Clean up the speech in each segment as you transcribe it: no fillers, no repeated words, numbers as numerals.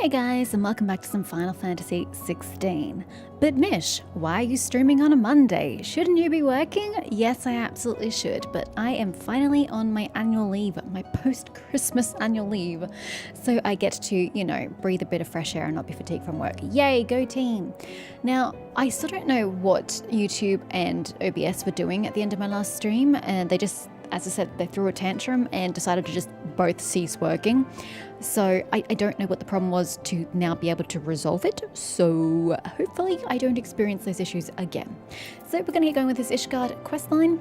Hey guys, and welcome back to some Final Fantasy XVI. But Mish, why are you streaming on a Monday? Shouldn't you be working? Yes, I absolutely should, but I am finally on my annual leave, my post-Christmas annual leave. So I get to, breathe a bit of fresh air and not be fatigued from work. Yay, go team! Now, I still don't know what YouTube and OBS were doing at the end of my last stream, and they just, as I said, they threw a tantrum and decided to just both cease working. So I don't know what the problem was to now be able to resolve it. So hopefully I don't experience those issues again. So we're going to get going with this Ishgard questline.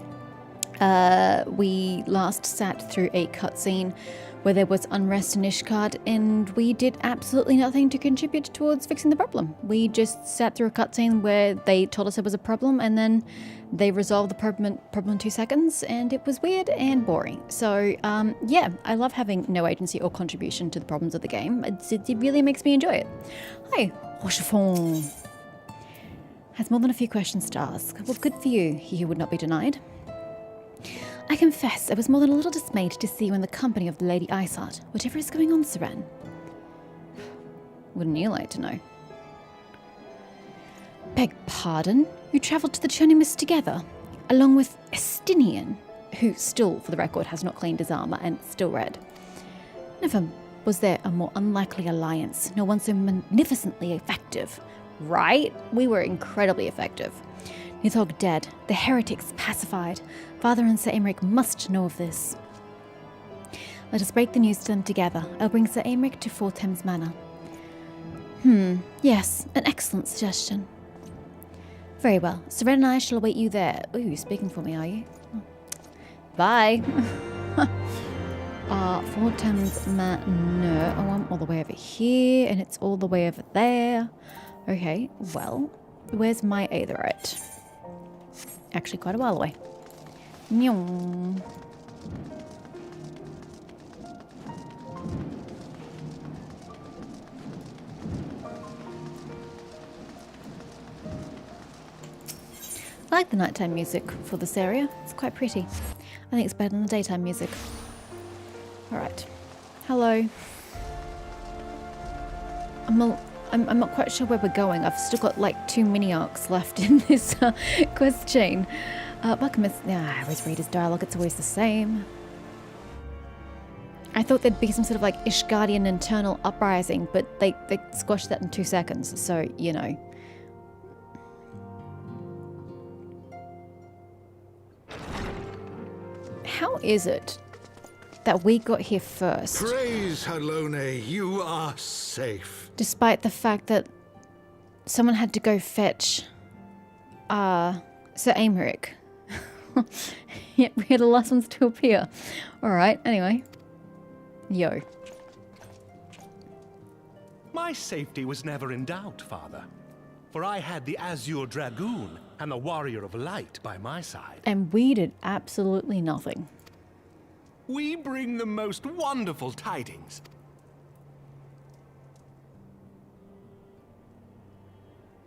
We last sat through a cutscene where there was unrest in Ishgard, and we did absolutely nothing to contribute towards fixing the problem. We just sat through a cutscene where they told us there was a problem, and then they resolved the problem in 2 seconds, and it was weird and boring. So, yeah, I love having no agency or contribution to the problems of the game. It really makes me enjoy it. Hi, Rochefort. Has more than a few questions to ask. Well, good for you, he who would not be denied. I confess I was more than a little dismayed to see you in the company of the Lady Ishgard. Whatever is going on, Seren? Wouldn't you like to know? Beg pardon? You travelled to the Chonimus together, along with Estinian, who still, for the record, has not cleaned his armour and still red. Never was there a more unlikely alliance, no one so magnificently effective. Right? We were incredibly effective. Nidhogg dead, the heretics pacified. Father and Sir Aymeric must know of this. Let us break the news to them together. I'll bring Sir Aymeric to Four Thames Manor. Yes, an excellent suggestion. Very well. Seren and I shall await you there. Ooh, you're speaking for me, are you? Bye. Four Thames Manor. Oh, I'm all the way over here, and it's all the way over there. Okay, well, where's my Aetherite? Actually, quite a while away. Nyong. I like the nighttime music for this area. It's quite pretty. I think it's better than the daytime music. Alright. Hello. I'm not quite sure where we're going. I've still got like 2 mini arcs left in this quest chain. Welcome. I always read his dialogue. It's always the same. I thought there'd be some sort of like Ishgardian internal uprising, but they squashed that in 2 seconds. So, How is it that we got here first? Praise Halone, you are safe. Despite the fact that someone had to go fetch Sir Aymeric. Yet we're the last ones to appear. Alright, anyway. Yo. My safety was never in doubt, Father. For I had the Azure Dragoon and the Warrior of Light by my side. And we did absolutely nothing. We bring the most wonderful tidings.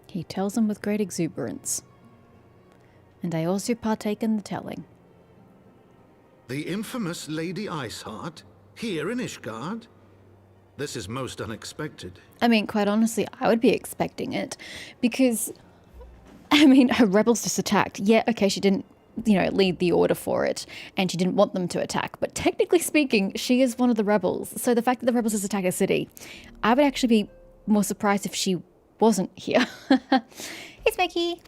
He tells them with great exuberance. And I also partake in the telling. The infamous Lady Ishgard, here in Ishgard? This is most unexpected. I mean, quite honestly, I would be expecting it. Because, her rebels just attacked. Yeah, okay, she didn't, lead the order for it. And she didn't want them to attack. But technically speaking, she is one of the rebels. So the fact that the rebels just attack a city, I would actually be more surprised if she wasn't here. It's Becky.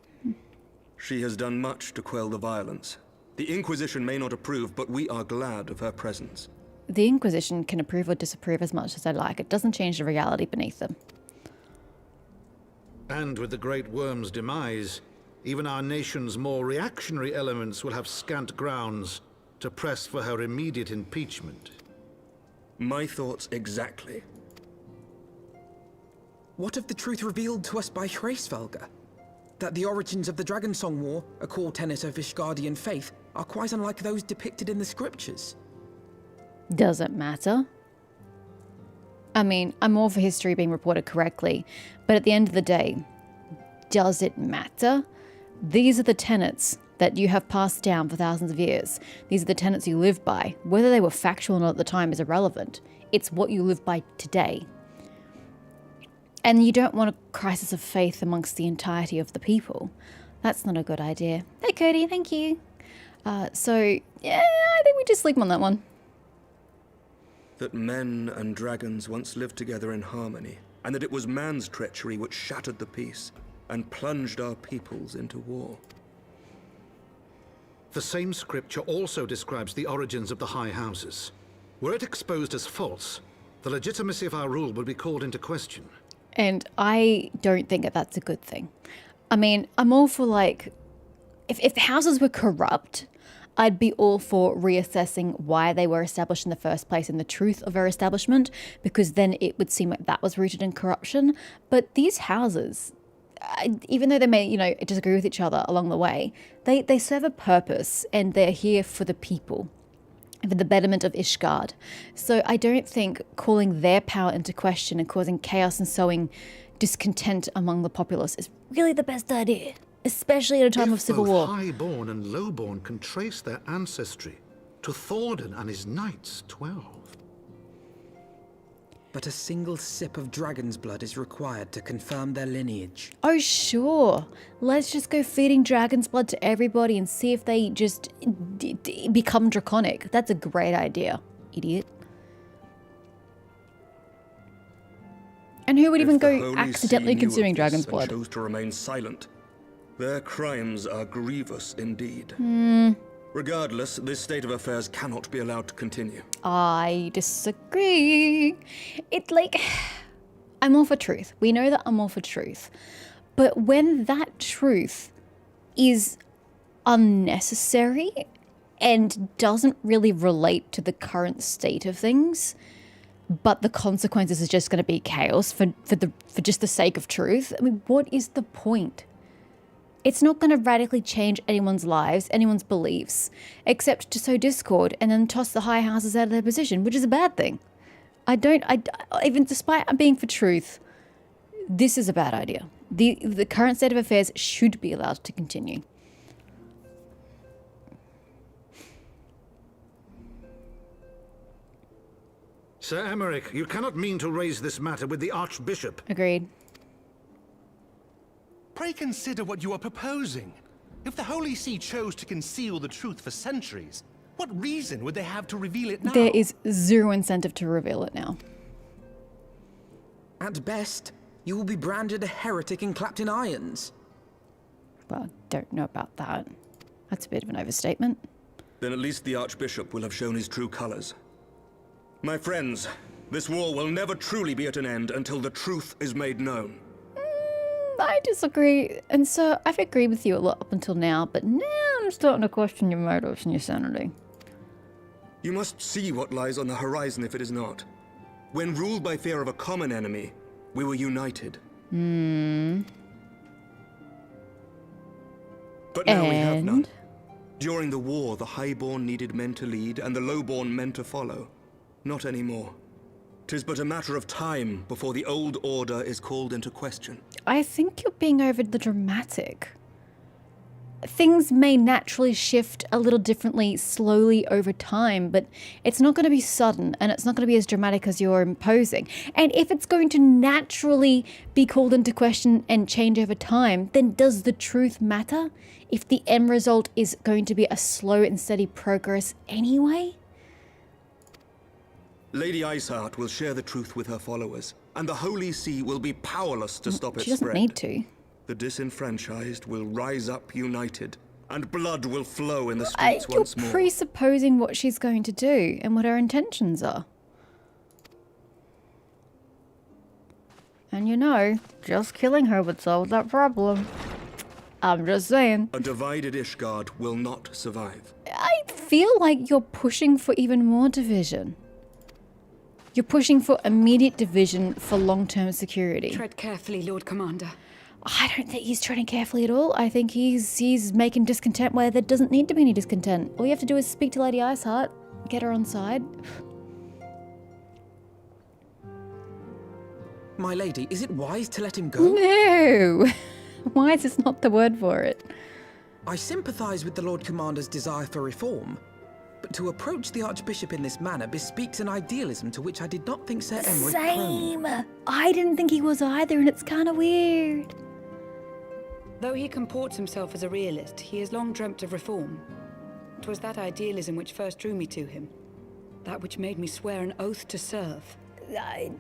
She has done much to quell the violence. The Inquisition may not approve, but we are glad of her presence. The Inquisition can approve or disapprove as much as they like. It doesn't change the reality beneath them. And with the Great Worm's demise, even our nation's more reactionary elements will have scant grounds to press for her immediate impeachment. My thoughts exactly. What of the truth revealed to us by Hraesvelga? That the origins of the Dragonsong War, a core tenet of Ishgardian faith, are quite unlike those depicted in the scriptures. Does it matter? I'm all for history being reported correctly, but at the end of the day, does it matter? These are the tenets that you have passed down for thousands of years. These are the tenets you live by. Whether they were factual or not at the time is irrelevant. It's what you live by today. And you don't want a crisis of faith amongst the entirety of the people. That's not a good idea. Hey, Cody, thank you. So, yeah, I think we just sleep on that one. That men and dragons once lived together in harmony, and that it was man's treachery which shattered the peace and plunged our peoples into war. The same scripture also describes the origins of the High Houses. Were it exposed as false, the legitimacy of our rule would be called into question. And I don't think that that's a good thing. I mean, I'm all for, like, if the houses were corrupt, I'd be all for reassessing why they were established in the first place and the truth of their establishment, because then it would seem like that was rooted in corruption. But these houses, even though they may, disagree with each other along the way, they serve a purpose, and they're here for the people, for the betterment of Ishgard. So I don't think calling their power into question and causing chaos and sowing discontent among the populace is really the best idea, especially at a time of civil war. Both highborn and lowborn can trace their ancestry to Thordan and his knights 12. But a single sip of dragon's blood is required to confirm their lineage. Oh, sure. Let's just go feeding dragon's blood to everybody and see if they just become draconic. That's a great idea, idiot. And who would even go accidentally consuming dragon's blood? Chose to remain silent. Their crimes are grievous indeed. Regardless, this state of affairs cannot be allowed to continue. I disagree. I'm all for truth. We know that I'm all for truth. But when that truth is unnecessary and doesn't really relate to the current state of things, but the consequences is just going to be chaos for just the sake of truth, I mean, what is the point? It's not going to radically change anyone's lives, anyone's beliefs, except to sow discord and then toss the high houses out of their position, which is a bad thing. Even despite being for truth, this is a bad idea. The current state of affairs should be allowed to continue. Sir Emmerich, you cannot mean to raise this matter with the Archbishop. Agreed. Pray consider what you are proposing. If the Holy See chose to conceal the truth for centuries, what reason would they have to reveal it now? There is zero incentive to reveal it now. At best, you will be branded a heretic and clapped in irons. Well, don't know about that. That's a bit of an overstatement. Then at least the Archbishop will have shown his true colors. My friends, this war will never truly be at an end until the truth is made known. I disagree. And so I've agreed with you a lot up until now, but now I'm starting to question your motives and your sanity. You must see what lies on the horizon if it is not. When ruled by fear of a common enemy, we were united. But now we have none. During the war, the highborn needed men to lead and the lowborn men to follow. Not anymore. 'Tis but a matter of time before the old order is called into question. I think you're being over the dramatic. Things may naturally shift a little differently slowly over time, but it's not going to be sudden and it's not going to be as dramatic as you're imposing. And if it's going to naturally be called into question and change over time, then does the truth matter if the end result is going to be a slow and steady progress anyway? Lady Iceheart will share the truth with her followers, and the Holy See will be powerless to stop its She doesn't spread. need to. The disenfranchised will rise up united, and blood will flow in the streets You're once more. presupposing what she's going to do and what her intentions are. And just killing her would solve that problem. I'm just saying. A divided Ishgard will not survive. I feel like you're pushing for even more division. You're pushing for immediate division for long-term security. Tread carefully, Lord Commander. I don't think he's treading carefully at all. I think he's making discontent where there doesn't need to be any discontent. All you have to do is speak to Lady Iceheart, get her on side. My lady, is it wise to let him go? No! Wise is not the word for it. I sympathize with the Lord Commander's desire for reform, But to approach the Archbishop in this manner bespeaks an idealism to which I did not think Sir Emmerich prone. Same. I didn't think he was either, and it's kind of weird. Though he comports himself as a realist, he has long dreamt of reform. 'Twas that idealism which first drew me to him. That which made me swear an oath to serve.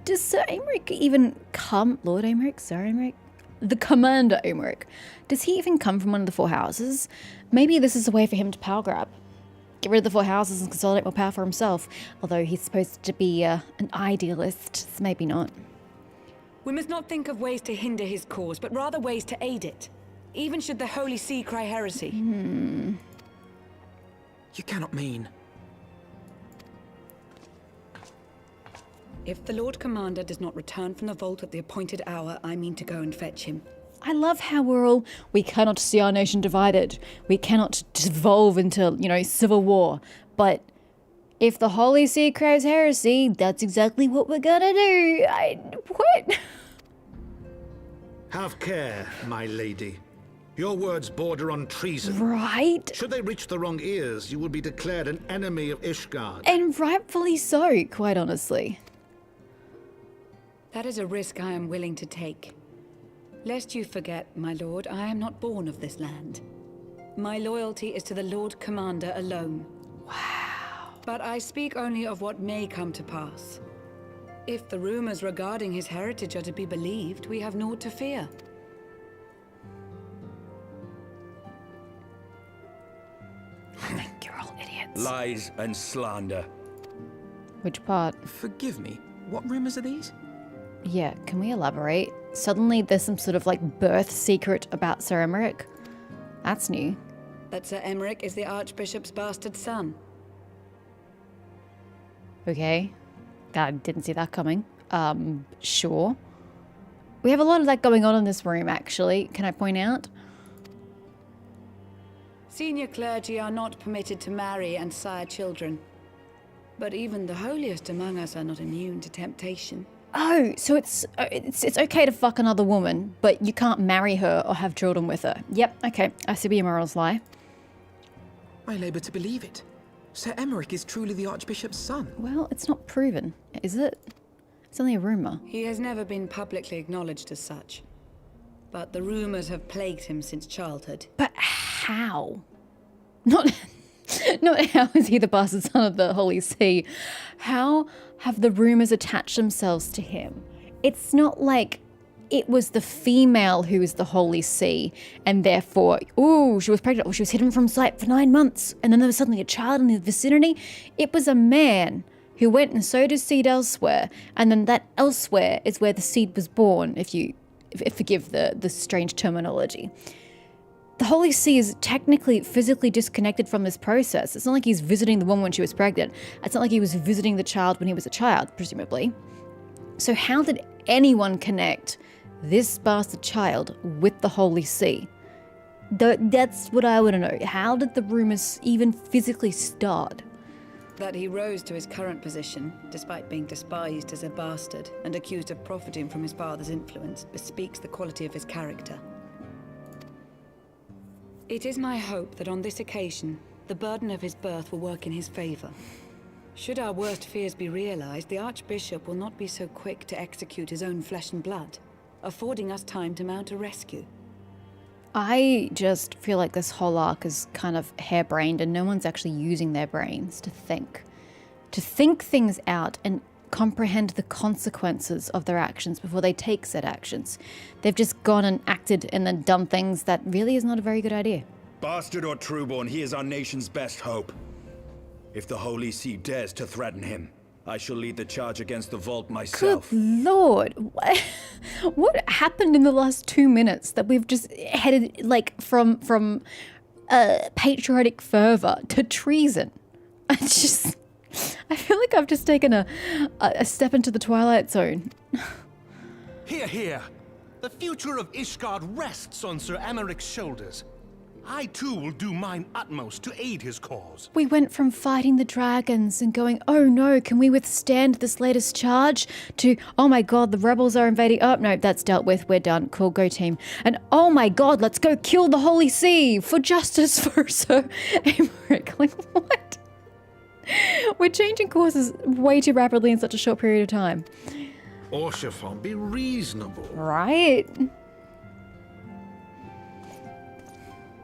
Does Sir Aymeric even come? Lord Aymeric? Sir Aymeric? The Commander Aymeric. Does he even come from one of the four houses? Maybe this is a way for him to power grab. Get rid of the four houses and consolidate more power for himself. Although he's supposed to be an idealist, so maybe not. We must not think of ways to hinder his cause, but rather ways to aid it. Even should the Holy See cry heresy. You cannot mean. If the Lord Commander does not return from the vault at the appointed hour, I mean to go and fetch him. I love how we cannot see our nation divided. We cannot devolve into, civil war. But if the Holy See cries heresy, that's exactly what we're gonna do. What? Have care, my lady. Your words border on treason. Right? Should they reach the wrong ears, you will be declared an enemy of Ishgard. And rightfully so, quite honestly. That is a risk I am willing to take. Lest you forget, my lord, I am not born of this land. My loyalty is to the Lord Commander alone. Wow. But I speak only of what may come to pass. If the rumors regarding his heritage are to be believed, we have naught to fear. I think you're all idiots. Lies and slander. Which part? Forgive me, what rumors are these? Yeah, can we elaborate? Suddenly there's some sort of birth secret about Sir Emmerich. That's new. That Sir Emmerich is the Archbishop's bastard son. Okay. I didn't see that coming. Sure. We have a lot of that going on in this room, actually. Can I point out? Senior clergy are not permitted to marry and sire children. But even the holiest among us are not immune to temptation. Oh, so it's okay to fuck another woman, but you can't marry her or have children with her. Yep, okay. I see where your morals lie. I labour to believe it. Sir Emmerich is truly the Archbishop's son. Well, it's not proven, is it? It's only a rumour. He has never been publicly acknowledged as such. But the rumors have plagued him since childhood. But how? Not how is he the bastard son of the Holy See. How have the rumors attached themselves to him? It's not like it was the female who is the Holy See, and therefore, ooh, she was pregnant, or she was hidden from sight for 9 months, and then there was suddenly a child in the vicinity. It was a man who went and sowed his seed elsewhere, and then that elsewhere is where the seed was born, if forgive the strange terminology. The Holy See is technically physically disconnected from this process. It's not like he's visiting the woman when she was pregnant. It's not like he was visiting the child when he was a child, presumably. So how did anyone connect this bastard child with the Holy See? That's what I want to know. How did the rumors even physically start? That he rose to his current position, despite being despised as a bastard and accused of profiting from his father's influence, bespeaks the quality of his character. It is my hope that on this occasion, the burden of his birth will work in his favor. Should our worst fears be realized, the Archbishop will not be so quick to execute his own flesh and blood, affording us time to mount a rescue. I just feel like this whole arc is kind of harebrained and no one's actually using their brains to think things out and comprehend the consequences of their actions before they take said actions. They've just gone and acted and then done things that really is not a very good idea. Bastard or trueborn, he is our nation's best hope. If the Holy See dares to threaten him, I shall lead the charge against the vault myself. Good lord. What happened in the last 2 minutes that we've just headed from patriotic fervor to treason? I feel like I've just taken a step into the Twilight Zone. Hear, hear! The future of Ishgard rests on Sir Emmerich's shoulders. I too will do mine utmost to aid his cause. We went from fighting the dragons and going, oh no, can we withstand this latest charge? To, oh my god, the rebels are invading. Oh no, that's dealt with, we're done. Cool, go team. And oh my god, let's go kill the Holy See for justice for Sir Emmerich. Like, what? We're changing courses way too rapidly in such a short period of time. Orshafon, be reasonable. Right?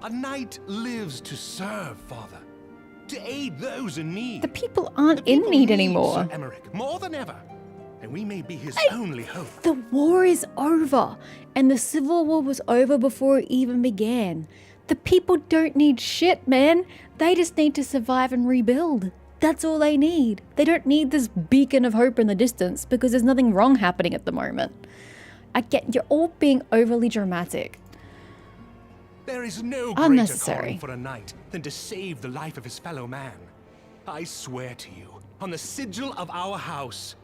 A knight lives to serve, Father. To aid those in need. The people aren't The in people need need anymore. Sir Emmerich more than ever. And we may be his only hope. The war is over. And the Civil War was over before it even began. The people don't need shit, man. They just need to survive and rebuild. That's all they need. They don't need this beacon of hope in the distance because there's nothing wrong happening at the moment. I get you're all being overly dramatic. There is no greater Unnecessary. calling for a knight than to save the life of his fellow man. I swear to you, on the sigil of our house,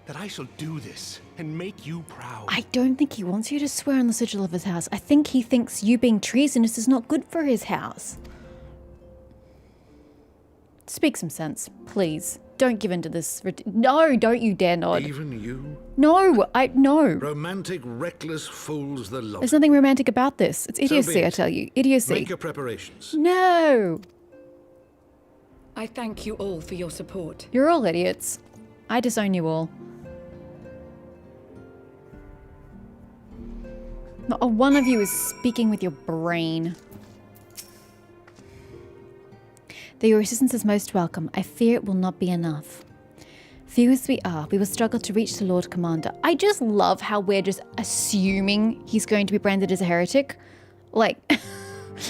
that I shall do this and make you proud. I don't think he wants you to swear on the sigil of his house. I think he thinks you being treasonous is not good for his house. Speak some sense, please. Don't give in to this. No, don't you dare nod. Even you? No, no. Romantic, reckless fools the lot. There's nothing romantic about this. It's idiocy, it. I tell you. Idiocy. Make your preparations. No. I thank you all for your support. You're all idiots. I disown you all. Not a one of you is speaking with your brain. Though your assistance is most welcome, I fear it will not be enough. Few as we are, we will struggle to reach the Lord Commander. I just love how we're just assuming he's going to be branded as a heretic. Like,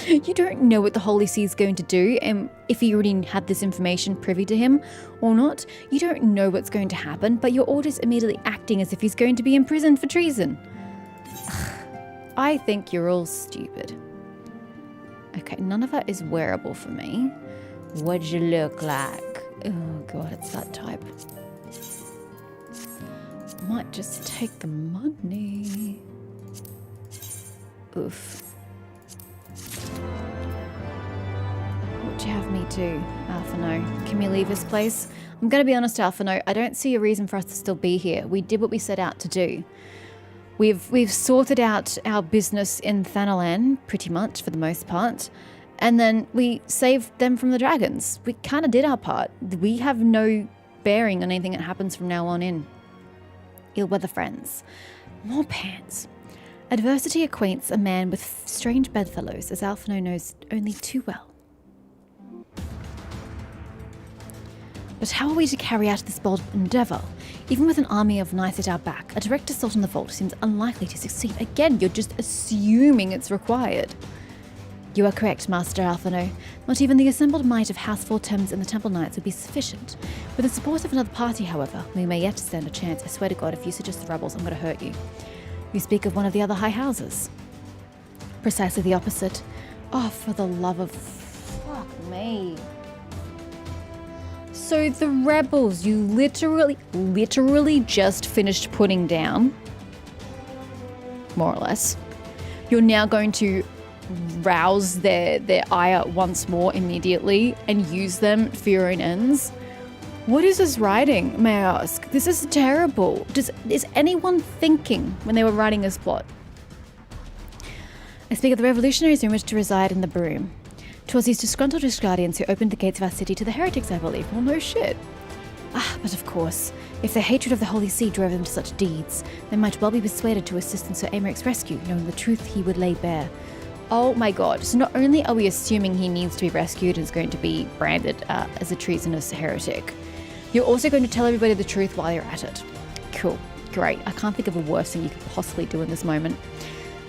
you don't know what the Holy See is going to do, and if he already had this information privy to him or not, you don't know what's going to happen, but you're all just immediately acting as if he's going to be imprisoned for treason. I think you're all stupid. Okay, none of that is wearable for me. What'd you look like? Oh god, it's that type. Might just take the money. Oof. What'd you have me do, Alphino? Can we leave this place? I'm gonna be honest, Alphino, I don't see a reason for us to still be here. We did what we set out to do. We've sorted out our business in Thanalan, pretty much, for the most part. And then we saved them from the dragons. We kind of did our part. We have no bearing on anything that happens from now on in. Ill-weather friends. More pants. Adversity acquaints a man with strange bedfellows, as Alphino knows only too well. But how are we to carry out this bold endeavour? Even with an army of knights at our back, a direct assault on the vault seems unlikely to succeed. Again, you're just assuming it's required. You are correct, Master Alphino. Not even the assembled might of House Fortems and the Temple Knights would be sufficient. With the support of another party, however, we may yet stand a chance. I swear to God, if you suggest the rebels, I'm going to hurt you. You speak of one of the other high houses. Precisely the opposite. Oh, for the love of... Fuck me. So the rebels you literally just finished putting down, more or less, you're now going to rouse their ire once more immediately and use them for your own ends? What is this writing, may I ask? This is terrible. Is anyone thinking when they were writing this plot? I speak of the revolutionaries rumored to reside in the Broom. 'Twas these disgruntled Ishgardians who opened the gates of our city to the heretics, I believe. Well, no shit. But of course, if their hatred of the Holy See drove them to such deeds, they might well be persuaded to assist in Sir Amaric's rescue, knowing the truth he would lay bare. Oh my god, so not only are we assuming he needs to be rescued and is going to be branded as a treasonous heretic, you're also going to tell everybody the truth while you're at it. Cool, great. I can't think of a worse thing you could possibly do in this moment.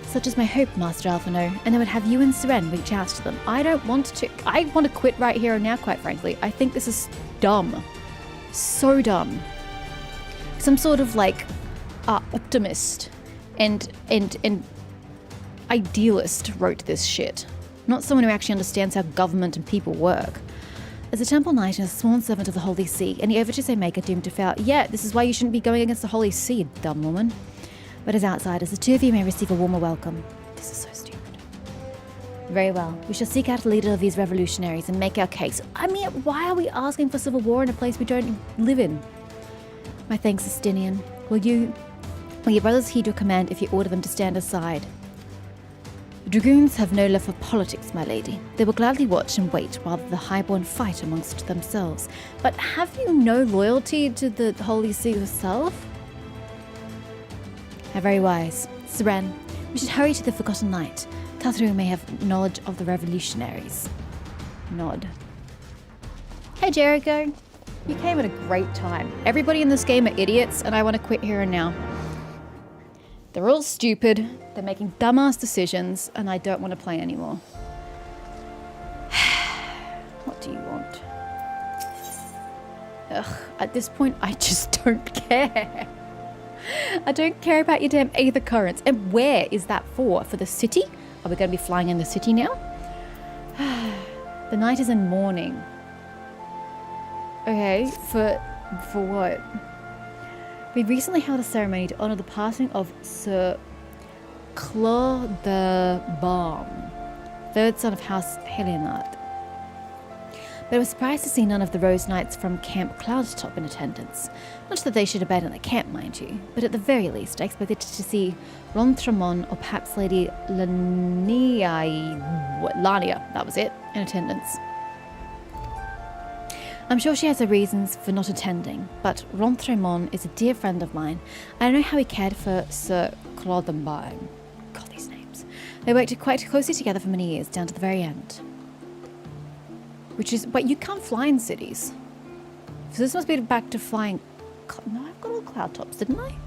Such is my hope, Master Alphino, and I would have you and Seren reach out to them. I want to quit right here and now, quite frankly. I think this is dumb. So dumb. Some sort of like optimist and idealist wrote this shit. Not someone who actually understands how government and people work. As a temple knight and a sworn servant of the Holy See, any overtures I make are doomed to fail. Yeah, this is why you shouldn't be going against the Holy See, you dumb woman. But as outsiders, the two of you may receive a warmer welcome. This is so stupid. Very well. We shall seek out a leader of these revolutionaries and make our case. I mean, why are we asking for civil war in a place we don't live in? My thanks, Estinian. Will your brothers heed your command if you order them to stand aside? The Dragoons have no love for politics, my lady. They will gladly watch and wait while the Highborn fight amongst themselves. But have you no loyalty to the Holy See yourself? How very wise. Seren, we should hurry to the Forgotten Night. Catherine may have knowledge of the revolutionaries. Nod. Hey Jericho. You came at a great time. Everybody in this game are idiots, and I want to quit here and now. They're all stupid, they're making dumbass decisions, and I don't want to play anymore. What do you want? Ugh, at this point, I just don't care. I don't care about your damn Aether Currents. And where is that for? For the city? Are we going to be flying in the city now? The night is in mourning. Okay, for what? We recently held a ceremony to honour the passing of Sir Claude the Balm, third son of House Helionard. But I was surprised to see none of the Rose Knights from Camp Cloudtop in attendance. Not that they should abandon the camp, mind you, but at the very least I expected to see Ronthramon or perhaps Lady Lania, that was it, in attendance. I'm sure she has her reasons for not attending, but Ronthramon is a dear friend of mine. I know how he cared for Sir Claudenbaum. God, these names. They worked quite closely together for many years, down to the very end. Which is, wait, you can't fly in cities. So this must be back to flying. No, I've got all cloud tops, didn't I?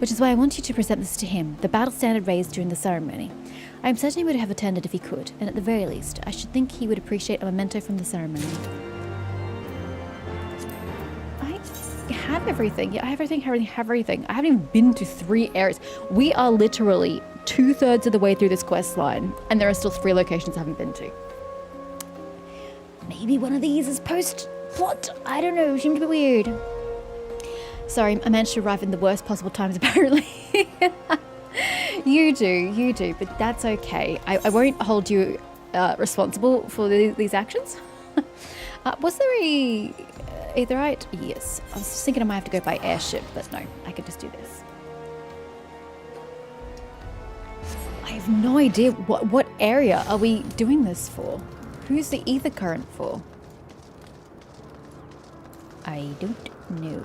Which is why I want you to present this to him, the battle standard raised during the ceremony. I am certain he would have attended if he could, and at the very least, I should think he would appreciate a memento from the ceremony. I have everything. Yeah, I have everything. I haven't even been to 3 areas. We are literally 2/3 of the way through this quest line, and there are still 3 locations I haven't been to. Maybe one of these is post-plot. I don't know. Seemed to be weird. Sorry, I managed to arrive in the worst possible times, apparently. You do, but that's okay. I won't hold you responsible for these actions. Was there a Aetherite? Yes. I was just thinking I might have to go by airship, but no, I could just do this. I have no idea what area are we doing this for? Who's the ether current for? I don't know.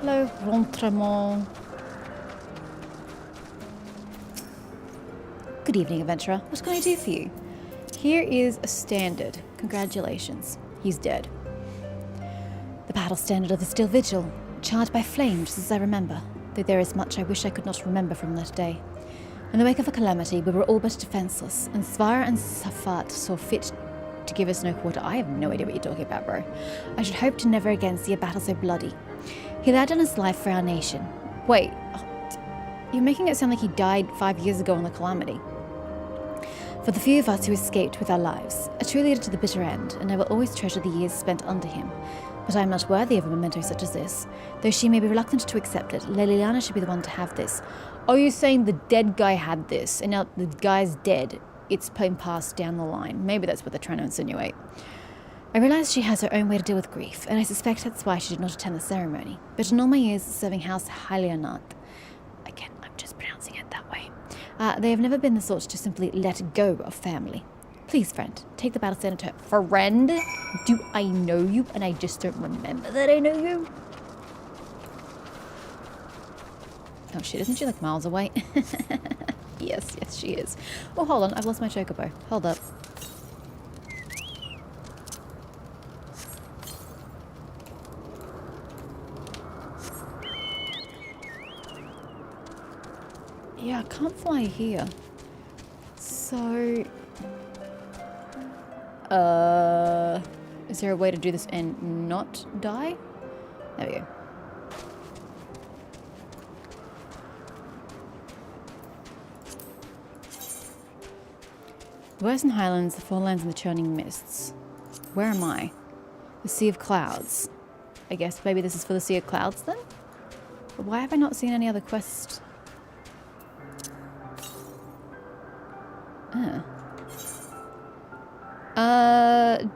Hello, Ronthramon. Good evening, adventurer. What can I do for you? Here is a standard. Congratulations. He's dead. The battle standard of the Still Vigil, charged by flames, just as I remember, though there is much I wish I could not remember from that day. In the wake of a calamity, we were all but defenseless, and Svara and Safat saw fit to give us no quarter. I have no idea what you're talking about, bro. I should hope to never again see a battle so bloody. He laid down his life for our nation. Wait, you're making it sound like he died 5 years ago in the calamity. For the few of us who escaped with our lives, a true leader to the bitter end, and I will always treasure the years spent under him. But I am not worthy of a memento such as this. Though she may be reluctant to accept it, Liliana should be the one to have this. Are you saying the dead guy had this, and now the guy's dead? It's been passed down the line. Maybe that's what they're trying to insinuate. I realise she has her own way to deal with grief, and I suspect that's why she did not attend the ceremony. But in all my years serving House Helionard, again, I'm just pronouncing it that way, they have never been the sort to simply let go of family. Please, friend, take the battle standard to her. Friend? Do I know you? And I just don't remember that I know you? Oh shit, isn't she like miles away? Yes, she is. Oh, hold on, I've lost my chocobo. Hold up. Yeah, I can't fly here. So... is there a way to do this and not die? There we go. The Western Highlands, the Forelands, and the Churning Mists. Where am I? The Sea of Clouds. I guess maybe this is for the Sea of Clouds then? But why have I not seen any other quests?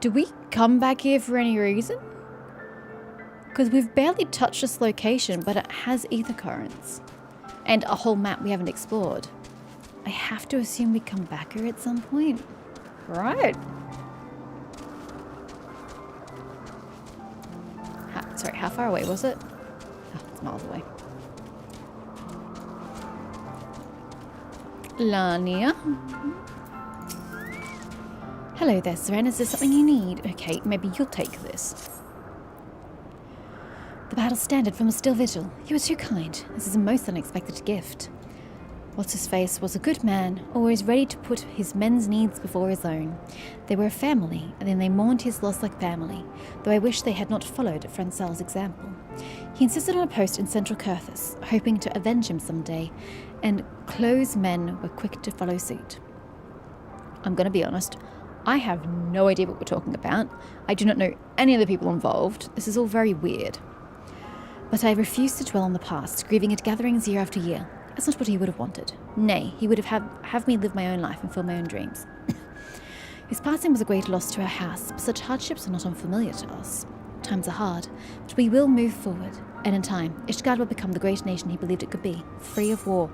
Do we come back here for any reason? Because we've barely touched this location, but it has ether currents. And a whole map we haven't explored. I have to assume we come back here at some point. Right. Sorry, how far away was it? Oh, it's miles away. Lania. Hello there, Seren. Is there something you need? Okay, maybe you'll take this. The battle standard from a still vigil. You were too kind. This is a most unexpected gift. What's-his-face was a good man, always ready to put his men's needs before his own. They were a family, and then they mourned his loss like family, though I wish they had not followed Francel's example. He insisted on a post in central Kurthus, hoping to avenge him someday, and Clo's men were quick to follow suit. I'm going to be honest, I have no idea what we're talking about. I do not know any of the people involved. This is all very weird. But I refuse to dwell on the past, grieving at gatherings year after year. That's not what he would have wanted. Nay, he would have me live my own life and fulfill my own dreams. His passing was a great loss to our house, but such hardships are not unfamiliar to us. Times are hard, but we will move forward, and in time, Ishgard will become the great nation he believed it could be, free of war.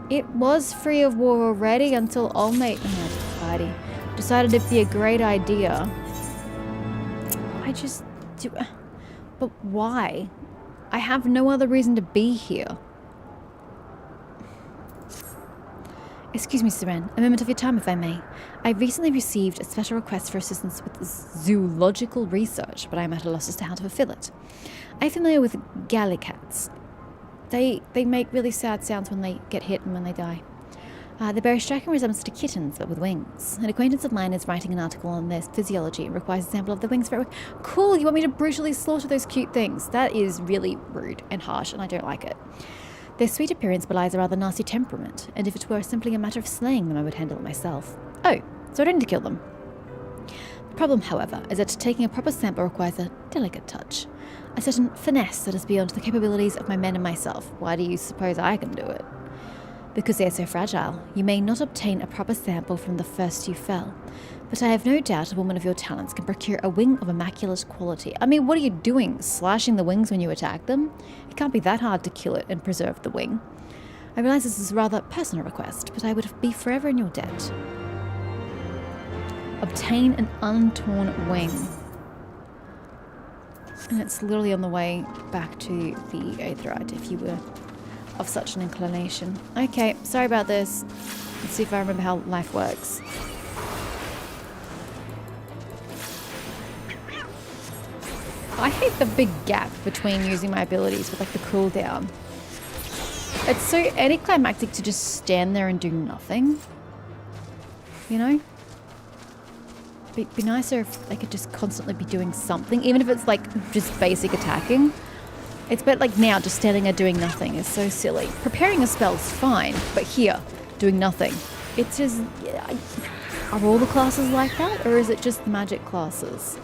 It was free of war already until Old Mate decided it'd be a great idea. But why? I have no other reason to be here. Excuse me, Seren. A moment of your time, if I may. I recently received a special request for assistance with zoological research, but I am at a loss as to how to fulfill it. I'm familiar with gallicats. They make really sad sounds when they get hit and when they die. They bear a striking resemblance to kittens, but with wings. An acquaintance of mine is writing an article on their physiology and requires a sample of the wings for it. Cool, you want me to brutally slaughter those cute things? That is really rude and harsh, and I don't like it. Their sweet appearance belies a rather nasty temperament, and if it were simply a matter of slaying them, I would handle it myself. Oh, so I don't need to kill them. The problem, however, is that taking a proper sample requires a delicate touch. A certain finesse that is beyond the capabilities of my men and myself. Why do you suppose I can do it? Because they are so fragile. You may not obtain a proper sample from the first you fell, but I have no doubt a woman of your talents can procure a wing of immaculate quality. I mean, what are you doing? Slashing the wings when you attack them? It can't be that hard to kill it and preserve the wing. I realize this is a rather personal request, but I would be forever in your debt. Obtain an untorn wing. And it's literally on the way back to the Aetherite, if you were of such an inclination. Okay, sorry about this. Let's see if I remember how life works. I hate the big gap between using my abilities with like the cooldown. It's so anticlimactic to just stand there and do nothing. You know? It'd be nicer if I could just constantly be doing something, even if it's like just basic attacking. It's better like now just standing there doing nothing is so silly. Preparing a spell is fine, but here, doing nothing. It's just... Are all the classes like that, or is it just the magic classes?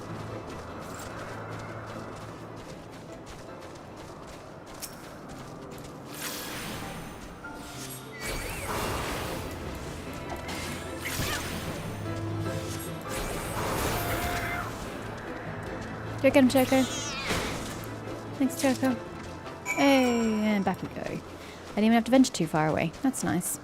Do I get him, Choco? Thanks, Choco. Hey, and back we go. I didn't even have to venture too far away. That's nice.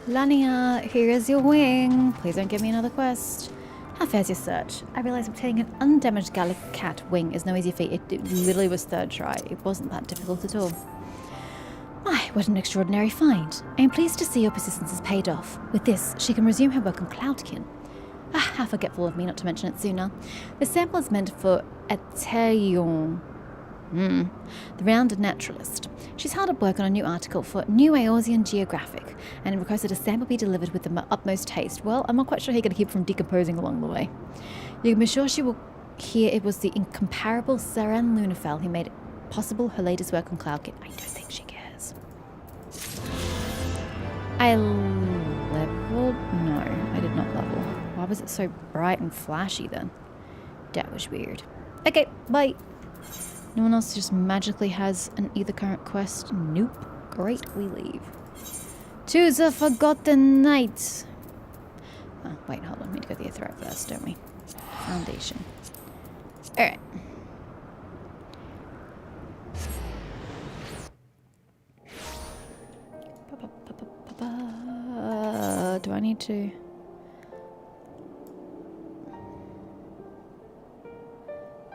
Lania, here is your wing. Please don't give me another quest. How fares your search? I realize obtaining an undamaged Gallicat wing is no easy feat. It literally was third try. It wasn't that difficult at all. My, what an extraordinary find. I am pleased to see your persistence has paid off. With this, she can resume her work on Cloudkin. Ah, how forgetful of me not to mention it sooner. The sample is meant for Atelion, the renowned naturalist. She's hard at work on a new article for New Eorzean Geographic, and requested a sample be delivered with the utmost haste. Well, I'm not quite sure how you're going to keep it from decomposing along the way. You can be sure she will hear it was the incomparable Seren Lunafell who made possible her latest work on Cloudkin. I don't think she cares. I leveled? No, I did not level. Why was it so bright and flashy then? That was weird. Okay, bye. No one else just magically has an either current quest? Nope. Great, we leave. To the Forgotten Night. Oh, wait, hold on. We need to go to the Aetheryte first, don't we? Foundation. Alright. Do I need to...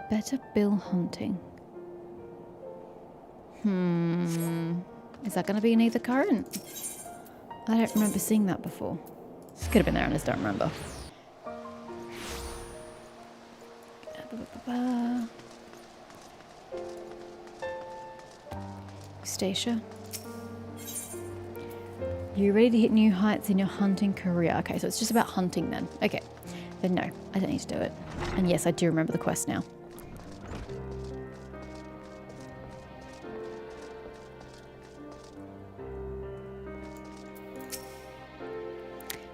Better bill hunting. Is that going to be in either current? I don't remember seeing that before. Could have been there and I just don't remember. Stacia. You're ready to hit new heights in your hunting career. Okay, so it's just about hunting then. Okay. Then no, I don't need to do it. And yes, I do remember the quest now.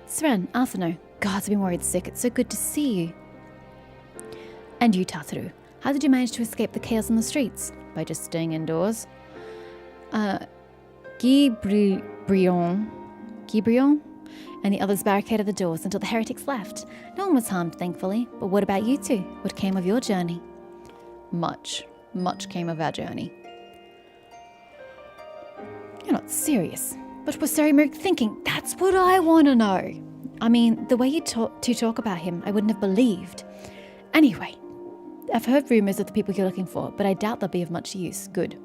Sven, Arseno. Gods, I've been worried sick. It's so good to see you. And you, Tataru. How did you manage to escape the chaos on the streets? By just staying indoors? Guibrion and the others barricaded the doors until the heretics left. No one was harmed, thankfully. But what about you two? What came of your journey? Much came of our journey. You're not serious. What was Sir Merrick thinking? That's what I want to know. I mean, the way you talk about him, I wouldn't have believed. Anyway, I've heard rumors of the people you're looking for, but I doubt they'll be of much use. Good.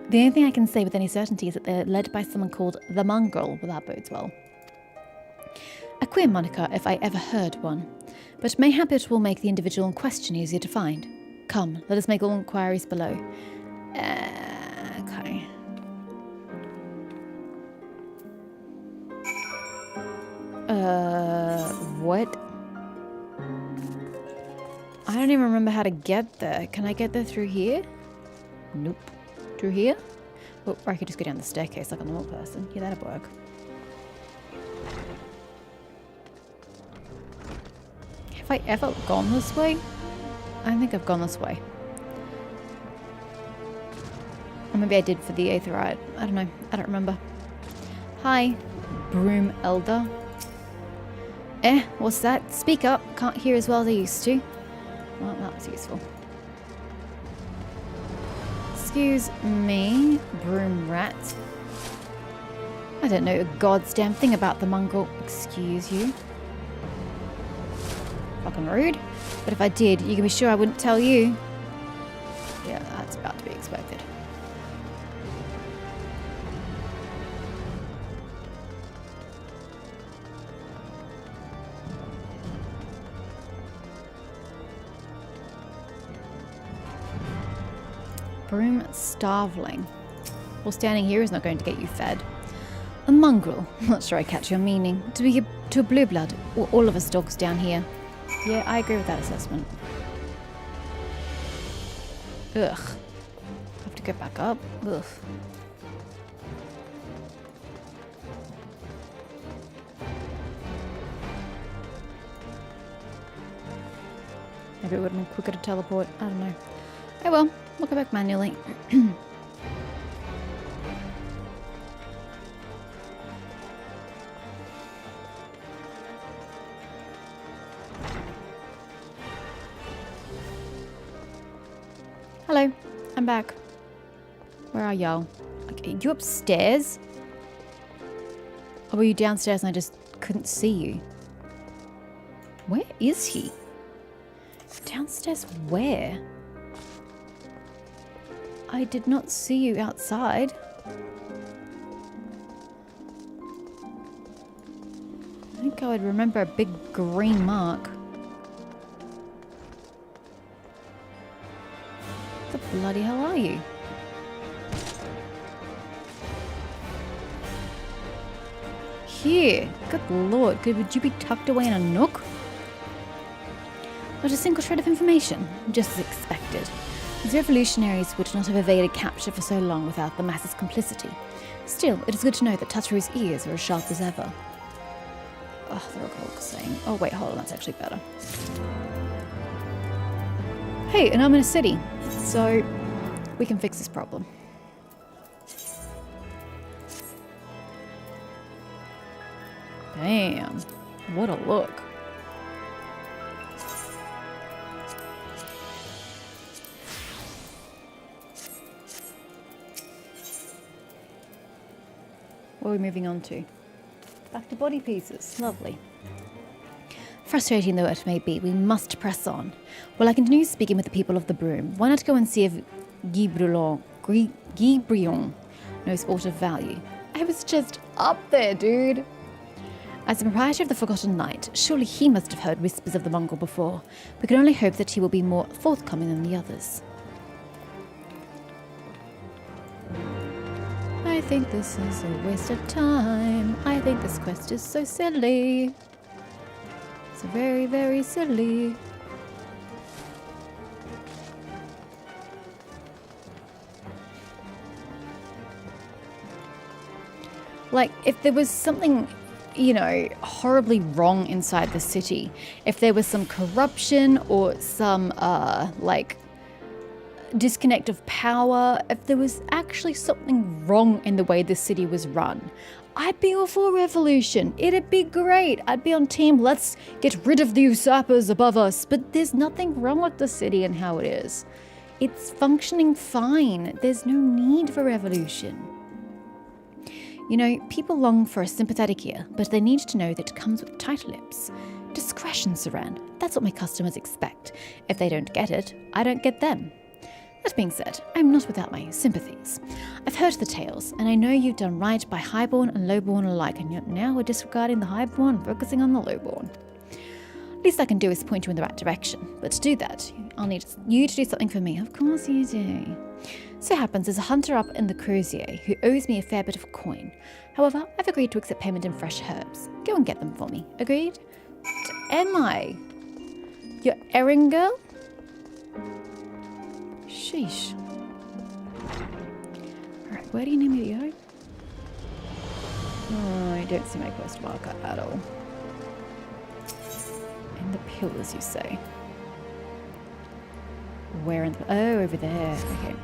The only thing I can say with any certainty is that they're led by someone called the Mongrel. Well, that bodes well. A queer moniker, if I ever heard one. But mayhap it will make the individual in question easier to find. Come, let us make all inquiries below. Okay. What? I don't even remember how to get there. Can I get there through here? Nope. Through here? Oh, or I could just go down the staircase like a normal person. Yeah, that'd work. Have I ever gone this way? I don't think I've gone this way. Or maybe I did for the Aetheryte. I don't know. I don't remember. Hi, Broom Elder. What's that? Speak up. Can't hear as well as I used to. Well, that was useful. Excuse me, Broom Rat. I don't know a god's damn thing about the mongrel. Excuse you. Fucking rude. But if I did, you can be sure I wouldn't tell you. Yeah, that's about to be expected. Broom starveling. Well, standing here is not going to get you fed. A mongrel. Not sure I catch your meaning. To a blue blood, or all of us dogs down here. Yeah, I agree with that assessment. Ugh. Have to go back up. Ugh. Maybe it would have been quicker to teleport. I don't know. Oh well. We'll go back manually. Hello, I'm back. Where are y'all? Okay, you upstairs? Or were you downstairs and I just couldn't see you? Where is he? Downstairs where? I did not see you outside. I think I would remember a big green mark. What the bloody hell are you? Here. Good lord. Would you be tucked away in a nook? Not a single shred of information. Just as expected. These revolutionaries would not have evaded capture for so long without the masses' complicity. Still, it is good to know that Tataru's ears are as sharp as ever. Oh, the Rockholk saying. Oh, wait, hold on, that's actually better. Hey, and I'm in a city, so we can fix this problem. Bam. What a look. What are we moving on to? Back to body pieces. Lovely. Frustrating though it may be, we must press on. While I continue speaking with the people of the Broom, why not go and see if Guibrion knows aught of value? I was just up there, dude. As the proprietor of the Forgotten Knight, surely he must have heard whispers of the Mongol before. We can only hope that he will be more forthcoming than the others. I think this is a waste of time. I think this quest is so silly. So very, very silly. Like, if there was something, you know, horribly wrong inside the city, if there was some corruption or some, like, disconnect of power, if there was actually something wrong in the way the city was run, I'd be all for revolution. It'd be great. I'd be on team, let's get rid of the usurpers above us. But there's nothing wrong with the city and how it is. It's functioning fine. There's no need for revolution. You know, people long for a sympathetic ear, but they need to know that it comes with tight lips. Discretion, Saran. That's what my customers expect. If they don't get it, I don't get them. That being said, I'm not without my sympathies. I've heard the tales, and I know you've done right by highborn and lowborn alike, and yet now we're disregarding the highborn and focusing on the lowborn. Least I can do is point you in the right direction, but to do that, I'll need you to do something for me. Of course you do. So happens there's a hunter up in the Eorzea who owes me a fair bit of coin. However, I've agreed to accept payment in fresh herbs. Go and get them for me. Agreed? What am I? Your errand girl? Sheesh. Alright, where do you need me to go? Oh, I don't see my quest marker at all. In the pillars, you say? Where in the... Oh, over there. Okay.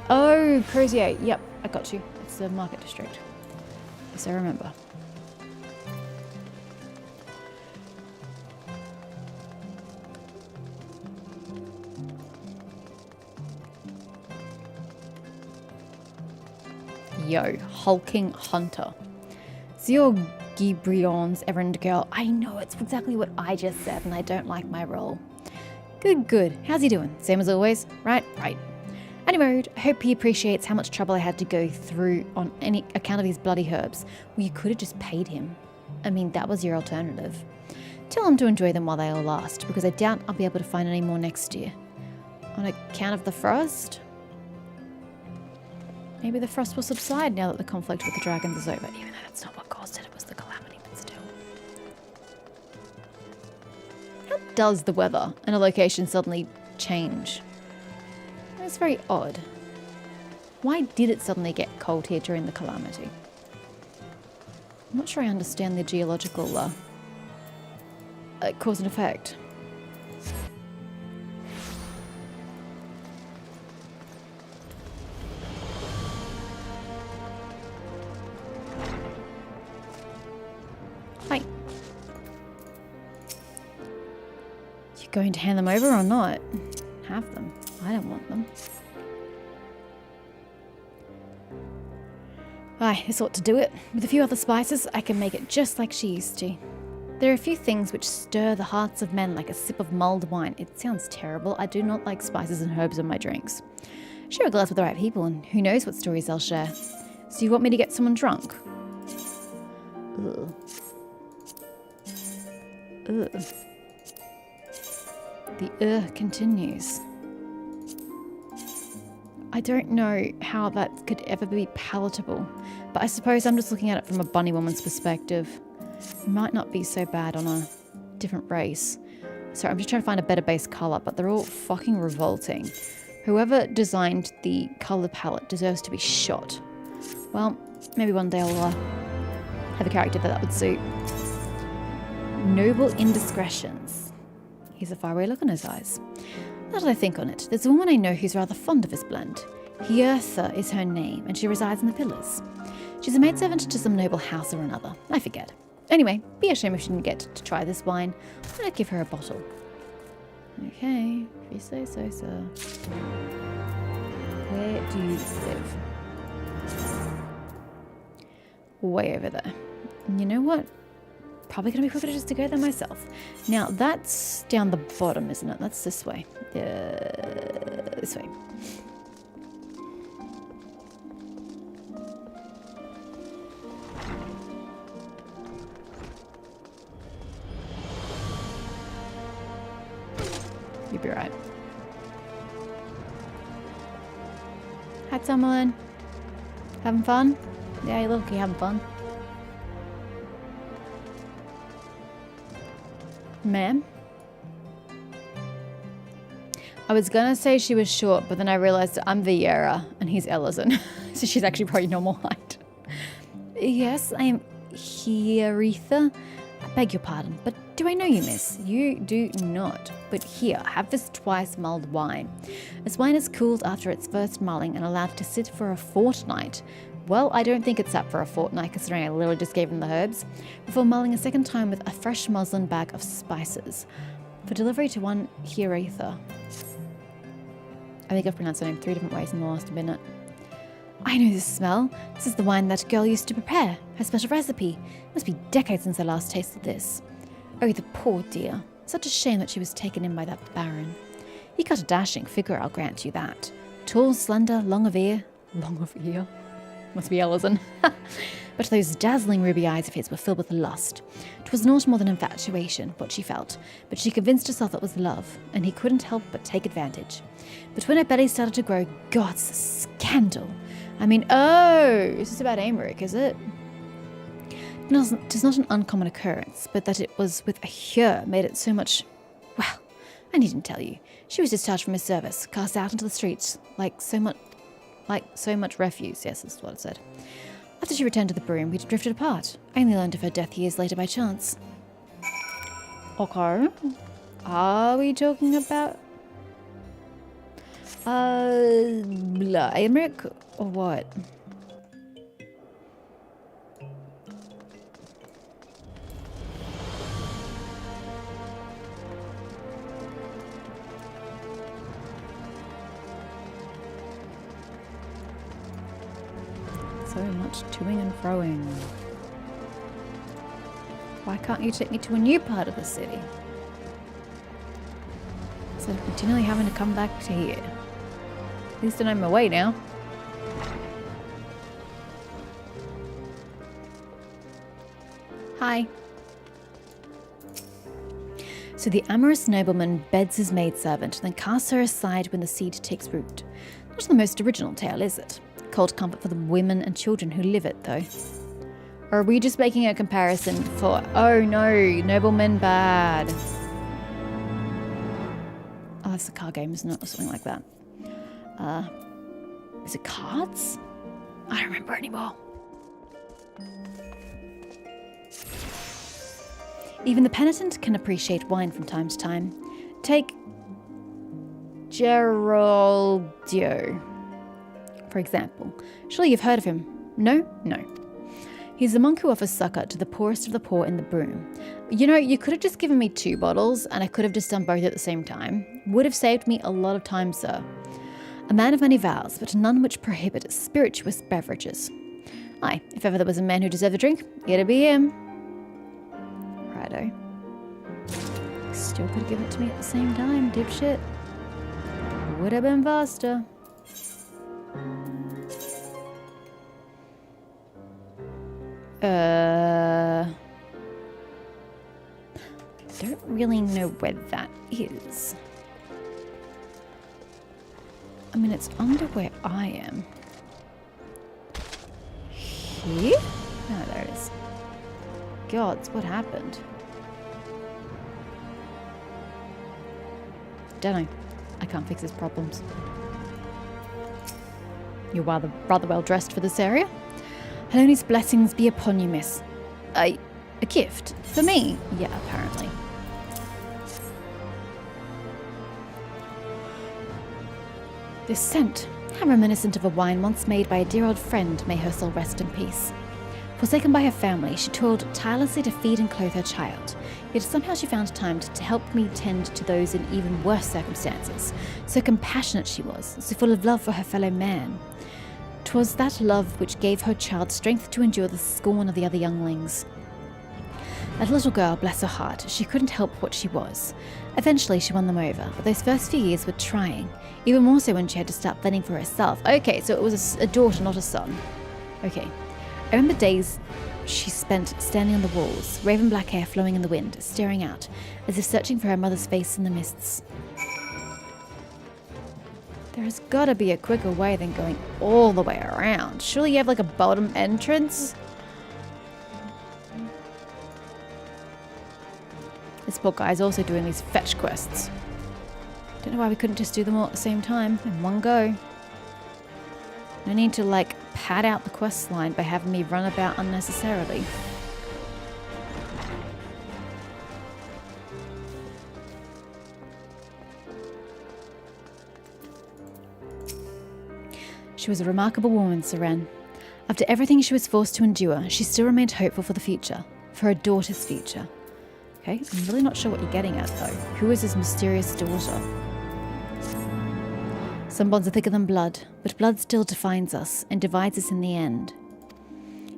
Oh, Eorzea. Yep, I got you. It's the market district. Yes, I remember. Yo, hulking hunter. Zio Guibrion's errand girl. I know, it's exactly what I just said, and I don't like my role. Good, good. How's he doing? Same as always? Right, right. Anyway, I hope he appreciates how much trouble I had to go through on any account of these bloody herbs. Well, you could have just paid him. I mean, that was your alternative. Tell him to enjoy them while they all last, because I doubt I'll be able to find any more next year. On account of the frost? Maybe the frost will subside now that the conflict with the dragons is over, even though that's not what caused it, it was the calamity, but still. How does the weather in a location suddenly change? That's very odd. Why did it suddenly get cold here during the calamity? I'm not sure I understand the geological cause and effect. Hi. You going to hand them over or not? Have them. I don't want them. Aye, this ought to do it. With a few other spices, I can make it just like she used to. There are a few things which stir the hearts of men like a sip of mulled wine. It sounds terrible. I do not like spices and herbs in my drinks. Share a glass with the right people, and who knows what stories they'll share. So you want me to get someone drunk? Ugh. Ugh. The continues. I don't know how that could ever be palatable, but I suppose I'm just looking at it from a bunny woman's perspective. It might not be so bad on a different race. Sorry, I'm just trying to find a better base colour, but they're all fucking revolting. Whoever designed the colour palette deserves to be shot. Well, maybe one day I'll have a character that would suit. Noble indiscretions. He's a faraway look in his eyes. Now that I think on it, there's a woman I know who's rather fond of his blend. Eorzea is her name, and she resides in the Pillars. She's a maidservant to some noble house or another. I forget. Anyway, be a shame if she didn't get to try this wine. I'm gonna give her a bottle. Okay, if you say so, sir. Where do you live? Way over there. And you know what? Probably gonna be quicker just to go there myself. Now, that's down the bottom, isn't it? That's this way. This way. You'll be right. Hi, Summerlin. Having fun? Yeah, you look, you having fun. Ma'am? I was gonna say she was short, but then I realized I'm Viera and he's Ellison. So she's actually probably normal height. Yes, I am Heorzea. I beg your pardon, but do I know you, miss? You do not. But here, have this twice mulled wine. As wine is cooled after its first mulling and allowed to sit for a fortnight. Well, I don't think it's sat for a fortnight, considering I literally just gave him the herbs, before mulling a second time with a fresh muslin bag of spices. For delivery to one Heorzea. I think I've pronounced her name 3 different ways in the last minute. I know this smell. This is the wine that girl used to prepare. Her special recipe. It must be decades since I last tasted this. Oh, the poor dear. Such a shame that she was taken in by that baron. He got a dashing figure, I'll grant you that. Tall, slender, long of ear. Long of ear? Must be Ellison. But those dazzling ruby eyes of his were filled with lust. 'Twas not more than infatuation, what she felt, but she convinced herself it was love, and he couldn't help but take advantage. But when her belly started to grow, God's scandal! I mean, oh, this is about Aymeric, is it? It is not an uncommon occurrence, but that it was with a Heer made it so much... Well, I needn't tell you. She was discharged from his service, cast out into the streets, like so much refuse, yes, that's what it said. After she returned to the broom, we drifted apart. I only learned of her death years later by chance. Okay. Are we talking about... Aymeric? Or what? So much toing and froing. Why can't you take me to a new part of the city? Instead of continually having to come back to here. At least I know my way now. Hi. So the amorous nobleman beds his maidservant, then casts her aside when the seed takes root. Not the most original tale, is it? Cold comfort for the women and children who live it, though. Or are we just making a comparison for... Oh no, noblemen bad. Oh, that's a card game, isn't it? Or something like that. Is it cards? I don't remember anymore. Even the penitent can appreciate wine from time to time. Take Geraldio, for example. Surely you've heard of him. No? No. He's the monk who offers succor to the poorest of the poor in the broom. You know, you could have just given me 2 bottles, and I could have just done both at the same time. Would have saved me a lot of time, sir. A man of many vows, but none which prohibit spirituous beverages. Aye, if ever there was a man who deserved a drink, it'd be him. Righto. Still could have given it to me at the same time, dipshit. Would have been faster. Don't really know where that is. I mean, it's under where I am. Here? Oh, there it is. Gods, what happened? Don't know. I can't fix his problems. You're rather well dressed for this area. Heloni's blessings be upon you, miss. A gift? For me? Yeah, apparently. This scent, how reminiscent of a wine once made by a dear old friend, may her soul rest in peace. Forsaken by her family, she toiled tirelessly to feed and clothe her child. Yet somehow she found time to help me tend to those in even worse circumstances. So compassionate she was, so full of love for her fellow man. 'Twas that love which gave her child strength to endure the scorn of the other younglings. That little girl, bless her heart, she couldn't help what she was. Eventually she won them over, but those first few years were trying, even more so when she had to start fending for herself. Okay, so it was a daughter, not a son. Okay. I remember days she spent standing on the walls, raven black hair flowing in the wind, staring out, as if searching for her mother's face in the mists. There's gotta be a quicker way than going all the way around. Surely you have like a bottom entrance? This poor guy's also doing these fetch quests. Don't know why we couldn't just do them all at the same time, in one go. No need to like pad out the quest line by having me run about unnecessarily. She was a remarkable woman, Seren. After everything she was forced to endure, she still remained hopeful for the future, for her daughter's future. Okay, I'm really not sure what you're getting at though. Who is this mysterious daughter? Some bonds are thicker than blood, but blood still defines us and divides us in the end.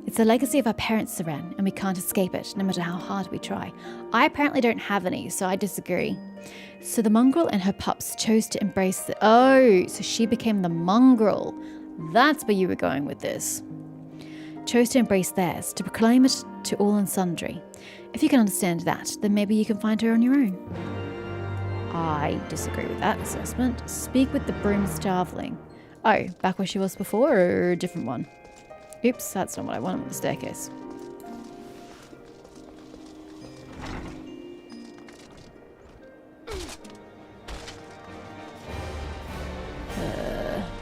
It's the legacy of our parents, Seren, and we can't escape it, no matter how hard we try. I apparently don't have any, so I disagree. So the mongrel and her pups chose to embrace the... Oh, so she became the mongrel. That's where you were going with this. Chose to embrace theirs, to proclaim it to all and sundry. If you can understand that, then maybe you can find her on your own. I disagree with that assessment. Speak with the broom starveling. Oh, back where she was before, or a different one? Oops, that's not what I wanted with the staircase.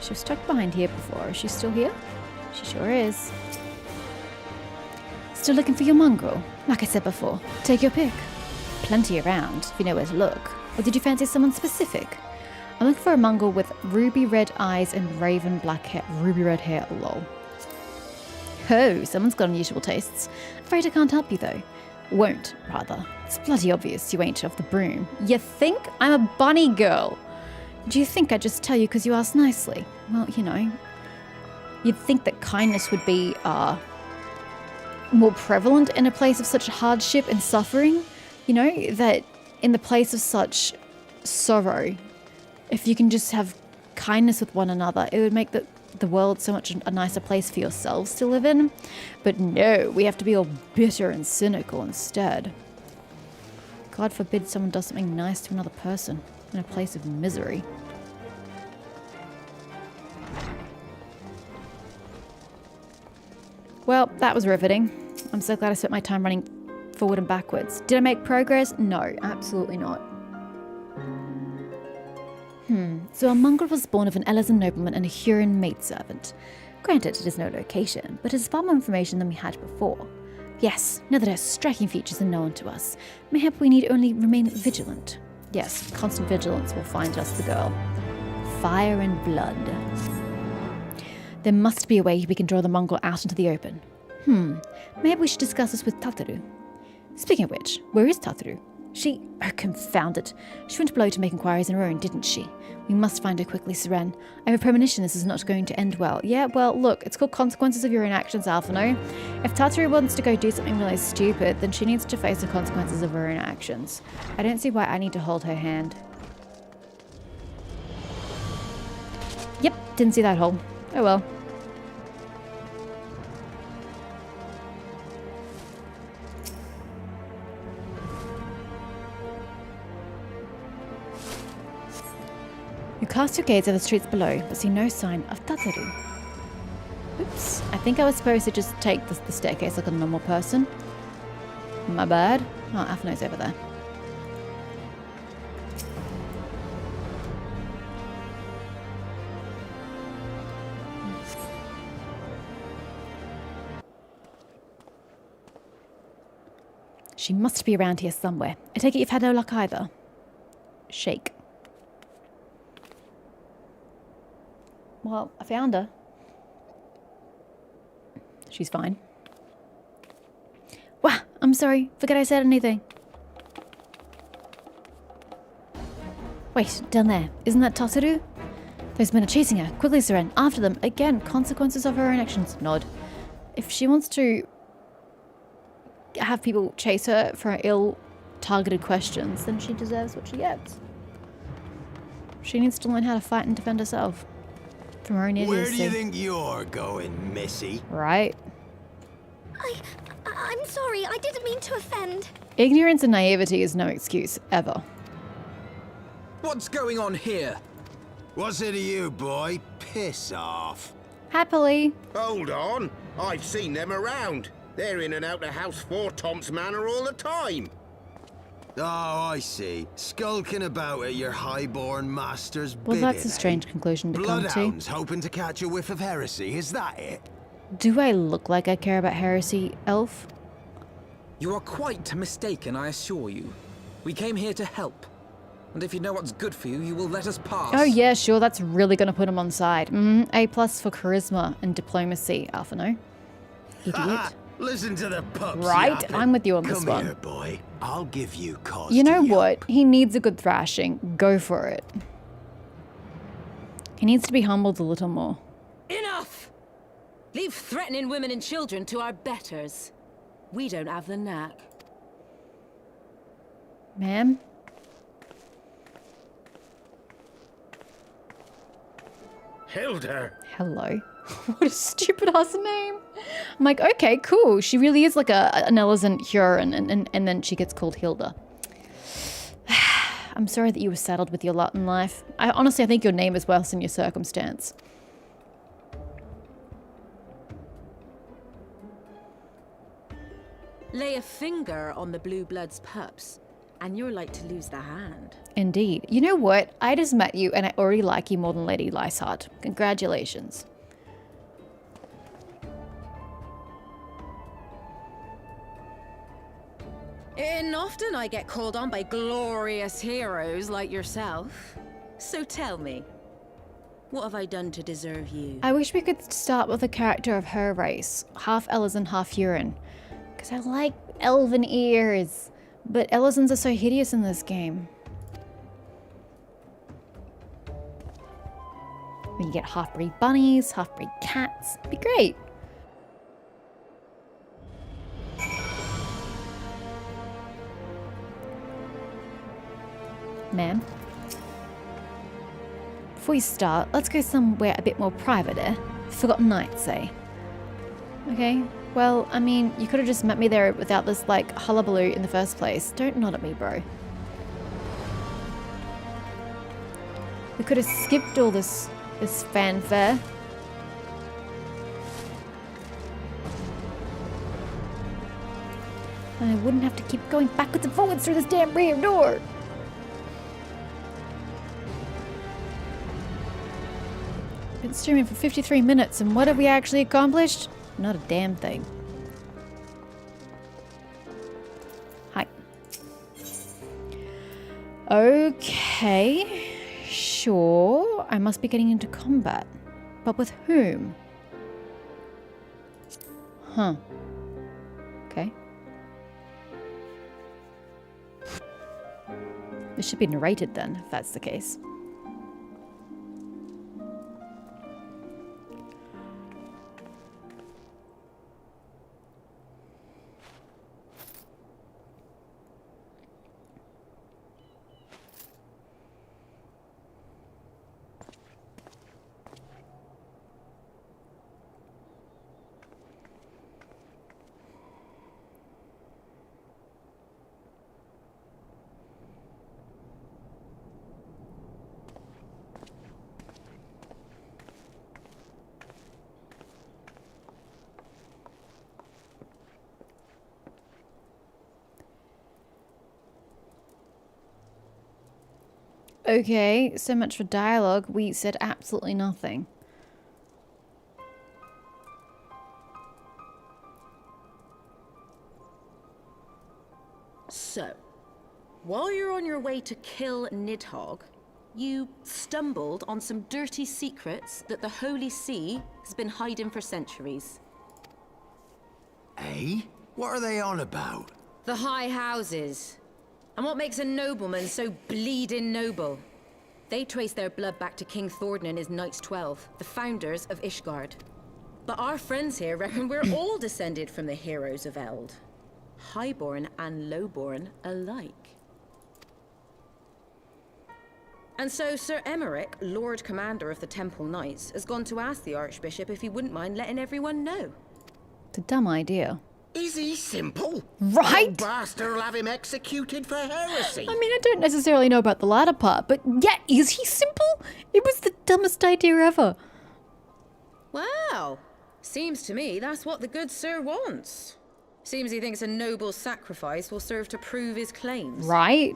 She was stuck behind here before. Is she still here? She sure is. Still looking for your mongrel? Like I said before, take your pick. Plenty around, if you know where to look. Or did you fancy someone specific? I'm looking for a mongrel with ruby red eyes and raven black hair. Ruby red hair, lol. Oh, someone's got unusual tastes. Afraid I can't help you though. Won't, rather. It's bloody obvious you ain't off the broom. You think I'm a bunny girl? Do you think I'd just tell you because you asked nicely? Well, you know, you'd think that kindness would be, more prevalent in a place of such hardship and suffering. You know, that in the place of such sorrow, if you can just have kindness with one another, it would make the world so much a nicer place for yourselves to live in. But no, we have to be all bitter and cynical instead. God forbid someone does something nice to another person in a place of misery. Well, that was riveting. I'm so glad I spent my time running forward and backwards. Did I make progress? No, absolutely not. So a mongrel was born of an Elezen nobleman and a Huron maidservant. Granted, it is no location, but it is far more information than we had before. Yes, now that her striking features are known to us, mayhap we need only remain vigilant. Yes, constant vigilance will find us the girl. Fire and blood. There must be a way we can draw the mongrel out into the open. Maybe we should discuss this with Tataru. Speaking of which, where is Tataru? She... Oh, confound it. She went below to make inquiries on her own, didn't she? We must find her quickly, Seren. I have a premonition this is not going to end well. Yeah, well, look, it's called consequences of your own actions, Alphino. If Tataru wants to go do something really stupid, then she needs to face the consequences of her own actions. I don't see why I need to hold her hand. Yep, didn't see that hole. Oh well. You cast your gaze over the streets below, but see no sign of Tataru. Oops, I think I was supposed to just take the staircase like a normal person. My bad. Oh, Alphino's over there. She must be around here somewhere. I take it you've had no luck either. Shake. Well, I found her. She's fine. I'm sorry. Forget I said anything. Wait, down there. Isn't that Totteru? Those men are chasing her. Quickly, Seren. After them. Again, consequences of her own actions. Nod. If she wants to have people chase her for ill-targeted questions, then she deserves what she gets. She needs to learn how to fight and defend herself from her own idiocy. Where do you think you're going, Missy? Right? I'm sorry, I didn't mean to offend. Ignorance and naivety is no excuse, ever. What's going on here? What's it to you, boy? Piss off. Happily. Hold on. I've seen them around. They're in and out the house 4 Tom's Manor all the time. Oh, I see. Skulking about at your highborn master's Well, bidding, that's a strange conclusion to come to. Bloodhounds hoping to catch a whiff of heresy, is that it? Do I look like I care about heresy, Elf? You are quite mistaken, I assure you. We came here to help. And if you know what's good for you, you will let us pass. Oh yeah, sure, that's really gonna put him on side. A+ for charisma and diplomacy, Alphino. Idiot. Listen to the pups Right, yapping. I'm with you on this Come one. here, boy. I'll give you cause You know to yelp. what? He needs a good thrashing. Go for it. He needs to be humbled a little more. Enough! Leave threatening women and children to our betters. We don't have the knack. Ma'am? Hilda. Hello. What a stupid ass name. I'm like, okay, cool. She really is like an elegant Huron, and then she gets called Hilda. I'm sorry that you were saddled with your lot in life. I think your name is worse than your circumstance. Lay a finger on the blue blood's pups, and you're like to lose the hand. Indeed. You know what? I just met you, and I already like you more than Lady Lysart. Congratulations. And often I get called on by glorious heroes like yourself. So tell me, what have I done to deserve you? I wish we could start with a character of her race. Half Elezen, half Huron. Because I like elven ears. But Elezens are so hideous in this game. You get half-breed bunnies, half-breed cats. It'd be great. Ma'am? Before you start, let's go somewhere a bit more private, eh? Forgotten Nights, eh? Okay, well, I mean, you could have just met me there without this, like, hullabaloo in the first place. Don't nod at me, bro. We could have skipped all this fanfare. And I wouldn't have to keep going backwards and forwards through this damn rear door. Been streaming for 53 minutes, and what have we actually accomplished? Not a damn thing. Hi. Okay. Sure. I must be getting into combat. But with whom? Huh. Okay. This should be narrated then, if that's the case. Okay, so much for dialogue. We said absolutely nothing. So, while you're on your way to kill Nidhogg, you stumbled on some dirty secrets that the Holy See has been hiding for centuries. Eh? What are they on about? The high houses. And what makes a nobleman so bleeding noble? They trace their blood back to King Thordan and his Knights 12, the founders of Ishgard. But our friends here reckon we're all descended from the heroes of Eld. Highborn and lowborn alike. And so Sir Emeric, Lord Commander of the Temple Knights, has gone to ask the Archbishop if he wouldn't mind letting everyone know. It's a dumb idea. Is he simple? Right? The bastard will have him executed for heresy. I mean, I don't necessarily know about the latter part, but yeah, is he simple? It was the dumbest idea ever. Wow. Seems to me that's what the good sir wants. Seems he thinks a noble sacrifice will serve to prove his claims. Right?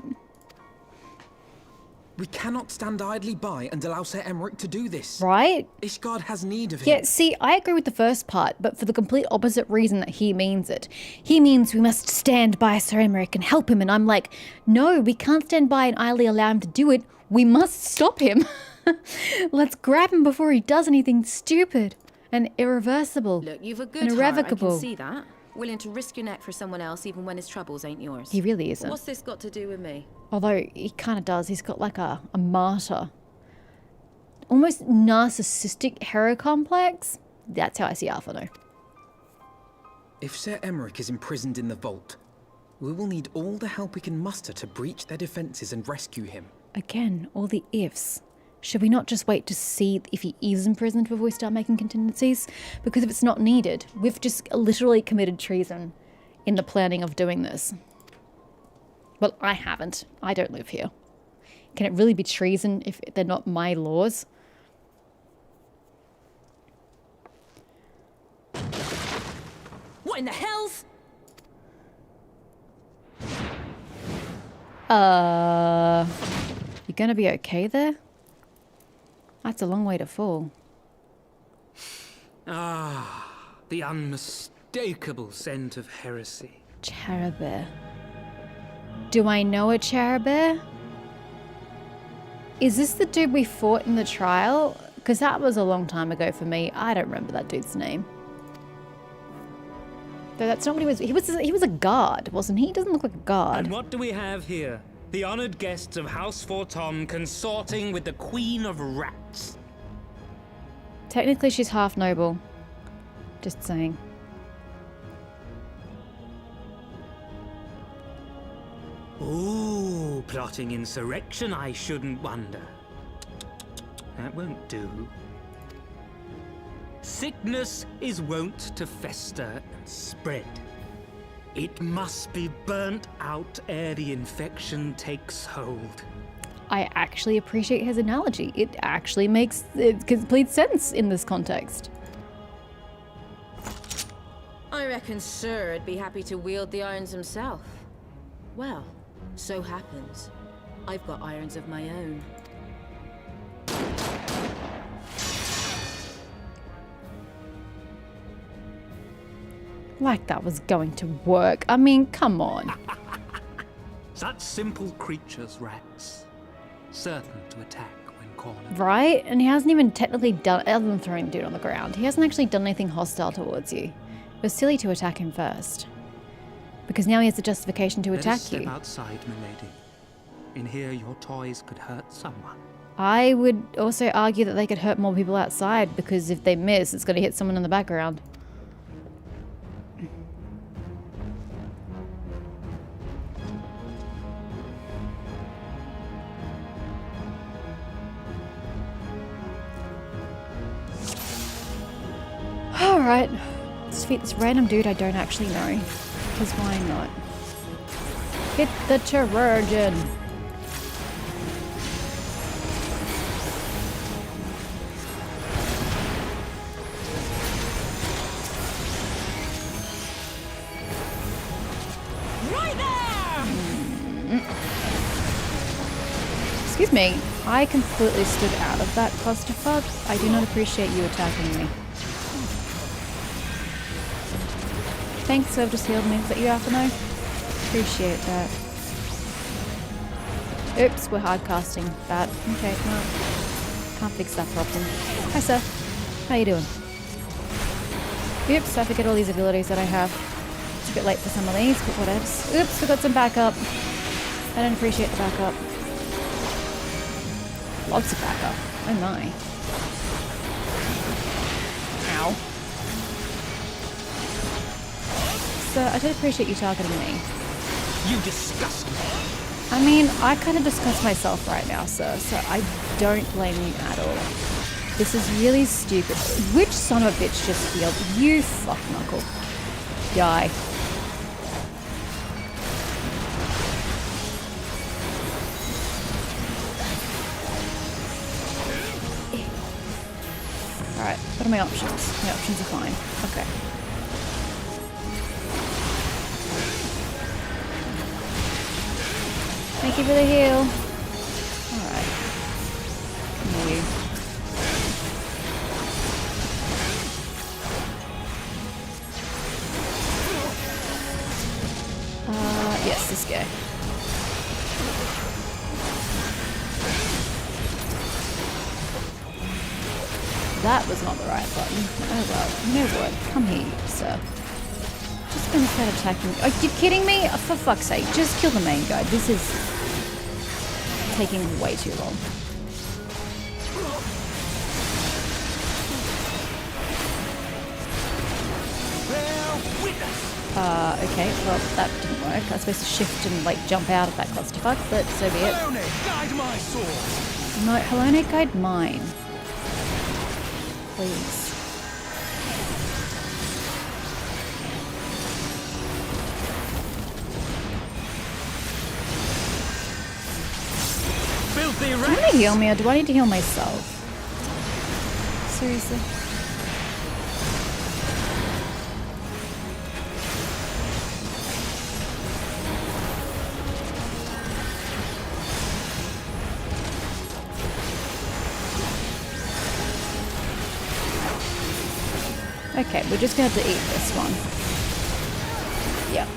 We cannot stand idly by and allow Sir Emeric to do this. Right? Ishgard has need of him. Yeah, see, I agree with the first part, but for the complete opposite reason that he means it. He means we must stand by Sir Emeric and help him, and I'm like, no, we can't stand by and idly allow him to do it. We must stop him. Let's grab him before he does anything stupid and irreversible. Look, you've a good and irrevocable. heart, I can see that. Willing to risk your neck for someone else even when his troubles ain't yours. He really isn't. What's this got to do with me? Although he kind of does. He's got like a martyr. Almost narcissistic hero complex. That's how I see Alphino. If Sir Emeric is imprisoned in the vault, we will need all the help we can muster to breach their defenses and rescue him. Again, all the ifs. Should we not just wait to see if he is imprisoned before we start making contingencies? Because if it's not needed, we've just literally committed treason in the planning of doing this. Well, I haven't. I don't live here. Can it really be treason if they're not my laws? What in the hell's? You gonna be okay there? That's a long way to fall. Ah, the unmistakable scent of heresy. Cherubim. Do I know a cherubim? Is this the dude we fought in the trial? Because that was a long time ago for me. I don't remember that dude's name. Though that's not what he was. He was a guard, wasn't he? He doesn't look like a guard. And what do we have here? The honored guests of House Fortom consorting with the Queen of Rats. Technically, she's half noble. Just saying. Ooh, plotting insurrection, I shouldn't wonder. That won't do. Sickness is wont to fester and spread. It must be burnt out ere the infection takes hold. I actually appreciate his analogy. It actually makes complete sense in this context. I reckon Sir'd be happy to wield the irons himself. Well, so happens I've got irons of my own. Like that was going to work. I mean, come on. Such simple creatures, rats. Certain to attack when cornered. Right? And he hasn't even technically done, other than throwing the dude on the ground, he hasn't actually done anything hostile towards you. It was silly to attack him first. Because now he has the justification to attack you. Step outside, milady. In here, your toys could hurt someone. I would also argue that they could hurt more people outside, because if they miss, it's going to hit someone in the background. Alright, let's defeat this random dude I don't actually know. Because why not? Hit the Chirurgeon! Right there! Excuse me, I completely stood out of that clusterfuck. I do not appreciate you attacking me. Thanks, I've just healed me. Is that you, Alphino? Appreciate that. Oops, we're hard casting that. Okay, no. Can't fix that problem. Hi, sir. How you doing? Oops, I forget all these abilities that I have. bit late for some of these, but whatevs. Oops, we got some backup. I don't appreciate the backup. Lots of backup. Oh my. Ow. So, I don't appreciate you targeting me. You disgust me. I mean, I kind of disgust myself right now, sir, so I don't blame you at all. This is really stupid. Which son of a bitch just healed? You fuck knuckle. Die. Alright, what are my options? My options are fine. Okay. Thank you for the heal. Alright. Come here, you. Yes, this guy. That was not the right button. Oh well. You know what? Come here, sir. Just gonna start attacking. Are you kidding me? For fuck's sake, just kill the main guy. This is taking way too long. Okay, well, that didn't work. I was supposed to shift and, like, jump out of that clusterfuck, but so be it. Helone, guide my sword. No, Helone, guide mine. Please. Filthy Do you rat. want to heal me, or do I need to heal myself? Seriously? Okay, we're just gonna have to eat this one. Yep.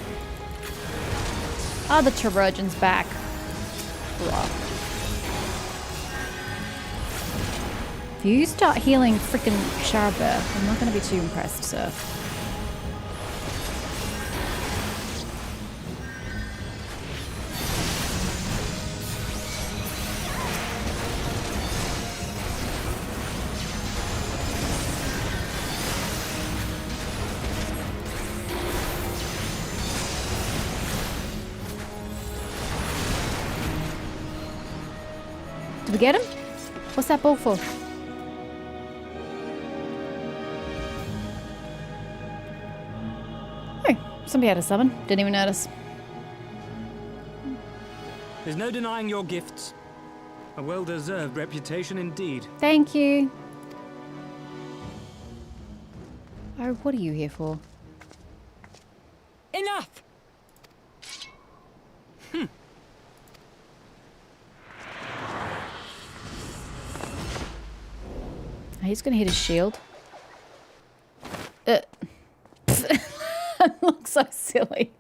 Ah, the Chirurgeon's back. Blah. If you start healing frickin' Charbert, I'm not gonna be too impressed, sir. Did we get him? What's that ball for? Oh, somebody had a summon. Didn't even notice. There's no denying your gifts. A well-deserved reputation indeed. Thank you. Oh, what are you here for? Enough! He's gonna hit his shield. That looks so silly.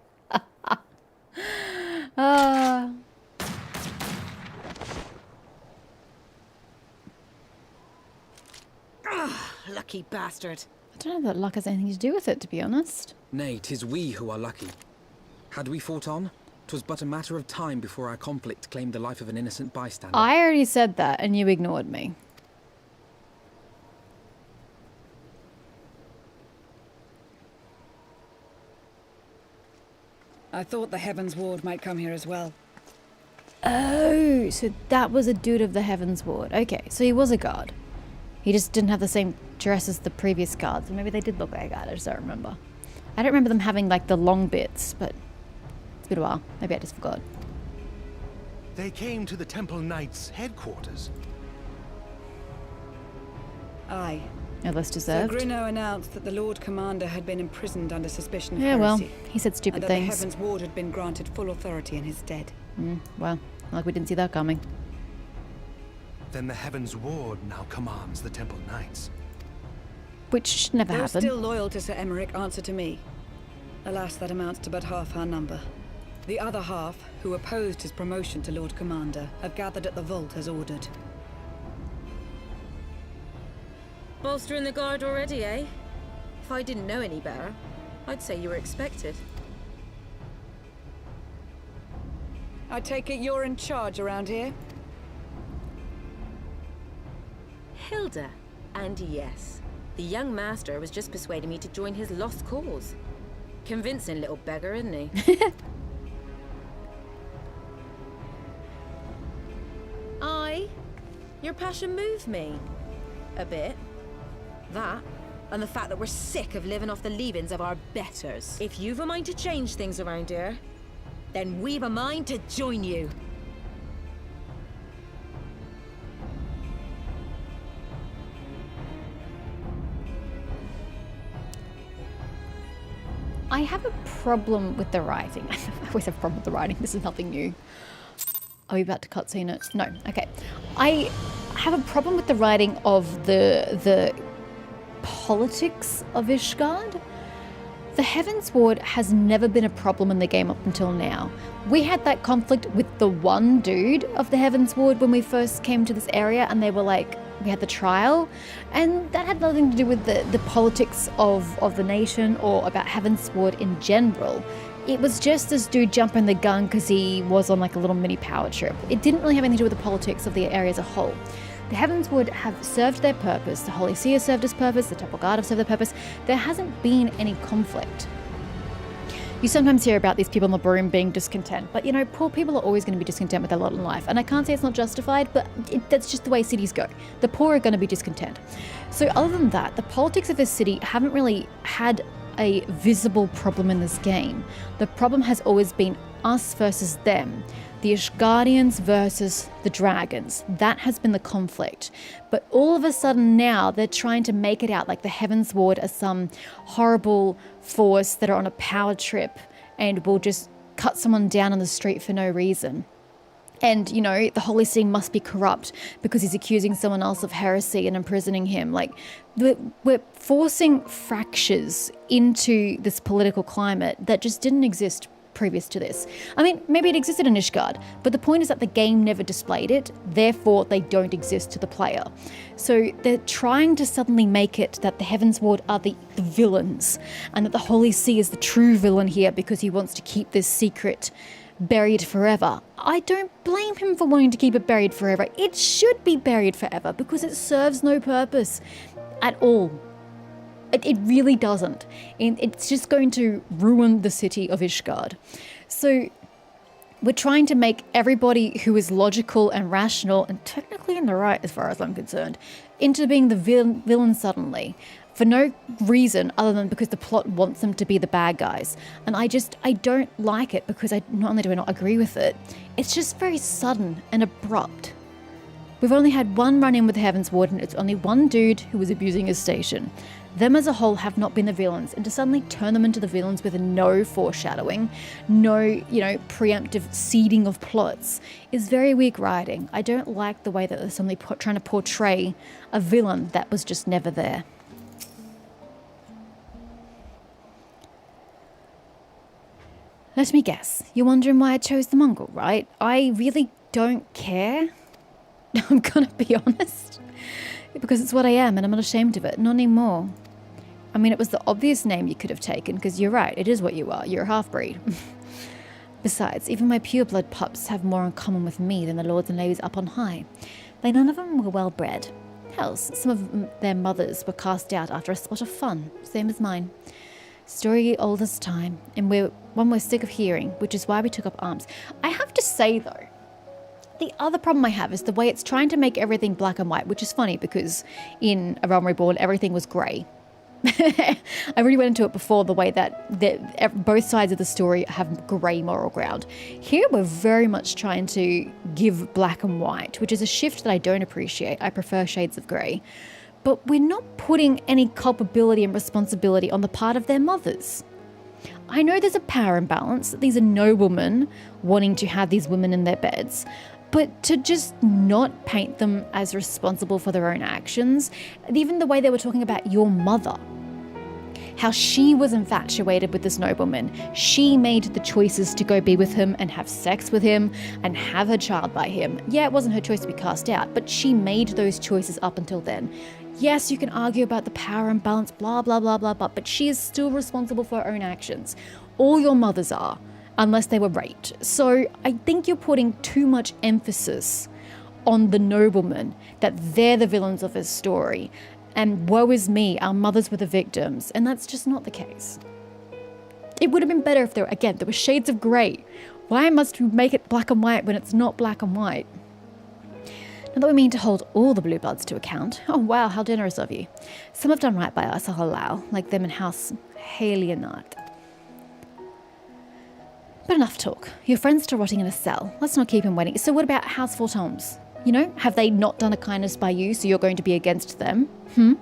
Lucky bastard. I don't know that luck has anything to do with it, to be honest. Nay, 'tis we who are lucky. Had we fought on, 'twas but a matter of time before our conflict claimed the life of an innocent bystander. I already said that, and you ignored me. I thought the Heavensward might come here as well. Oh, so that was a dude of the Heavensward. Okay, so he was a guard. He just didn't have the same dress as the previous guards. Maybe they did look like a guard, I just don't remember. I don't remember them having, like, the long bits, but it's been a while. Maybe I just forgot. They came to the Temple Knights' headquarters. Aye. No less So deserved. Grino announced that the Lord Commander had been imprisoned under suspicion of Yeah, well, heresy, he said stupid and that things. the Heavensward had been granted full authority in his stead. Well, like we didn't see that coming. Then the Heavensward now commands the Temple Knights. Which should never Those happen. still loyal to Sir Emmerich answer to me. Alas, that amounts to but half our number. The other half, who opposed his promotion to Lord Commander, have gathered at the vault as ordered. Bolstering the guard already, eh? If I didn't know any better, I'd say you were expected. I take it you're in charge around here? Hilda. And yes, the young master was just persuading me to join his lost cause. Convincing little beggar, isn't he? Your passion moved me. A bit. That, and the fact that we're sick of living off the leavings of our betters. If you've a mind to change things around here, then we've a mind to join you. I have a problem with the writing. I always have a problem with the writing. This is nothing new. Are we about to cutscene it? No. Okay. I have a problem with the writing of the politics of Ishgard. The Heavensward has never been a problem in the game up until now. We had that conflict with the one dude of the Heavensward when we first came to this area, and they were like, we had the trial, and that had nothing to do with the politics of the nation or about Heavensward in general. It was just this dude jumping the gun because he was on like a little mini power trip. It didn't really have anything to do with the politics of the area as a whole. The Heavensward have served their purpose, the Holy See has served its purpose, the Temple Guard have served their purpose. There hasn't been any conflict. You sometimes hear about these people in the broom being discontent, but you know, poor people are always going to be discontent with their lot in life. And I can't say it's not justified, but that's just the way cities go. The poor are going to be discontent. So other than that, the politics of this city haven't really had a visible problem in this game. The problem has always been us versus them. The Ishgardians versus the dragons. That has been the conflict. But all of a sudden now they're trying to make it out like the Heavensward are some horrible force that are on a power trip and will just cut someone down on the street for no reason. And, you know, the Holy See must be corrupt because he's accusing someone else of heresy and imprisoning him. Like, we're forcing fractures into this political climate that just didn't exist previous to this. I mean, maybe it existed in Ishgard, but the point is that the game never displayed it, therefore they don't exist to the player. So they're trying to suddenly make it that the Heavensward are the villains, and that the Holy See is the true villain here because he wants to keep this secret buried forever. I don't blame him for wanting to keep it buried forever. It should be buried forever because it serves no purpose at all. It really doesn't. It's just going to ruin the city of Ishgard. So we're trying to make everybody who is logical and rational and technically in the right as far as I'm concerned into being the villain suddenly. For no reason other than because the plot wants them to be the bad guys. And I don't like it because not only do I not agree with it, it's just very sudden and abrupt. We've only had one run-in with the Heavensward and it's only one dude who was abusing his station. Them as a whole have not been the villains, and to suddenly turn them into the villains with no foreshadowing, no, preemptive seeding of plots is very weak writing. I don't like the way that they're suddenly trying to portray a villain that was just never there. Let me guess, you're wondering why I chose the Mongol, right? I really don't care. I'm gonna be honest. Because it's what I am and I'm not ashamed of it, not anymore. I mean, it was the obvious name you could have taken, because you're right, it is what you are, you're a half-breed. Besides, even my pure-blood pups have more in common with me than the lords and ladies up on high. Like, none of them were well-bred. Hell, some of their mothers were cast out after a spot of fun, same as mine. Story old as time, and one we're sick of hearing, which is why we took up arms. I have to say, though, the other problem I have is the way it's trying to make everything black and white, which is funny because in A Realm Reborn, everything was grey. I already went into it before, the way that both sides of the story have grey moral ground. Here we're very much trying to give black and white, which is a shift that I don't appreciate. I prefer shades of grey. But we're not putting any culpability and responsibility on the part of their mothers. I know there's a power imbalance. These are noblemen wanting to have these women in their beds. But to just not paint them as responsible for their own actions, even the way they were talking about your mother, how she was infatuated with this nobleman. She made the choices to go be with him and have sex with him and have her child by him. Yeah, it wasn't her choice to be cast out, but she made those choices up until then. Yes, you can argue about the power imbalance, blah, blah, blah, blah, blah, but she is still responsible for her own actions. All your mothers are. unless they were raped. So I think you're putting too much emphasis on the noblemen, that they're the villains of this story. And woe is me, our mothers were the victims. And that's just not the case. It would have been better if there were shades of grey. Why must we make it black and white when it's not black and white? Not that we mean to hold all the blue bloods to account. Oh wow, how generous of you. Some have done right by us, I'll allow, like them in House Halionard. But enough talk. Your friend's still rotting in a cell. Let's not keep him waiting. So what about House Fortoms? You know, have they not done a kindness by you, so you're going to be against them? Well,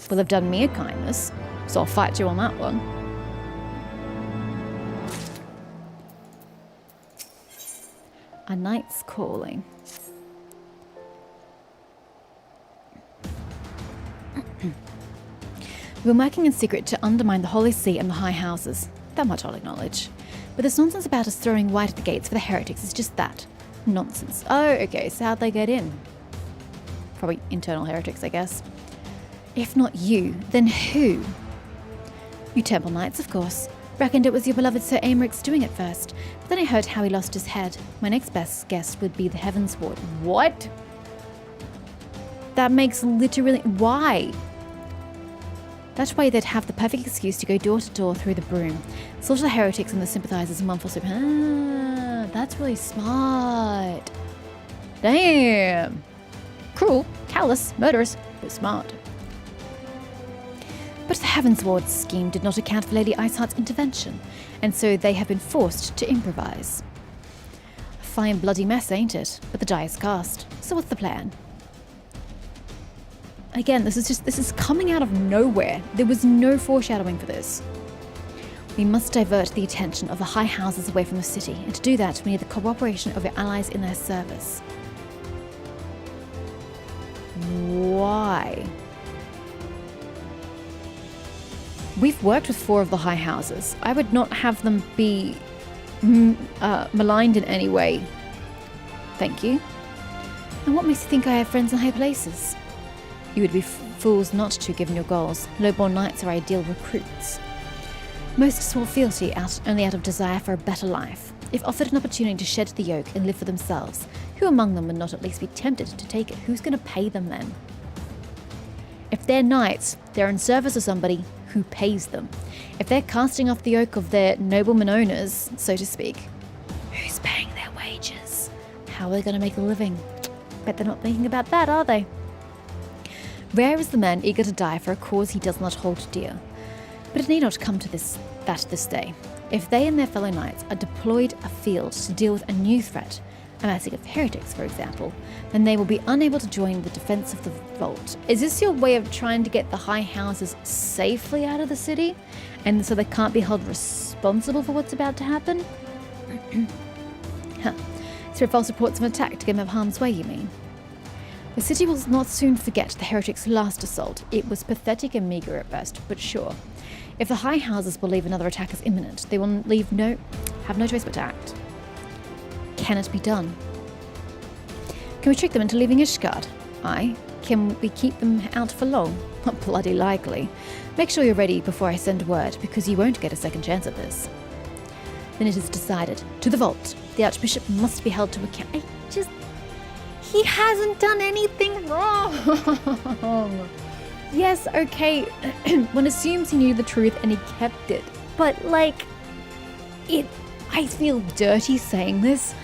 they've done me a kindness, so I'll fight you on that one. A knight's calling. We've been working in secret to undermine the Holy See and the High Houses. That much I'll acknowledge. But this nonsense about us throwing wide at the gates for the heretics is just that. Nonsense. Oh, okay, so how'd they get in? Probably internal heretics, I guess. If not you, then who? You Temple Knights, of course. Reckoned it was your beloved Sir Aemeric's doing it first. But then I heard how he lost his head. My next best guess would be the Heavensward. What? That makes literally... Why? That way they'd have the perfect excuse to go door to door through the broom. Slaughter the heretics and the sympathizers in one fell swoop. Ah, that's really smart. Damn. Cruel, callous, murderous, but smart. But the Heavensward scheme did not account for Lady Iceheart's intervention, and so they have been forced to improvise. A fine bloody mess, ain't it? But the die is cast. So what's the plan? Again, this is coming out of nowhere. There was no foreshadowing for this. We must divert the attention of the high houses away from the city, and to do that we need the cooperation of your allies in their service. Why? We've worked with 4 of the high houses. I would not have them be maligned in any way. Thank you. And what makes you think I have friends in high places? You would be fools not to, given your goals. Lowborn knights are ideal recruits. Most swore fealty only out of desire for a better life. If offered an opportunity to shed the yoke and live for themselves, who among them would not at least be tempted to take it? Who's going to pay them then? If they're knights, they're in service of somebody who pays them. If they're casting off the yoke of their nobleman owners, so to speak, who's paying their wages? How are they going to make a living? Bet they're not thinking about that, are they? Rare is the man eager to die for a cause he does not hold dear. But it need not come to this day. If they and their fellow knights are deployed afield to deal with a new threat, a massing of heretics, for example, then they will be unable to join the defense of the vault. Is this your way of trying to get the high houses safely out of the city, and so they can't be held responsible for what's about to happen? Huh. So false reports of an attack to get them out of harm's way, you mean? The city will not soon forget the heretics' last assault. It was pathetic and meagre at best, but sure. If the high houses believe another attack is imminent, they will have no choice but to act. Can it be done? Can we trick them into leaving Ishgard? Aye. Can we keep them out for long? Not bloody likely. Make sure you're ready before I send word, because you won't get a second chance at this. Then it is decided. To the vault. The Archbishop must be held to account. He hasn't done anything wrong. Yes, okay. One assumes he knew the truth and he kept it. But, I feel dirty saying this,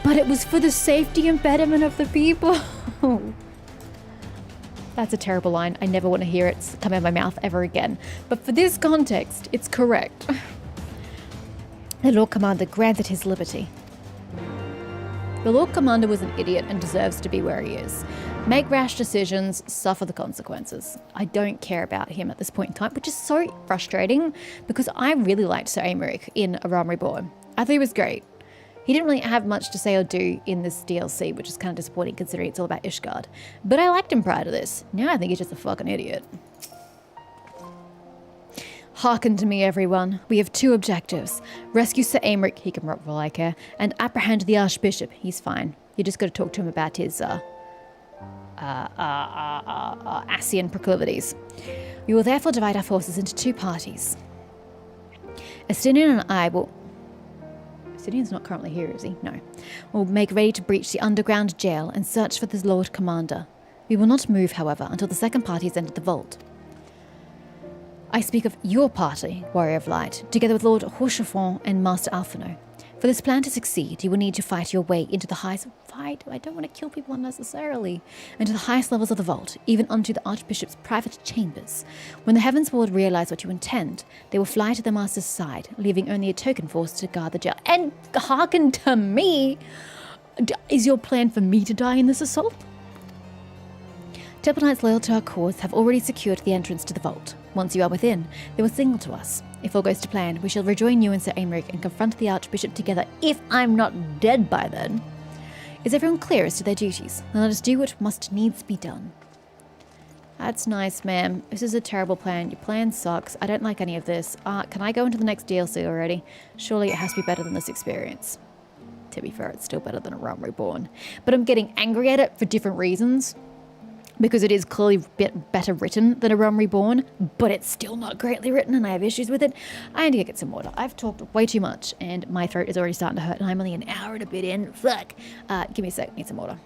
but it was for the safety and betterment of the people. That's a terrible line. I never want to hear it come out of my mouth ever again. But for this context, it's correct. The Lord Commander granted his liberty. The Lord Commander was an idiot and deserves to be where he is. Make rash decisions, suffer the consequences. I don't care about him at this point in time, which is so frustrating because I really liked Sir Aemeric in A Realm Reborn. I thought he was great. He didn't really have much to say or do in this DLC, which is kind of disappointing considering it's all about Ishgard. But I liked him prior to this. Now I think he's just a fucking idiot. Hearken to me, everyone. We have 2 objectives. Rescue Sir Aemeric, he can rot for all I care, and apprehend the Archbishop. He's fine. You just got to talk to him about his, Ascian proclivities. We will therefore divide our forces into 2 parties. Estinian and I will... Estinian's not currently here, is he? No. We'll make ready to breach the underground jail and search for the Lord Commander. We will not move, however, until the second party has entered the vault. I speak of your party, Warrior of Light, together with Lord Horchefort and Master Alphino. For this plan to succeed, you will need to fight your way into the highest... Fight? I don't want to kill people unnecessarily. Into the highest levels of the vault, even onto the Archbishop's private chambers. When the Heavensward realize what you intend, they will fly to the Master's side, leaving only a token force to guard the jail. And hearken to me! Is your plan for me to die in this assault? Temple Knights loyal to our cause have already secured the entrance to the vault. Once you are within, they will signal to us. If all goes to plan, we shall rejoin you and Sir Aymeric and confront the Archbishop together if I'm not dead by then. Is everyone clear as to their duties? Then let us do what must needs be done. That's nice, ma'am. This is a terrible plan. Your plan sucks. I don't like any of this. Can I go into the next DLC already? Surely it has to be better than this experience. To be fair, it's still better than A Realm Reborn. But I'm getting angry at it for different reasons. Because it is clearly a bit better written than A Realm Reborn, but it's still not greatly written and I have issues with it. I need to get some water. I've talked way too much and my throat is already starting to hurt and I'm only an hour and a bit in. Fuck. Give me a sec. Need some water.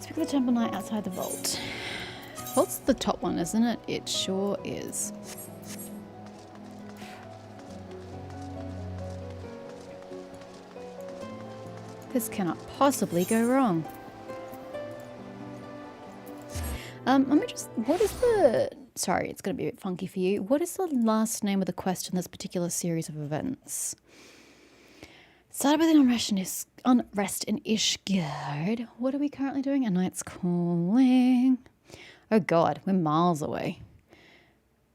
Speak of the Temple Knight outside the vault. Vault's the top one, isn't it? It sure is. This cannot possibly go wrong. Let me just... What is the... Sorry, it's going to be a bit funky for you. What is the last name of the quest in this particular series of events? Started with an unrest in Ishgard. What are we currently doing? A Knight's Calling. Oh god, we're miles away.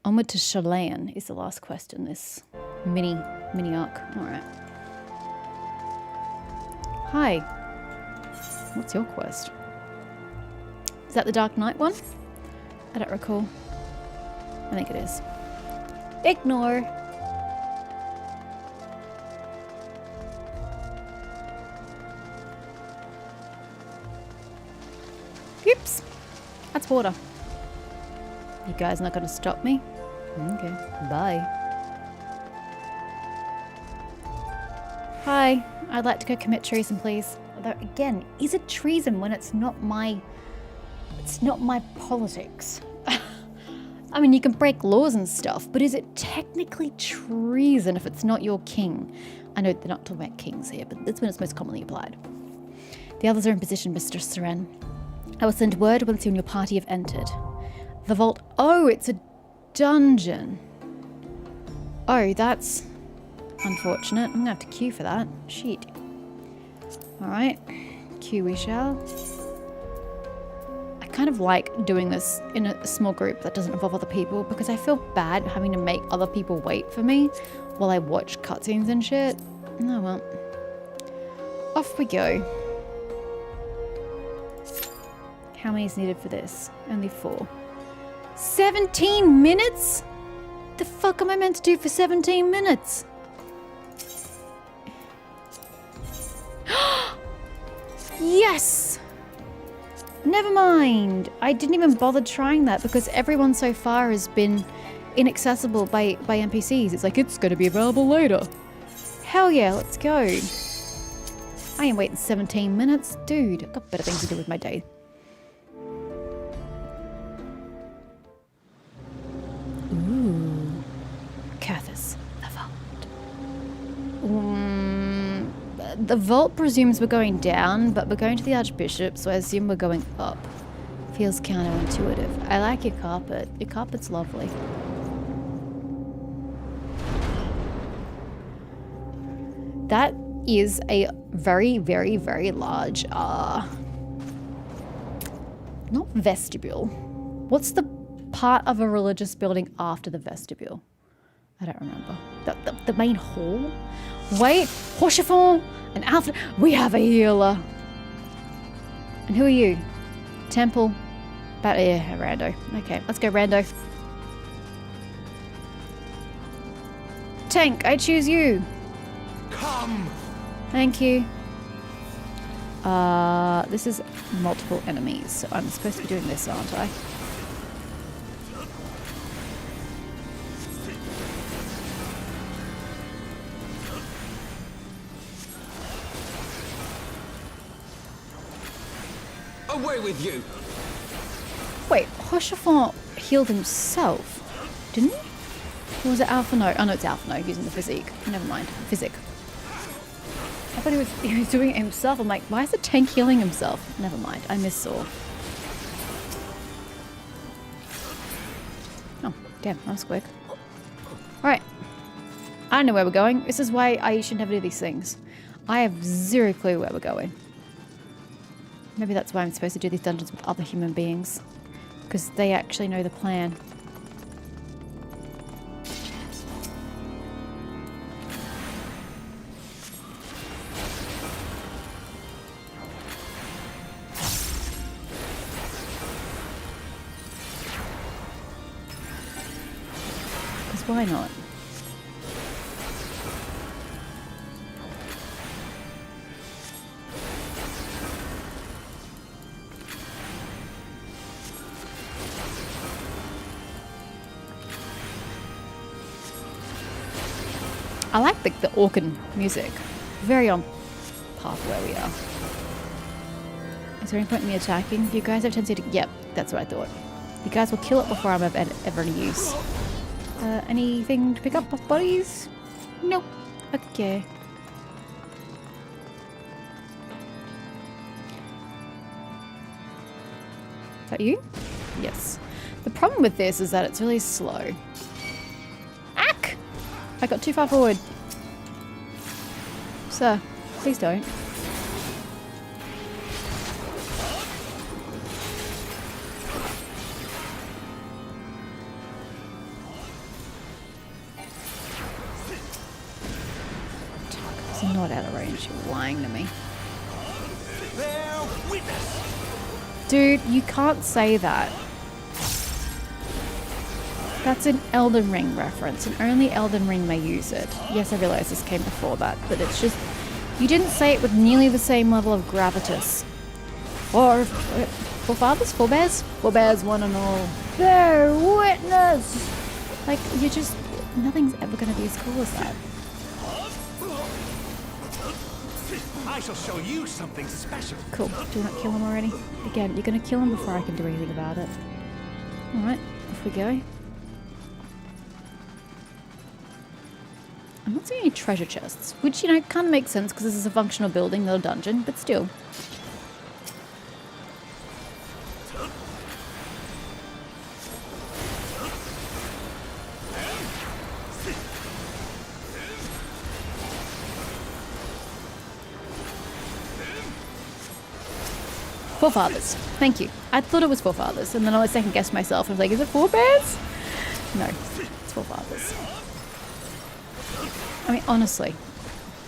Onward to Shallan is the last quest in this mini arc. Alright. Hi. What's your quest? Is that the Dark Knight one? I don't recall. I think it is. Ignore. Oops. That's water. You guys not going to stop me? Okay. Bye. Hi. I'd like to go commit treason, please. Although, again, is it treason when it's not my... It's not my politics? I mean, you can break laws and stuff, but is it technically treason if it's not your king? I know they're not talking about kings here, but that's when it's most commonly applied. The others are in position, Mr. Seren. I will send word once you and your party have entered. The vault... Oh, it's a dungeon. Oh, that's unfortunate. I'm gonna have to queue for that. Shit. Alright. Queue we shall. I kind of like doing this in a small group that doesn't involve other people because I feel bad having to make other people wait for me while I watch cutscenes and shit. Oh well. Off we go. How many is needed for this? Only 4. 17 minutes? The fuck am I meant to do for 17 minutes? Yes! Never mind. I didn't even bother trying that because everyone so far has been inaccessible by NPCs. It's like, it's going to be available later. Hell yeah, let's go. I ain't waiting 17 minutes. Dude, I've got better things to do with my day. Ooh. Cathis, the vault. The vault presumes we're going down, but we're going to the Archbishop, so I assume we're going up. Feels counterintuitive. I like your carpet. Your carpet's lovely. That is a very, very, very large, not vestibule. What's the part of a religious building after the vestibule? I don't remember. The main hall? Wait, Hoshafon and Alpha. We have a healer. And who are you? Temple. Yeah, Rando. Okay, let's go, Rando. Tank, I choose you. Come. Thank you. This is multiple enemies, so I'm supposed to be doing this, aren't I? Away with you! Wait, Hoshafon healed himself, didn't he? Or was it Alpha No? Oh no, it's Alpha No using the physique. Never mind. Physic. I thought he was doing it himself. I'm like, why is the tank healing himself? Never mind. I missaw. Oh, damn, that was quick. Alright. I don't know where we're going. This is why I should never do these things. I have zero clue where we're going. Maybe that's why I'm supposed to do these dungeons with other human beings. Because they actually know the plan. Because why not? I like the Orcan music. Very on path where we are. Is there any point in me attacking? You guys have a tendency to... Yep, that's what I thought. You guys will kill it before I'm ever in use. Anything to pick up off bodies? Nope. Okay. Is that you? Yes. The problem with this is that it's really slow. Ack! I got too far forward. Sir, please don't. He's not out of range. You're lying to me. Dude, you can't say that. That's an Elden Ring reference, and only Elden Ring may use it. Yes, I realise this came before that, but it's just... You didn't say it with nearly the same level of gravitas. Or... Forefathers? Forebears? Forebears, one and all. Bear witness! Like, you're just... Nothing's ever going to be as cool as that. I shall show you something special. Cool. Do you not kill him already? Again, you're going to kill him before I can do anything about it. Alright, off we go. I'm not seeing any treasure chests, which, you know, kind of makes sense because this is a functional building, not a dungeon, but still. Forefathers. Thank you. I thought it was forefathers, and then I second guessed myself. I was like, is it forebears? No, it's forefathers. I mean, honestly,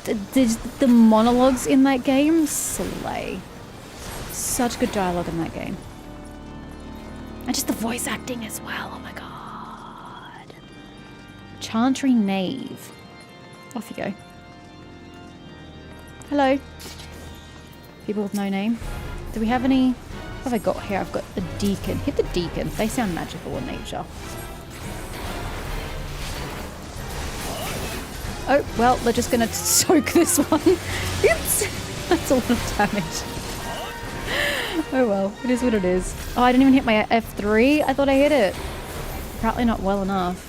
the monologues in that game slay. Such good dialogue in that game. And just the voice acting as well. Oh my god. Chantry Knave. Off you go. Hello. People with no name. Do we have any... What have I got here? I've got a deacon. Hit the deacon. They sound magical in nature. Oh, well, they're just gonna soak this one. Oops! That's a lot of damage. Oh well, it is what it is. Oh, I didn't even hit my F3. I thought I hit it. Apparently not well enough.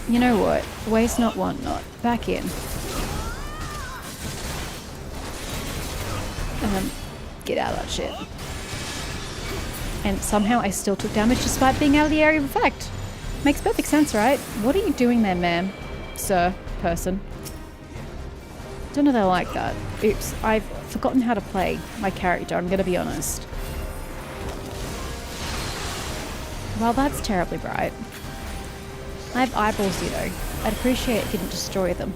You know what? Waste not, want not. Back in. And then get out of that shit. And somehow I still took damage despite being out of the area of effect. Makes perfect sense, right? What are you doing there, ma'am? Sir, person. Don't know they like that. Oops, I've forgotten how to play my character, I'm gonna be honest. Well, that's terribly bright. I have eyeballs, you know. I'd appreciate it if you didn't destroy them.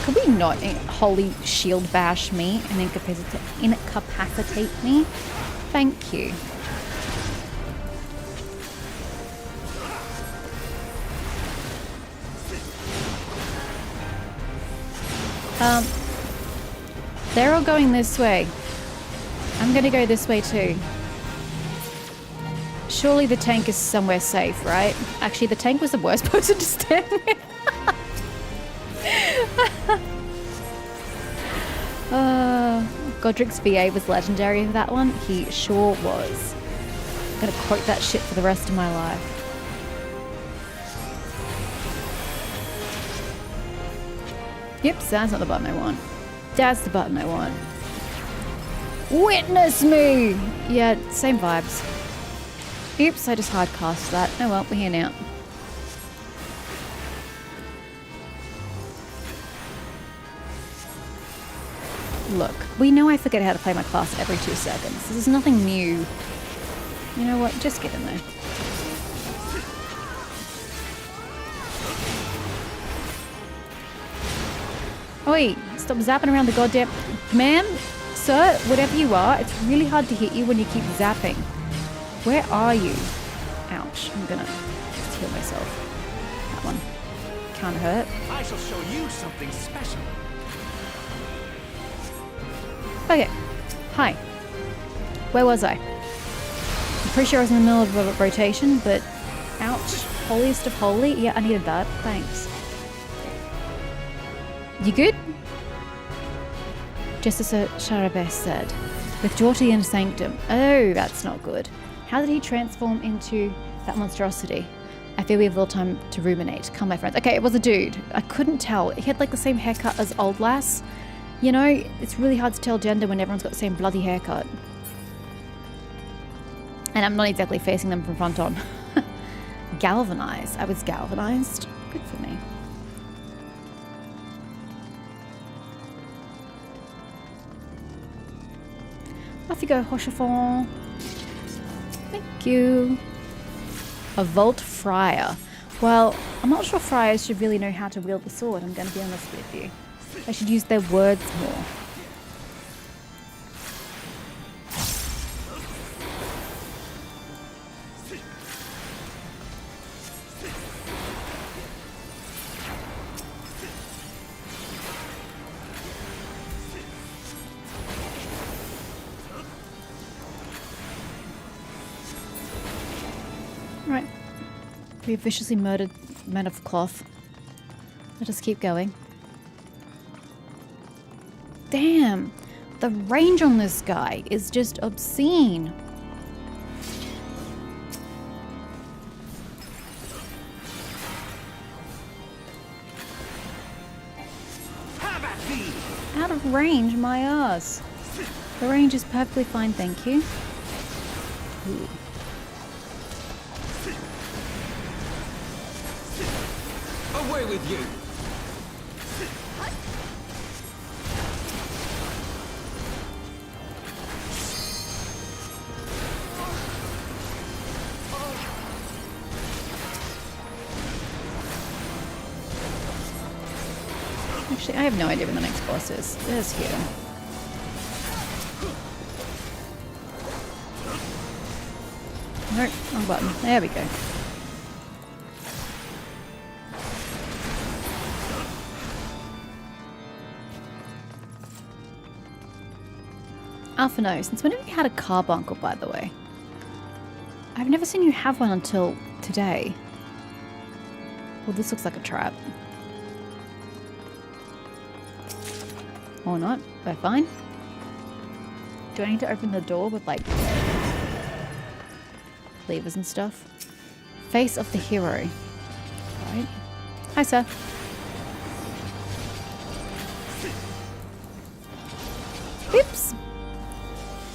Could we not holy shield bash me and incapacitate me? Thank you. They're all going this way. I'm gonna go this way too. Surely the tank is somewhere safe, right? Actually, the tank was the worst person to stand with. Godric's VA was legendary for that one. He sure was. I'm gonna quote that shit for the rest of my life. Yep, that's not the button I want. That's the button I want. Witness me! Yeah, same vibes. Oops, I just hardcast that. Oh well, we're here now. Look, we know I forget how to play my class every 2 seconds. This is nothing new. You know what? Just get in there. Oi, stop zapping around the goddamn... Ma'am? Sir? Whatever you are, it's really hard to hit you when you keep zapping. Where are you? Ouch. I'm gonna just heal myself. That one. Can't hurt. I shall show you something special. Okay. Hi. Where was I? I'm pretty sure I was in the middle of a rotation, but... Ouch. Holiest of holy? Yeah, I needed that. Thanks. You good? Just as Sharabes said. Withdraw to the inner sanctum. Oh, that's not good. How did he transform into that monstrosity? I feel we have little time to ruminate. Come, my friends. Okay, it was a dude. I couldn't tell. He had like the same haircut as Old Lass. You know, it's really hard to tell gender when everyone's got the same bloody haircut. And I'm not exactly facing them from front on. Galvanized. I was galvanized. Good for me. Off you go, Hoshafon. Thank you. A Vault Friar. Well, I'm not sure friars should really know how to wield the sword, I'm going to be honest with you. They should use their words more. Right. We viciously murdered men of cloth. Let us keep going. Damn! The range on this guy is just obscene. Out of range, my ass. The range is perfectly fine, thank you. Ooh. Away with you! Actually, I have no idea when the next boss is. There's here. Nope, wrong button. There we go. Alpha no, since when have you had a carbuncle, by the way? I've never seen you have one until today. Well, this looks like a trap. Or not. We're fine. Do I need to open the door with, like, levers and stuff? Face of the hero. Right. Hi, sir. Oops.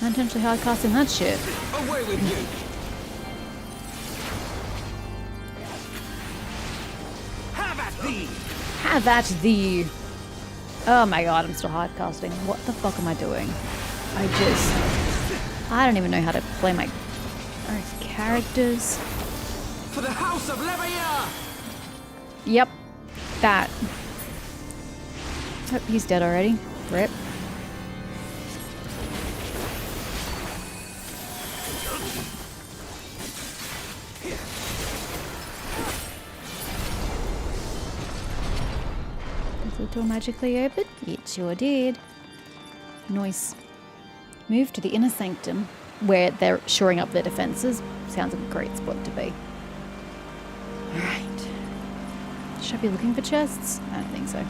I'm intentionally hard casting that shit. Away with you! Have at thee! Have at thee. Oh my god, I'm still hard casting. What the fuck am I doing? I don't even know how to play my own characters. For the House of Leveilleur! Yep. That. Oh, he's dead already. Rip. Does the door magically open? It sure did. Nice. Move to the inner sanctum, where they're shoring up their defenses. Sounds like a great spot to be. Alright. Should I be looking for chests? I don't think so.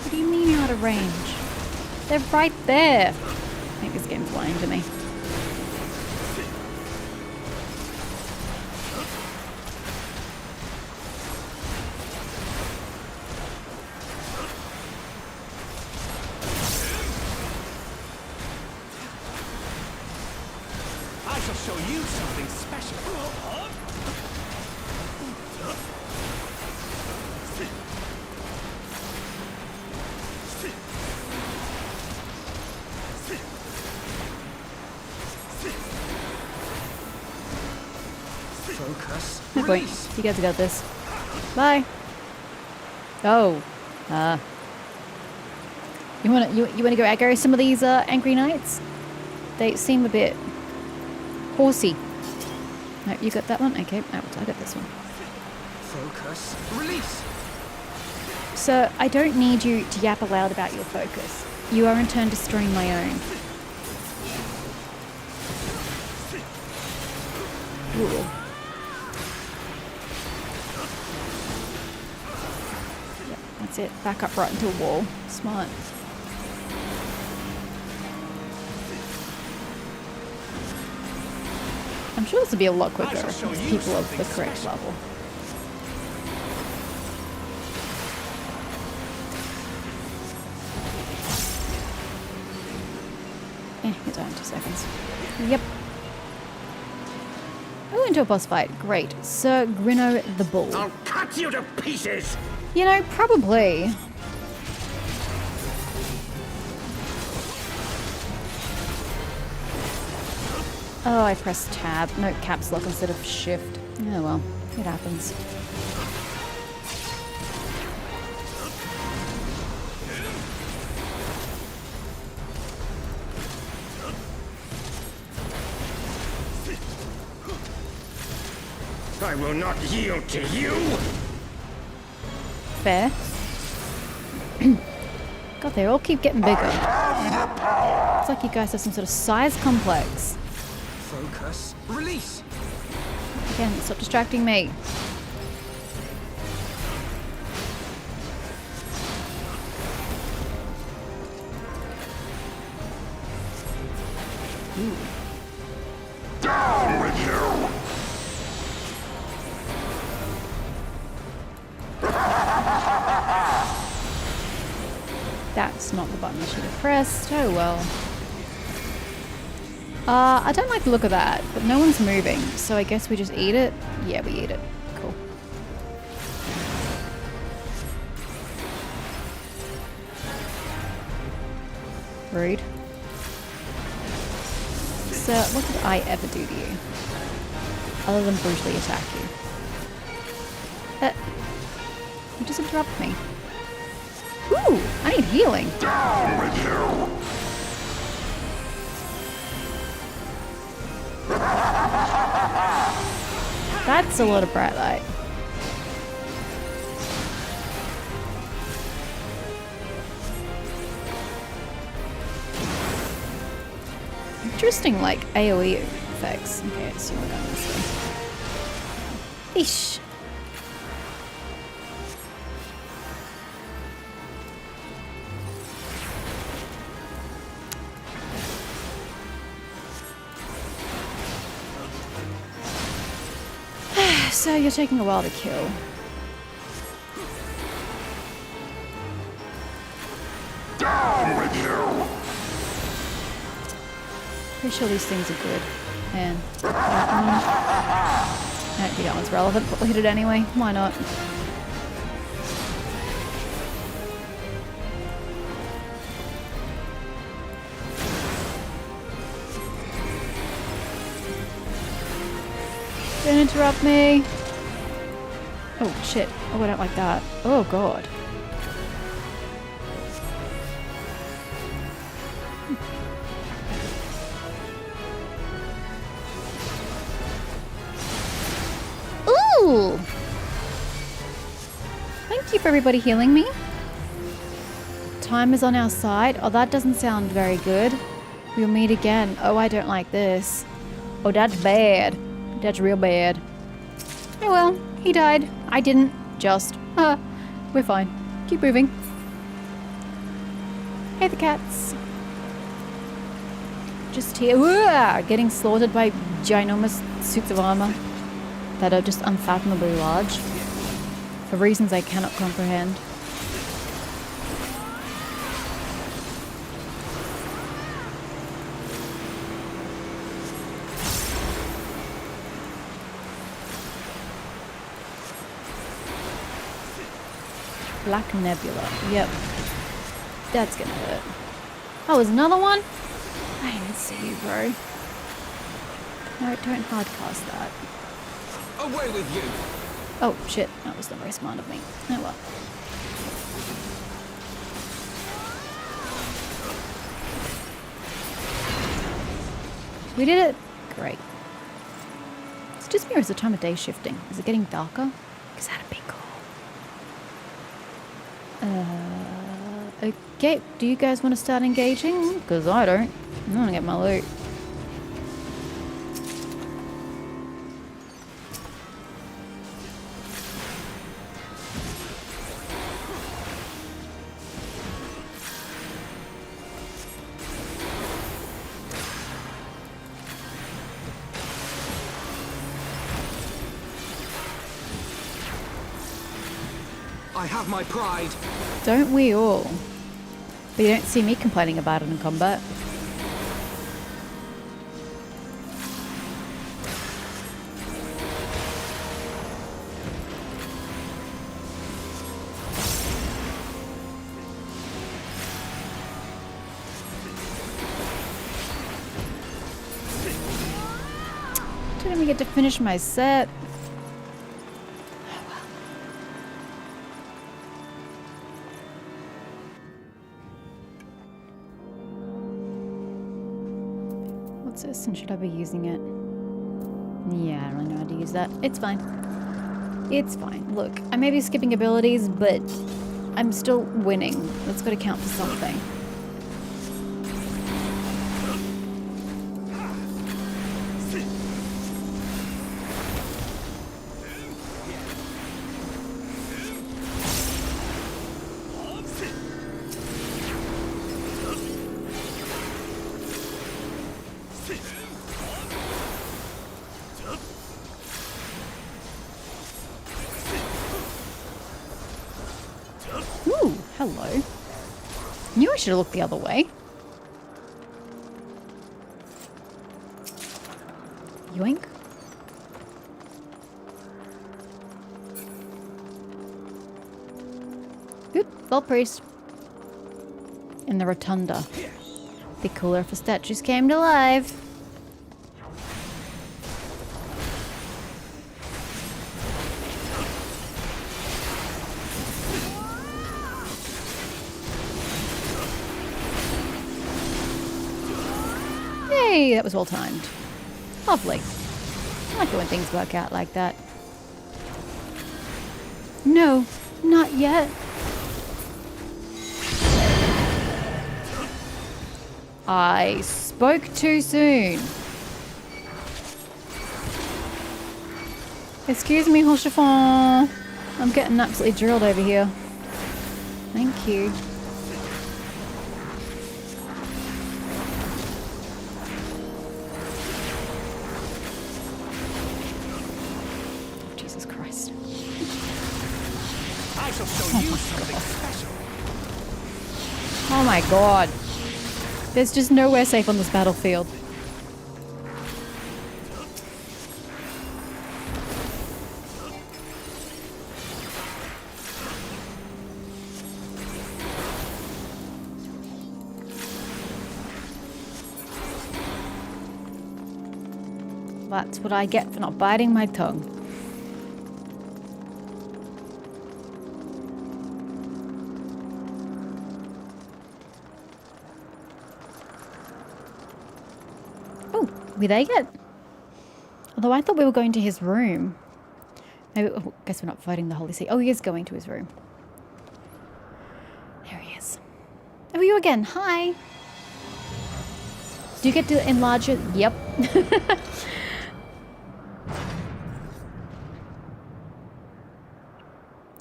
What do you mean you're out of range? They're right there. I think this game's lying to me. I shall show you something special. Focus. No point. You guys got this. Bye. Oh. You wanna go aggro some of these angry knights? They seem a bit horsey. No, you got that one? Okay, I got this one. Focus. Release! Sir, I don't need you to yap aloud about your focus. You are in turn destroying my own. Ooh. Yep, that's it. Back up right into a wall. Smart. I'm sure this would be a lot quicker if people of the correct level. You're done in 2 seconds. Yep. Oh, into a boss fight. Great. Sir Grinno the Bull. I'll cut you to pieces! You know, probably. Oh, I pressed tab. No, caps lock instead of shift. Oh well, it happens. I will not yield to you! Fair. God, they all keep getting bigger. It's like you guys have some sort of size complex. Focus. Release! Again, stop distracting me. Ooh. Down with you! That's not the button I should have pressed. Oh well. I don't like the look of that, but no one's moving, so I guess we just eat it? Yeah, we eat it. Cool. Rude. Sir, what did I ever do to you? Other than brutally attack you. You just interrupt me. Ooh, I need healing. Down with you! That's a lot of bright light. Interesting, like, AoE effects. Okay, so we're going this way. Eesh. So you're taking a while to kill. Down with you! Pretty sure these things are good. And that one. I don't think that one's relevant, but we'll hit it anyway. Why not? Don't interrupt me. Oh shit. Oh, I don't like that. Oh god. Ooh! Thank you for everybody healing me. Time is on our side. Oh, that doesn't sound very good. We'll meet again. Oh, I don't like this. Oh, that's bad. That's real bad. Oh well, he died. I didn't. Just. We're fine. Keep moving. Hey, the cats. Just here. Getting slaughtered by ginormous suits of armor that are just unfathomably large. For reasons I cannot comprehend. Black Nebula. Yep. That's gonna hurt. Oh, there's another one? I didn't see you, bro. No, don't hardcast that. Away with you! Oh, shit. That was not very smart of me. Oh well. We did it! Great. It's just me, or is the time of day shifting? Is it getting darker? Because that'd be cool. Okay, do you guys want to start engaging? Because I don't. I want to get my loot. I have my pride. Don't we all? But you don't see me complaining about it in combat. Didn't even get to finish my set. This, and should I be using it? Yeah, I don't really know how to use that. It's fine. It's fine. Look, I may be skipping abilities, but I'm still winning. That's got to count for something. Ooh, hello. Knew I should have looked the other way. Yoink. Good, Vault Priest. In the Rotunda. Be cooler if the statues came to life. Hey, that was well timed. Lovely. I like it when things work out like that. No, not yet. I spoke too soon. Excuse me, Hoshafon. I'm getting absolutely drilled over here. Thank you. Jesus Christ. I shall show you something special. Oh my god. There's just nowhere safe on this battlefield. That's what I get for not biting my tongue. We there yet? Although I thought we were going to his room. Maybe, oh, guess we're not fighting the Holy See. Oh, he is going to his room. There he is. Oh, you again. Hi. Do you get to enlarge it? Yep.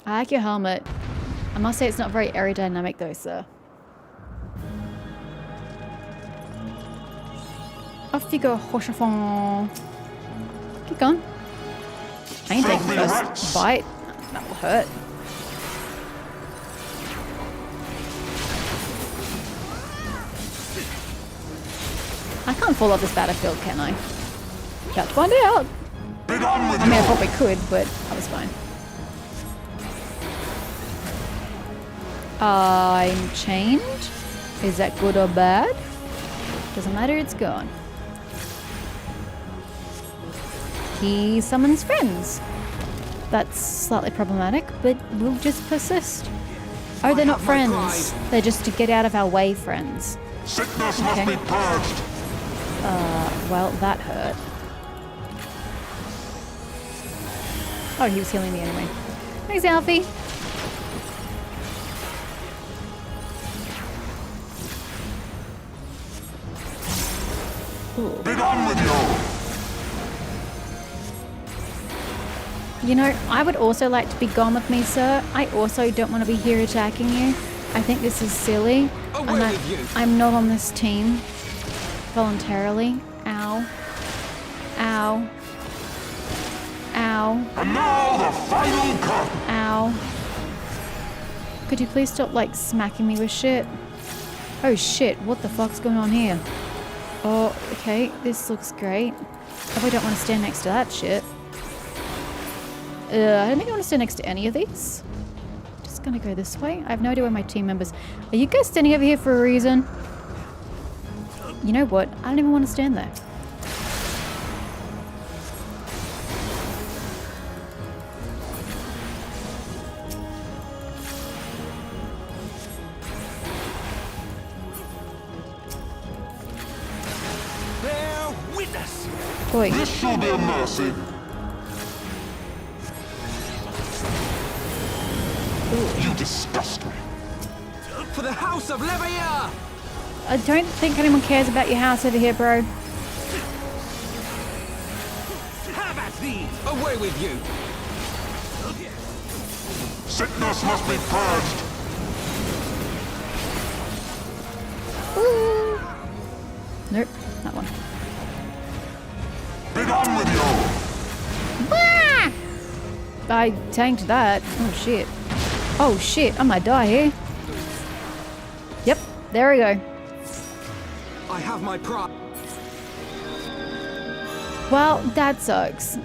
I like your helmet. I must say it's not very aerodynamic though, sir. Off you go, Hoshafon. Keep going. I ain't taking the first bite. That will hurt. I can't fall off this battlefield, can I? About to find out. I mean, I probably could, but I was fine. I'm chained. Is that good or bad? Doesn't matter, it's gone. He summons friends. That's slightly problematic, but we'll just persist. Oh, they're not friends. They're just to get out of our way friends. Sickness must be purged. Well, that hurt. Oh, he was healing me anyway. Thanks, Alfie. Ooh. Be gone with you. You know, I would also like to be gone with me, sir. I also don't want to be here attacking you. I think this is silly. I'm not on this team. Voluntarily. Ow. Ow. Ow. And now the final cut. Ow. Could you please stop, like, smacking me with shit? Oh shit, what the fuck's going on here? Oh, okay, this looks great. Oh, I don't want to stand next to that shit. I don't think I want to stand next to any of these. Just gonna go this way. I have no idea where my team members... Are you guys standing over here for a reason? You know what? I don't even want to stand there. Bear witness. Boy. This shall be a mercy. You disgust me. For the House of Leveilleur! I don't think anyone cares about your house over here, bro. Have at thee. Away with you! Sickness must be purged. Ooh. Nope, that one. Be gone with you. Ah! I tanked that. Oh shit. Oh shit, I might die here. Yep, there we go. I have my pride. Well, that sucks.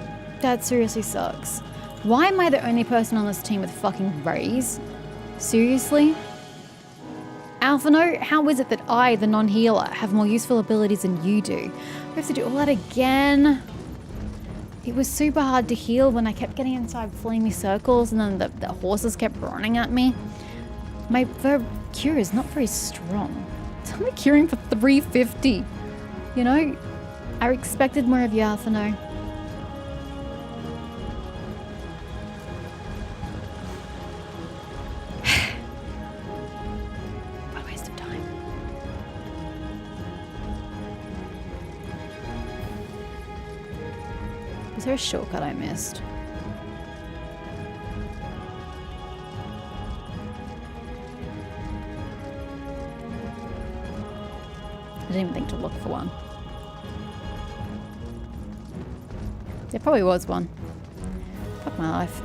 That seriously sucks. Why am I the only person on this team with fucking rays? Seriously? Alphino, how is it that I, the non-healer, have more useful abilities than you do? We have to do all that again. It was super hard to heal when I kept getting inside flamey circles and then the horses kept running at me. My verb cure is not very strong. It's only curing for 350. You know, I expected more of you, Alphino. What a waste of time. Is there a shortcut I missed? I didn't even think to look for one. There probably was one. Fuck my life.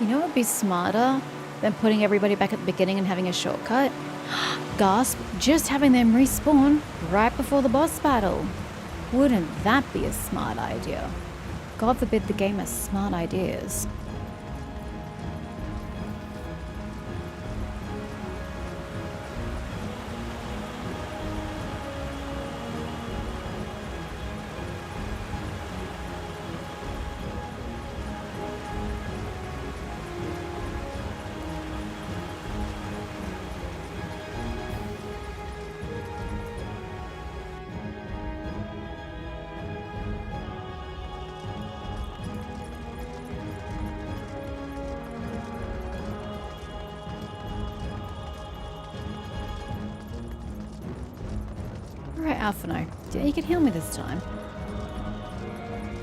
You know what would be smarter than putting everybody back at the beginning and having a shortcut? Gasp, just having them respawn right before the boss battle. Wouldn't that be a smart idea? God forbid the game has smart ideas. Alright, Alphino, do you think you can heal me this time?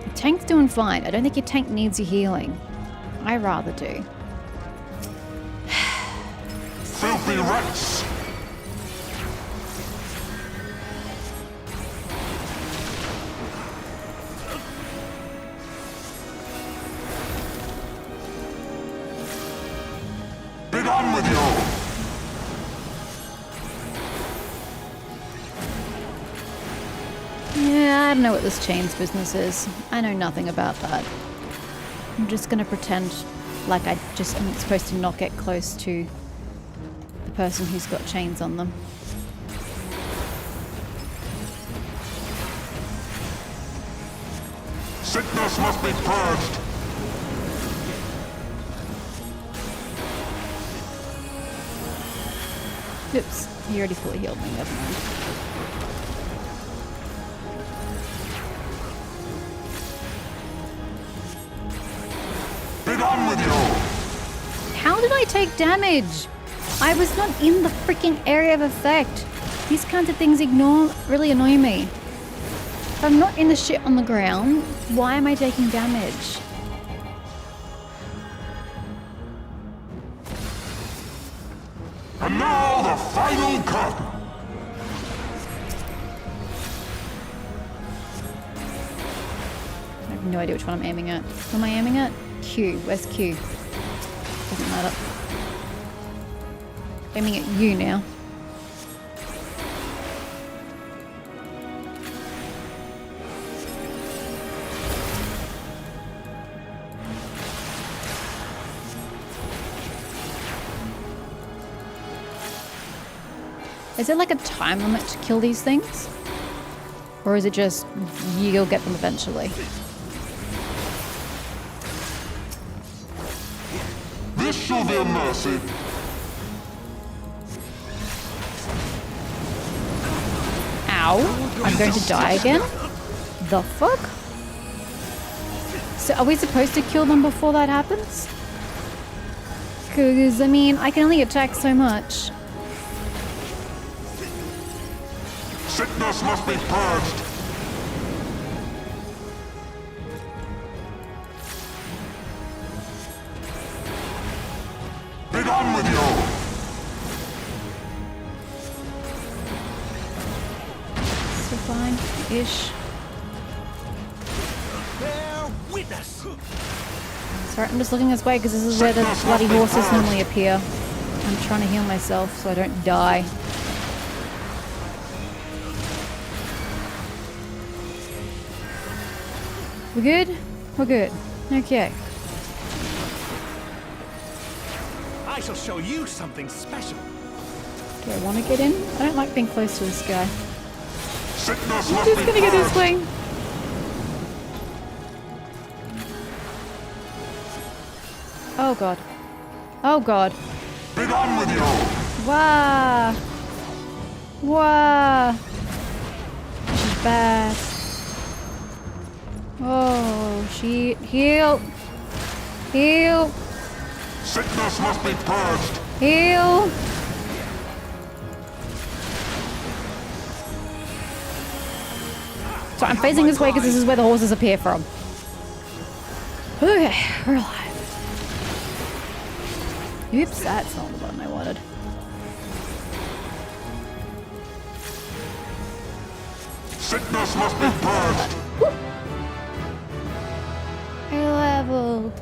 Your tank's doing fine. I don't think your tank needs your healing. I rather do. Filthy rats! Be done with you! Yeah, I don't know what this chains business is. I know nothing about that. I'm just gonna pretend like I just am supposed to not get close to the person who's got chains on them. Sickness must be purged! Oops, he already fully healed me, never mind. Be done with you! How did I take damage? I was not in the freaking area of effect. These kinds of things really annoy me. If I'm not in the shit on the ground, why am I taking damage? And now the final curtain! I have no idea which one I'm aiming at. Who am I aiming at? Q. Where's Q? Doesn't matter. Aiming at you now. Is there like a time limit to kill these things? Or is it just you'll get them eventually? This shall be a mercy. Ow! I'm going to die again? The fuck? So are we supposed to kill them before that happens? Because, I mean, I can only attack so much. Sickness must be purged. Be done with you. Fine-ish. Bear witness! Sorry, I'm just looking this way because this is where the bloody horses normally appear. I'm trying to heal myself so I don't die. We're good? We're good. Okay. I shall show you something special. Do I want to get in? I don't like being close to this guy. Sickness I'm must just be gonna get this purged. way. Oh god. Oh god. Be done with you. Wah! Wah! This is bad. Oh, shit. Heal! Heal! Sickness must be purged. Heal! So I'm facing this way because this is where the horses appear from. Okay, we're alive. Oops, that's not the button I wanted. Sickness must be purged. I leveled.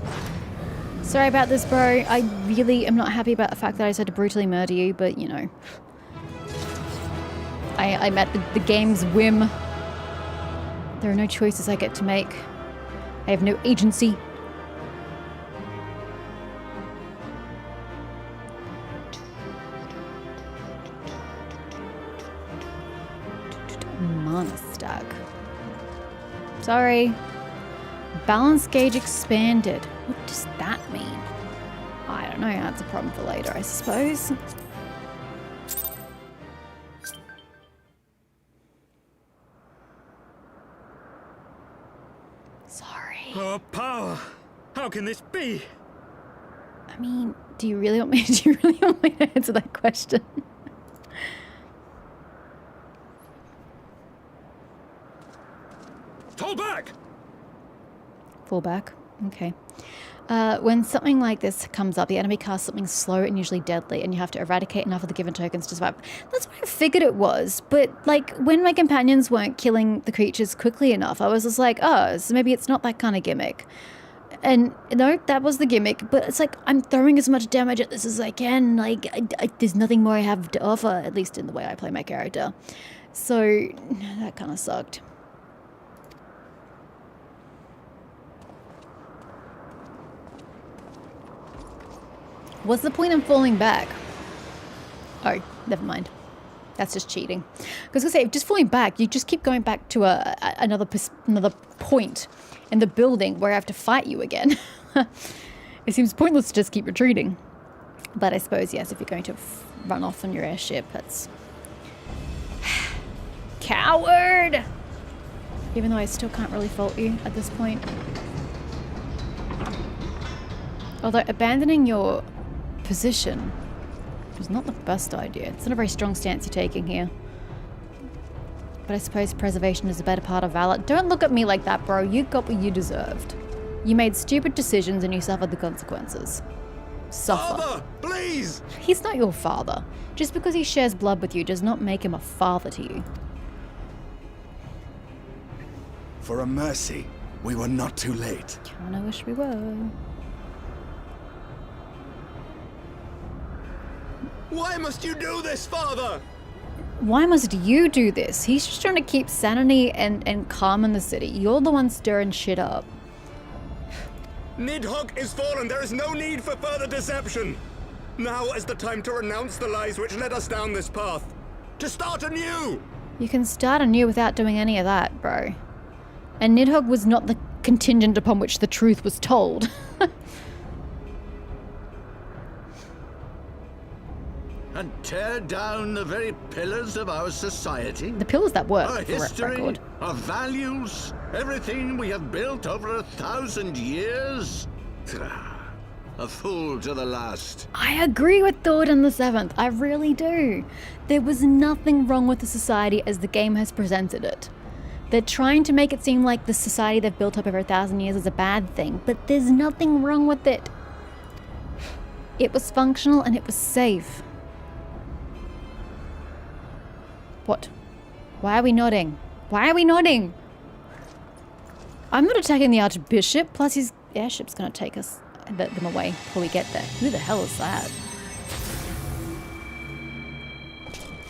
Sorry about this, bro. I really am not happy about the fact that I just had to brutally murder you, but you know. I'm at the game's whim. There are no choices I get to make. I have no agency. Mana stack. Sorry. Balance gauge expanded. What does that mean? I don't know. That's a problem for later, I suppose. Sorry. Oh, power! How can this be? I mean, do you really want me to answer that question? Fall back! Fall back. Okay. When something like this comes up, the enemy casts something slow and usually deadly, and you have to eradicate enough of the given tokens to survive. That's what I figured it was, but like when my companions weren't killing the creatures quickly enough, I was just like, oh, so maybe it's not that kind of gimmick. And no, that was the gimmick, but it's like I'm throwing as much damage at this as I can. Like, there's nothing more I have to offer, at least in the way I play my character. So that kind of sucked. What's the point in falling back? Oh, never mind. That's just cheating. Because I was going to say, just falling back, you just keep going back to another point in the building where I have to fight you again. It seems pointless to just keep retreating. But I suppose, yes, if you're going to run off on your airship, that's... Coward! Even though I still can't really fault you at this point. Although abandoning your position is not the best idea. It's not a very strong stance you're taking here. But I suppose preservation is a better part of valor. Don't look at me like that, bro. You got what you deserved. You made stupid decisions and you suffered the consequences. Suffer. Father, please! He's not your father. Just because he shares blood with you does not make him a father to you. For a mercy, we were not too late. Kinda wish we were. Why must you do this, Father? Why must you do this? He's just trying to keep sanity and calm in the city. You're the one stirring shit up. Nidhogg is fallen. There is no need for further deception. Now is the time to renounce the lies which led us down this path. To start anew! You can start anew without doing any of that, bro. And Nidhogg was not the contingent upon which the truth was told. And tear down the very pillars of our society? The pillars that work, Our for history, record. our values, everything we have built over 1,000 years? A fool to the last. I agree with Thordan the Seventh. I really do. There was nothing wrong with the society as the game has presented it. They're trying to make it seem like the society they've built up over 1,000 years is a bad thing, but there's nothing wrong with it. It was functional and it was safe. What? Why are we nodding? Why are we nodding? I'm not attacking the Archbishop, plus his airship's gonna take us them away before we get there. Who the hell is that?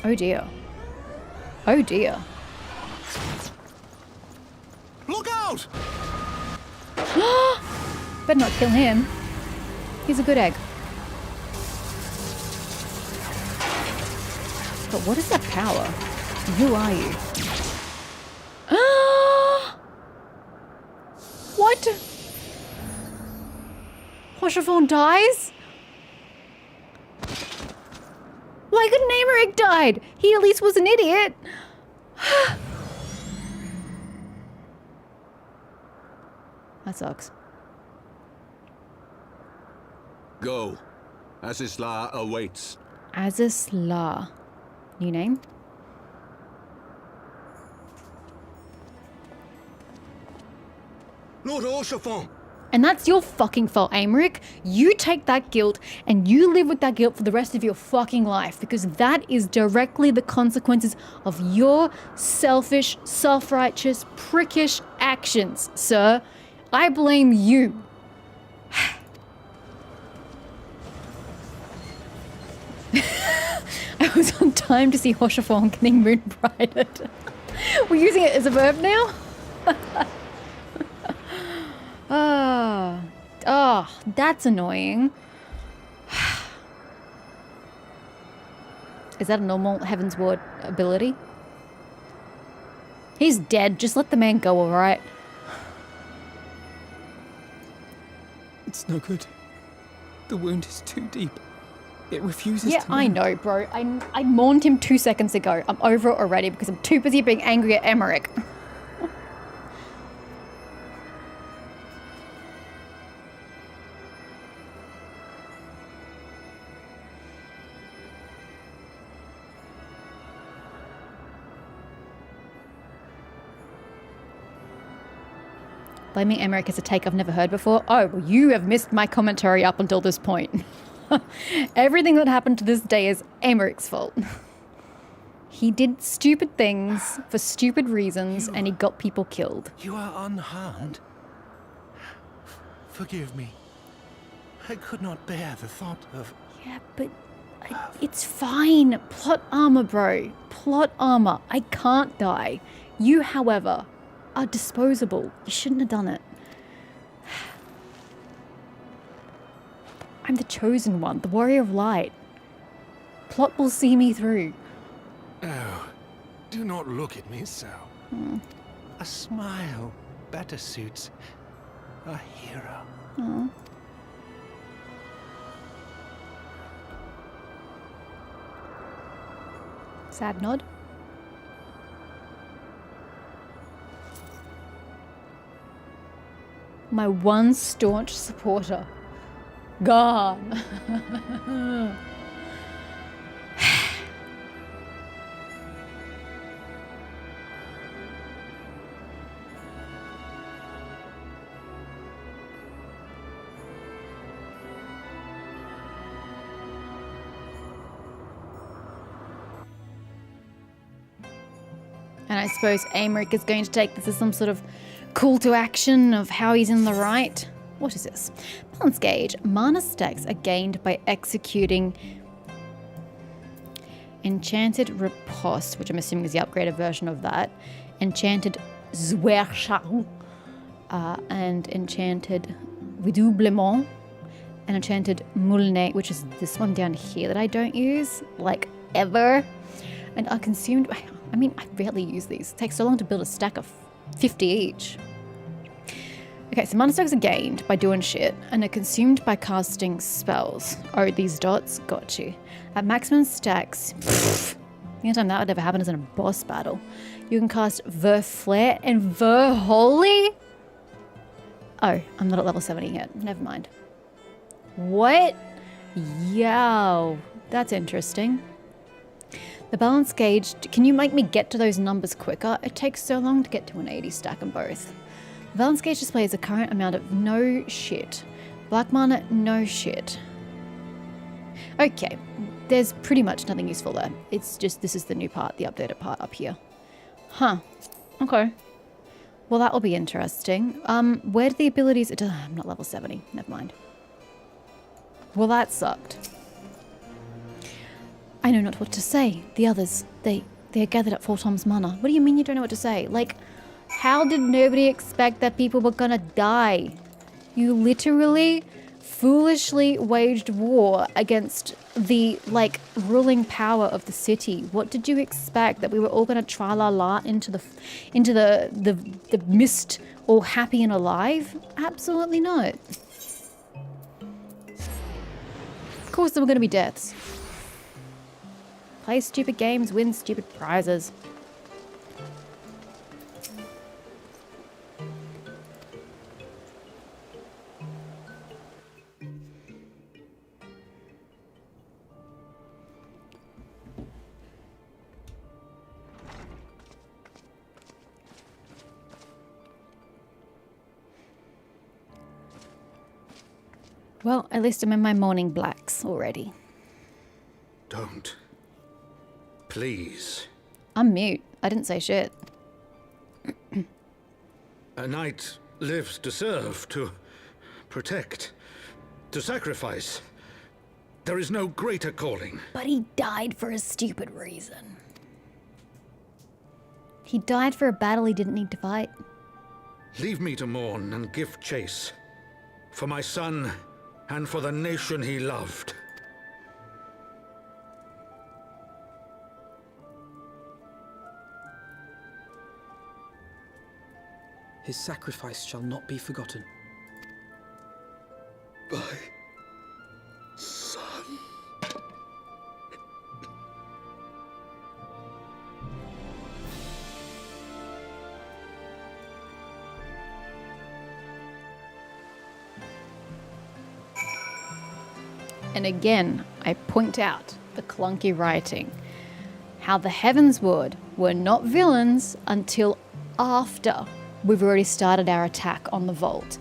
Oh dear. Oh dear. Look out! Better not kill him. He's a good egg. But what is that power? Who are you? What? Hoshafon dies? Why couldn't Aymeric died? He at least was an idiot. That sucks. Go. Azizla awaits. Azizla. New name? Lord Orshaphon! And that's your fucking fault, Aymeric. You take that guilt and you live with that guilt for the rest of your fucking life, because that is directly the consequences of your selfish, self-righteous, prickish actions, sir. I blame you. I was on time to see Hoshafon getting moon brided. We're using it as a verb now? Oh, that's annoying. Is that a normal Heavensward ability? He's dead. Just let the man go, alright? It's no good. The wound is too deep. It refuses Yeah, to I mend. know, bro. I mourned him 2 seconds ago. I'm over it already because I'm too busy being angry at Aymeric. Blaming Aymeric is a take I've never heard before. Oh, well, you have missed my commentary up until this point. Everything that happened to this day is Aymeric's fault. He did stupid things for stupid reasons and he got people killed. You are unharmed. Forgive me. I could not bear the thought of... Yeah, but it's fine. Plot armor, bro. Plot armor. I can't die. You, however, are disposable. You shouldn't have done it. I'm the chosen one, the warrior of light. Plot will see me through. Oh, do not look at me so. A smile better suits a hero. Oh. Sad nod. My one staunch supporter. Gone. And I suppose Aymeric is going to take this as some sort of call to action of how he's in the right. What is this? Balance gauge. Mana stacks are gained by executing Enchanted Riposte, which I'm assuming is the upgraded version of that. Enchanted Zwerchal. And Enchanted Redoublement. And Enchanted Moulne, which is this one down here that I don't use, like, ever. And are consumed... I mean, I rarely use these. It takes so long to build a stack of 50 each. Okay, so mana stacks are gained by doing shit and are consumed by casting spells. Oh, these dots? Got you. At maximum stacks, the only time that would ever happen is in a boss battle. You can cast Ver Flare and Ver Holy? Oh, I'm not at level 70 yet. Never mind. What? Yo, that's interesting. The balance gauge, can you make me get to those numbers quicker? It takes so long to get to an 80 stack in both. The balance gauge displays the current amount of no shit. Black mana, no shit. Okay, there's pretty much nothing useful there. It's just, this is the new part, the updated part up here. Huh. Okay. Well, that'll be interesting. Where do the abilities... I'm not level 70. Never mind. Well, that sucked. I know not what to say. The others, they are gathered at Four Toms Manor. What do you mean you don't know what to say? Like, how did nobody expect that people were gonna die? You literally foolishly waged war against the, like, ruling power of the city. What did you expect? That we were all gonna tra-la-la into the mist, all happy and alive? Absolutely not. Of course there were gonna be deaths. Play stupid games, win stupid prizes. Well, at least I'm in my morning blacks already. Don't. Please. I'm mute. I didn't say shit. A knight lives to serve, to protect, to sacrifice. There is no greater calling. But he died for a stupid reason. He died for a battle he didn't need to fight. Leave me to mourn and give chase. For my son, and for the nation he loved. His sacrifice shall not be forgotten. My son. And again, I point out the clunky writing. How the Heavensward were not villains until after we've already started our attack on the vault.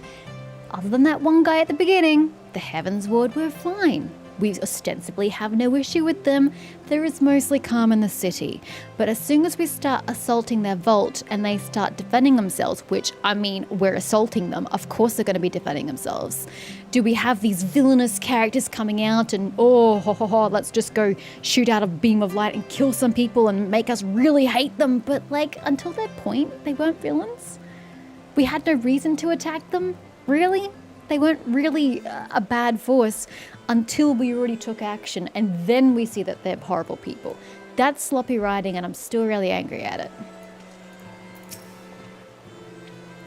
Other than that one guy at the beginning, the Heavensward were fine. We ostensibly have no issue with them. There is mostly calm in the city. But as soon as we start assaulting their vault and they start defending themselves, which, I mean, we're assaulting them, of course they're going to be defending themselves. Do we have these villainous characters coming out and, let's just go shoot out a beam of light and kill some people and make us really hate them? But, like, until that point, they weren't villains. We had no reason to attack them, really. They weren't really a bad force until we already took action, and then we see that they're horrible people. That's sloppy writing, and I'm still really angry at it.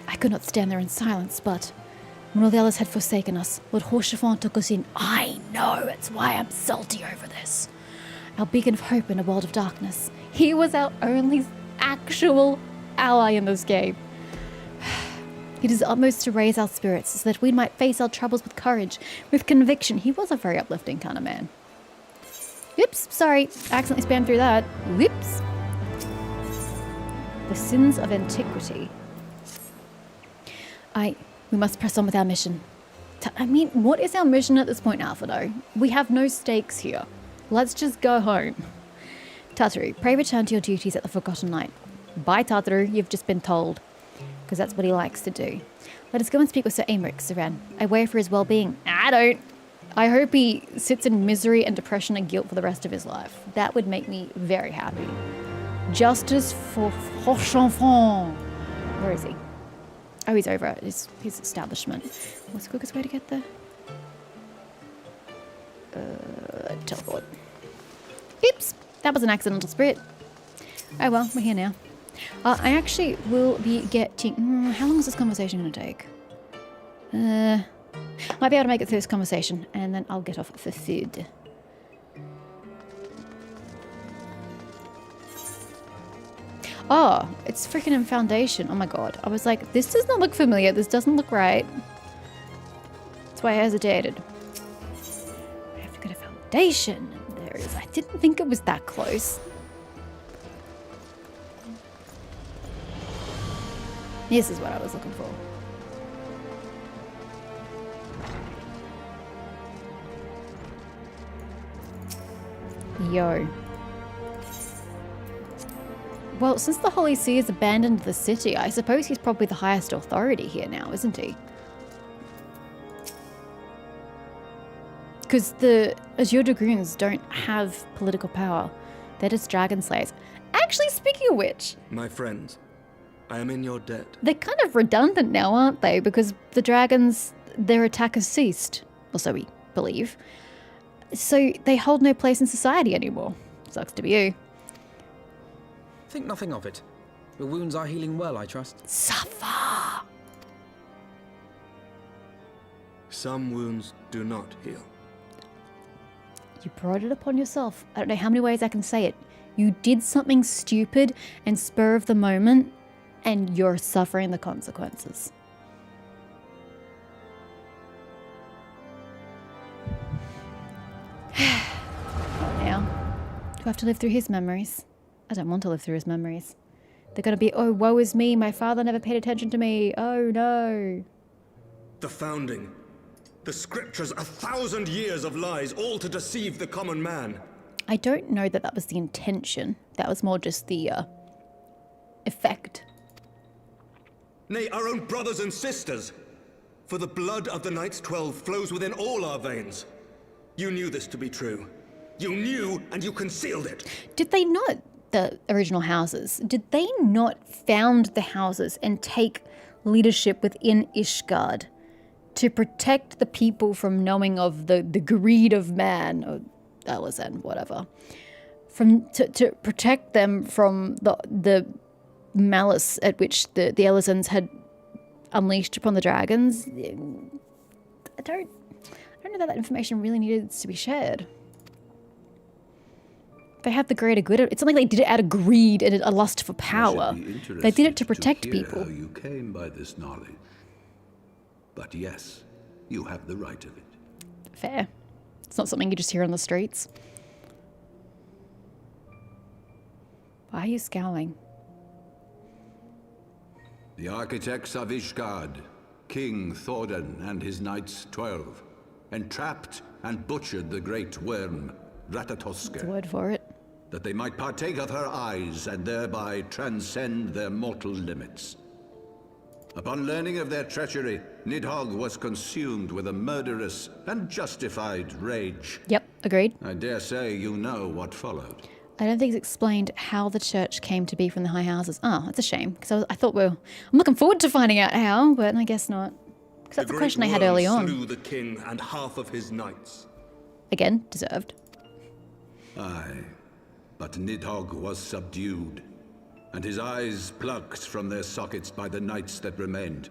I could not stand there in silence, but when all the others had forsaken us, Lord Horschiffon took us in. I know, it's why I'm salty over this. Our beacon of hope in a world of darkness. He was our only actual ally in this game. It is utmost to raise our spirits so that we might face our troubles with courage, with conviction. He was a very uplifting kind of man. Oops, sorry. I accidentally spammed through that. Whoops. The sins of antiquity. We must press on with our mission. I mean, what is our mission at this point, Alphadoe? We have no stakes here. Let's just go home. Tartaru, pray return to your duties at the Forgotten Knight. Bye, Tartaru. You've just been told. Because that's what he likes to do. Let us go and speak with Sir Aemeric, Saran. I worry for his well-being. I don't. I hope he sits in misery and depression and guilt for the rest of his life. That would make me very happy. Justice for Horschiffon. Where is he? Oh, he's over at his establishment. What's the quickest way to get there? Teleport. Oops, that was an accidental spirit. Oh well, we're here now. I actually will be getting... how long is this conversation going to take? Might be able to make it through this conversation, and then I'll get off for food. Oh, it's freaking in Foundation. Oh my god. I was like, this does not look familiar. This doesn't look right. That's why I hesitated. I have to go to Foundation. There it is. I didn't think it was that close. This is what I was looking for. Yo. Well, since the Holy See has abandoned the city, I suppose he's probably the highest authority here now, isn't he? Because the Azure Dragoons don't have political power. They're just dragon slayers. Actually, speaking of which... My friends, I am in your debt. They're kind of redundant now, aren't they? Because the dragons, their attack has ceased. Or so we believe. So they hold no place in society anymore. Sucks to be you. Think nothing of it. Your wounds are healing well, I trust. Suffer! Some wounds do not heal. You brought it upon yourself. I don't know how many ways I can say it. You did something stupid and spur of the moment, and you're suffering the consequences. Now, do I have to live through his memories? I don't want to live through his memories. They're going to be, oh, woe is me, my father never paid attention to me. Oh, no. The founding. The scriptures, 1,000 years of lies, all to deceive the common man. I don't know that that was the intention. That was more just the effect. Nay, our own brothers and sisters. For the blood of the Knights 12 flows within all our veins. You knew this to be true. You knew, and you concealed it. Did they not, the original houses, did they not found the houses and take leadership within Ishgard to protect the people from knowing of the greed of man, or Elizan, whatever, to protect them from the malice at which the Elizans had unleashed upon the dragons? I don't know that information really needed to be shared. They have the greater good. It's not like they did it out of greed and a lust for power. They did it to protect people. How you came by this knowledge. But yes, you have the right of it. Fair. It's not something you just hear on the streets. Why are you scowling? The architects of Ishgard, King Thordan and his knights 12, entrapped and butchered the great worm, Ratatoska. That's the word for it. That they might partake of her eyes and thereby transcend their mortal limits. Upon learning of their treachery, Nidhogg was consumed with a murderous and justified rage. Yep, agreed. I dare say you know what followed. I don't think it's explained how the church came to be from the High Houses. Oh, that's a shame, because I thought, well, I'm looking forward to finding out how, but I guess not. Because that's the question I had early on. Slew the king and half of his knights. Again, deserved. Aye, but Nidhogg was subdued, and his eyes plucked from their sockets by the knights that remained.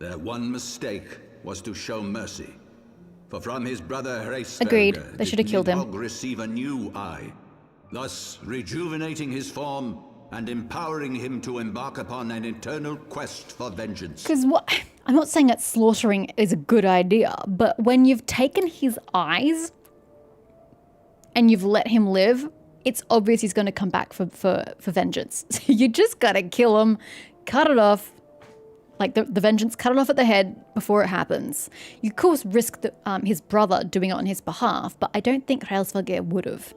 Their one mistake was to show mercy, for from his brother Hraesvelgr agreed, they should have killed him. Nidhogg receive a new eye, thus rejuvenating his form and empowering him to embark upon an eternal quest for vengeance. Because what? I'm not saying that slaughtering is a good idea, but when you've taken his eyes and you've let him live, it's obvious he's going to come back for vengeance. So you just got to kill him, cut it off, like the vengeance, cut it off at the head before it happens. You, of course, risk his brother doing it on his behalf, but I don't think Hraesvelgr would have.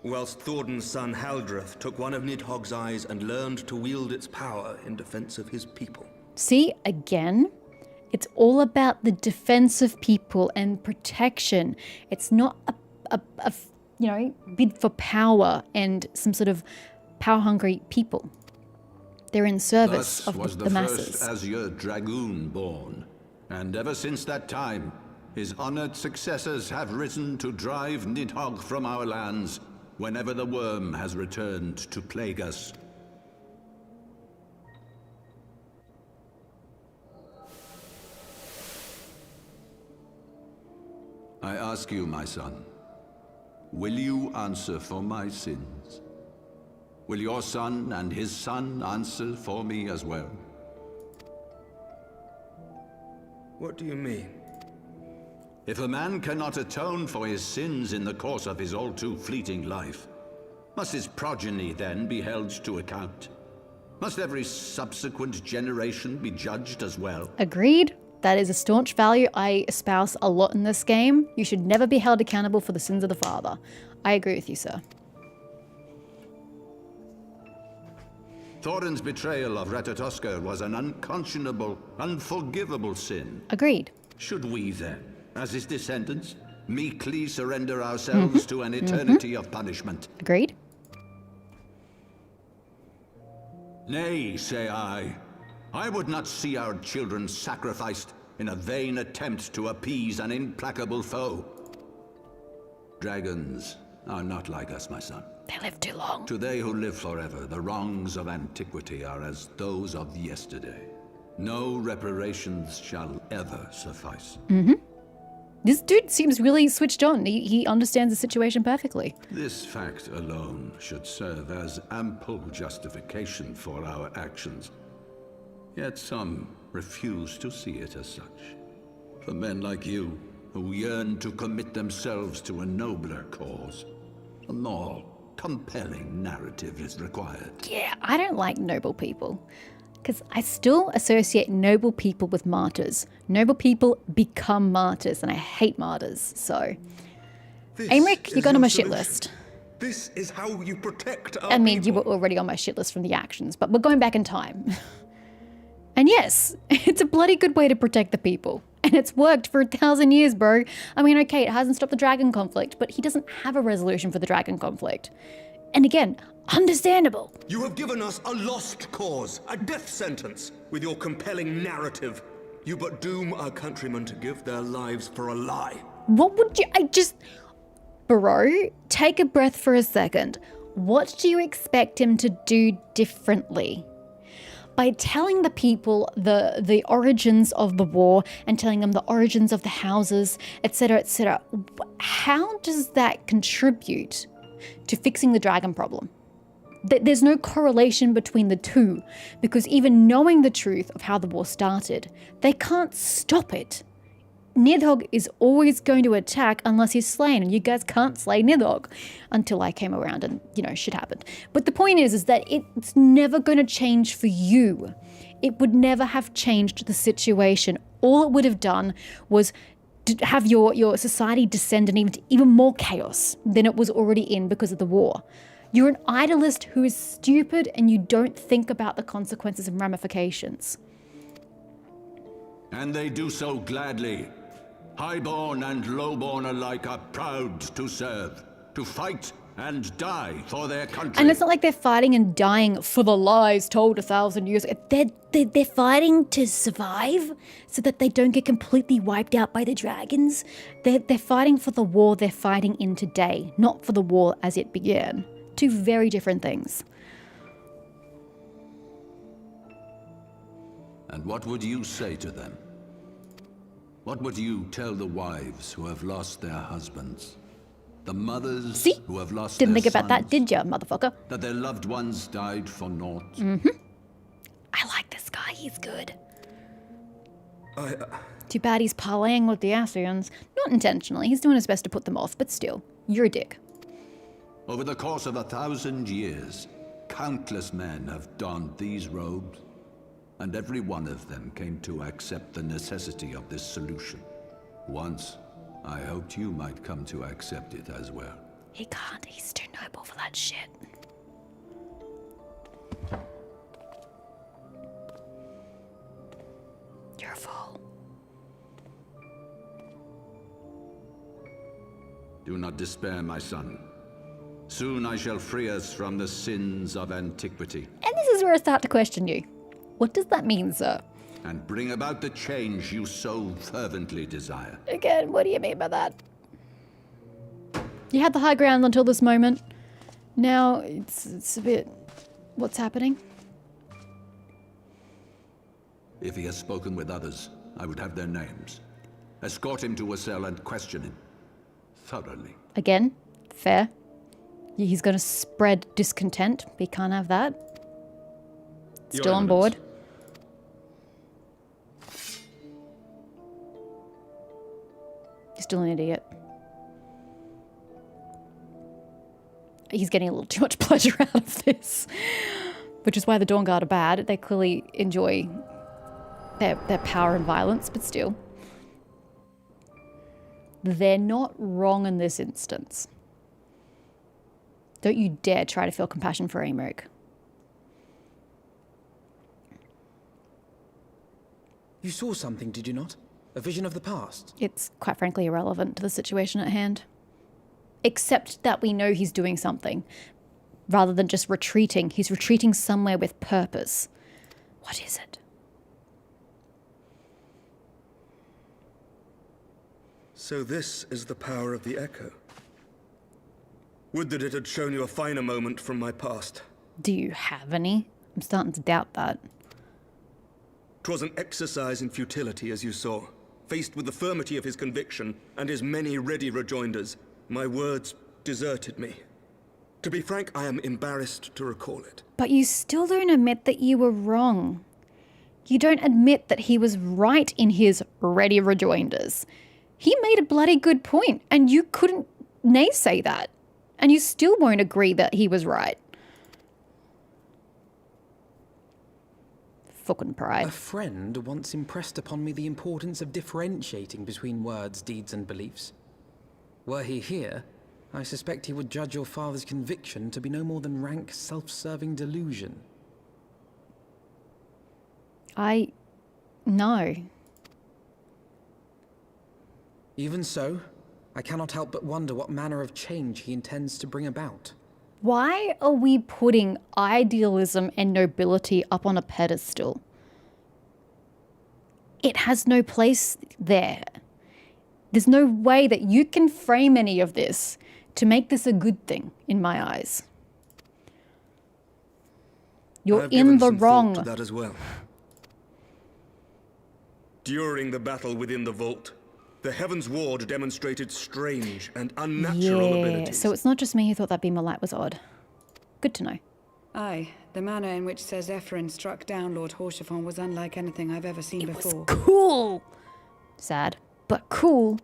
Whilst Thordan's son Haldreth took one of Nidhogg's eyes and learned to wield its power in defense of his people. See, again, it's all about the defense of people and protection. It's not a bid for power and some sort of power-hungry people. They're in service of the masses. Thus was the first Azure Dragoon born, and ever since that time, his honored successors have risen to drive Nidhogg from our lands whenever the worm has returned to plague us. I ask you, my son, will you answer for my sins? Will your son and his son answer for me as well? What do you mean? If a man cannot atone for his sins in the course of his all too fleeting life, must his progeny then be held to account? Must every subsequent generation be judged as well? Agreed. That is a staunch value I espouse a lot in this game. You should never be held accountable for the sins of the father. I agree with you, sir. Thorin's betrayal of Ratatoskr was an unconscionable, unforgivable sin. Agreed. Should we then, as his descendants, meekly surrender ourselves to an eternity of punishment? Agreed. Nay, say I. I would not see our children sacrificed in a vain attempt to appease an implacable foe. Dragons are not like us, my son. They live too long. To they who live forever, the wrongs of antiquity are as those of yesterday. No reparations shall ever suffice. This dude seems really switched on. He understands the situation perfectly. This fact alone should serve as ample justification for our actions. Yet some refuse to see it as such. For men like you, who yearn to commit themselves to a nobler cause, a more compelling narrative is required. Yeah, I don't like noble people. Because I still associate noble people with martyrs. Noble people become martyrs, and I hate martyrs, so... Aymeric, you got on my shit list. This is how you protect our I mean, people. you were already on my shit list from the actions, but we're going back in time. And yes, it's a bloody good way to protect the people. And it's worked for 1,000 years, bro. I mean, okay, it hasn't stopped the dragon conflict, but he doesn't have a resolution for the dragon conflict. And again, understandable. You have given us a lost cause, a death sentence. With your compelling narrative, you but doom our countrymen to give their lives for a lie. What would you... Bro, take a breath for a second. What do you expect him to do differently? By telling the people the origins of the war and telling them the origins of the houses, etc., how does that contribute to fixing the dragon problem? There's no correlation between the two, because even knowing the truth of how the war started, they can't stop it. Nidhogg is always going to attack unless he's slain, and you guys can't slay Nidhogg until I came around and, shit happened. But the point is that it's never going to change for you. It would never have changed the situation. All it would have done was to have your society descend into even more chaos than it was already in because of the war. You're an idolist who is stupid and you don't think about the consequences and ramifications. And they do so gladly. Highborn and lowborn alike are proud to serve, to fight and die for their country. And it's not like they're fighting and dying for the lies told 1,000 years ago. They're fighting to survive so that they don't get completely wiped out by the dragons. They're fighting for the war they're fighting in today, not for the war as it began. Two very different things. And what would you say to them? What would you tell the wives who have lost their husbands? The mothers who have lost Didn't their think about that, sons? did ya, motherfucker? That their loved ones died for naught? I like this guy, he's good. Too bad he's parlaying with the Ascians. Not intentionally, he's doing his best to put them off, but still, you're a dick. Over the course of 1,000 years, countless men have donned these robes, and every one of them came to accept the necessity of this solution. Once, I hoped you might come to accept it as well. He can't, he's too noble for that shit. You're a fool. Do not despair, my son. Soon I shall free us from the sins of antiquity. And this is where I start to question you. What does that mean, sir? And bring about the change you so fervently desire. Again, what do you mean by that? You had the high ground until this moment. Now, it's a bit... What's happening? If he has spoken with others, I would have their names. Escort him to a cell and question him. Thoroughly. Again, fair. He's going to spread discontent. We can't have that. Still on board. You're still an idiot. He's getting a little too much pleasure out of this. Which is why the Dawn Guard are bad. They clearly enjoy their power and violence, but still. They're not wrong in this instance. Don't you dare try to feel compassion for Aymeric. You saw something, did you not? A vision of the past? It's quite frankly irrelevant to the situation at hand. Except that we know he's doing something. Rather than just retreating, he's retreating somewhere with purpose. What is it? So this is the power of the echo. Would that it had shown you a finer moment from my past. Do you have any? I'm starting to doubt that. 'Twas an exercise in futility, as you saw. Faced with the firmity of his conviction and his many ready rejoinders, my words deserted me. To be frank, I am embarrassed to recall it. But you still don't admit that you were wrong. You don't admit that he was right in his ready rejoinders. He made a bloody good point, and you couldn't naysay that. And you still won't agree that he was right. Fucking pride. A friend once impressed upon me the importance of differentiating between words, deeds, and beliefs. Were he here, I suspect he would judge your father's conviction to be no more than rank, self-serving delusion. No. Even so, I cannot help but wonder what manner of change he intends to bring about. Why are we putting idealism and nobility up on a pedestal? It has no place there. There's no way that you can frame any of this to make this a good thing, in my eyes. You're in the wrong. To that as well. During the battle within the vault, the Heavensward demonstrated strange and unnatural abilities. So it's not just me who thought that beam of light was odd. Good to know. Aye, the manner in which Sir Zephyrin struck down Lord Horschiffon was unlike anything I've ever seen before. Cool! Sad, but cool.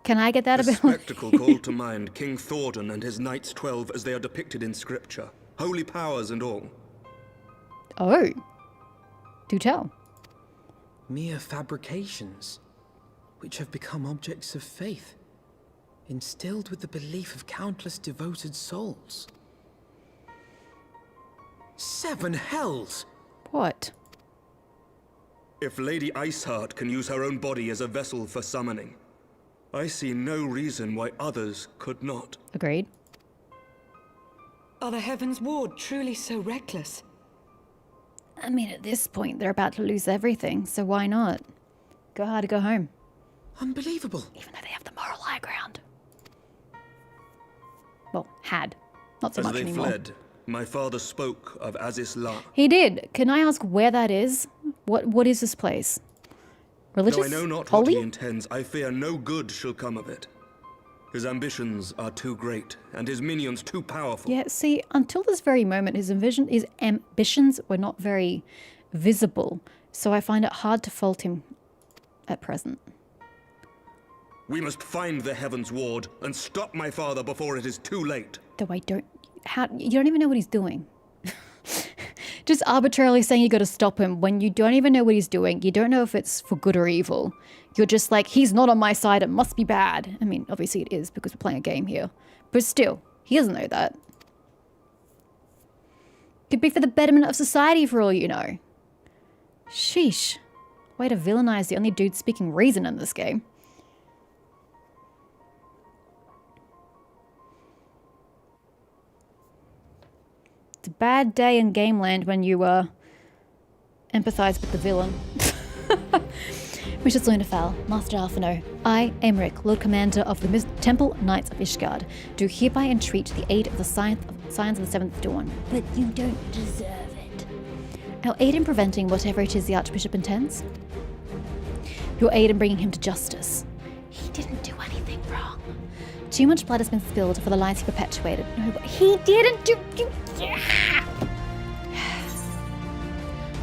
Can I get that the ability? Spectacle called to mind King Thordan and his Knights 12 as they are depicted in scripture. Holy powers and all. Oh. Do tell. Mere fabrications, which have become objects of faith, instilled with the belief of countless devoted souls. 7 hells! What? If Lady Iceheart can use her own body as a vessel for summoning, I see no reason why others could not. Agreed. Are the Heavensward truly so reckless? I mean, at this point, they're about to lose everything, so why not? Go hard or go home. Unbelievable. Even though they have the moral high ground. Well, had. Not so As much they anymore. fled, my father spoke of Azis La. He did. Can I ask where that is? What is this place? Religious? Though I know not Holy? what he intends, I fear no good shall come of it. His ambitions are too great, and his minions too powerful. Yeah, see, until this very moment, his ambitions were not very visible, so I find it hard to fault him at present. We must find the Heavensward and stop my father before it is too late. Though you don't even know what he's doing. Just arbitrarily saying you got to stop him when you don't even know what he's doing. You don't know if it's for good or evil. You're just like, he's not on my side, it must be bad. I mean, obviously it is because we're playing a game here. But still, he doesn't know that. Could be for the betterment of society for all you know. Sheesh. Way to villainize the only dude speaking reason in this game. It's a bad day in Gameland when you empathize with the villain. Wishes Lunafal, Master Alphino, I, Aymeric, Lord Commander of the Temple Knights of Ishgard, do hereby entreat the aid of the Scions of the Seventh Dawn. But you don't deserve it. Our aid in preventing whatever it is the Archbishop intends. Your aid in bringing him to justice. He didn't do anything wrong. Too much blood has been spilled for the lies he perpetuated. No, but he didn't do...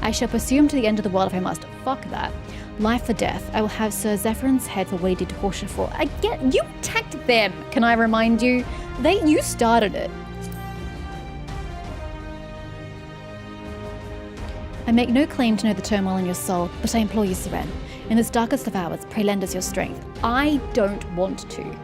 I shall pursue him to the end of the world if I must. Fuck that. Life or death. I will have Sir Zephyrin's head for what he did to Horschiffon. Again, you attacked them, can I remind you? You started it. I make no claim to know the turmoil in your soul, but I implore you, Seren. In this darkest of hours, pray lend us your strength. I don't want to.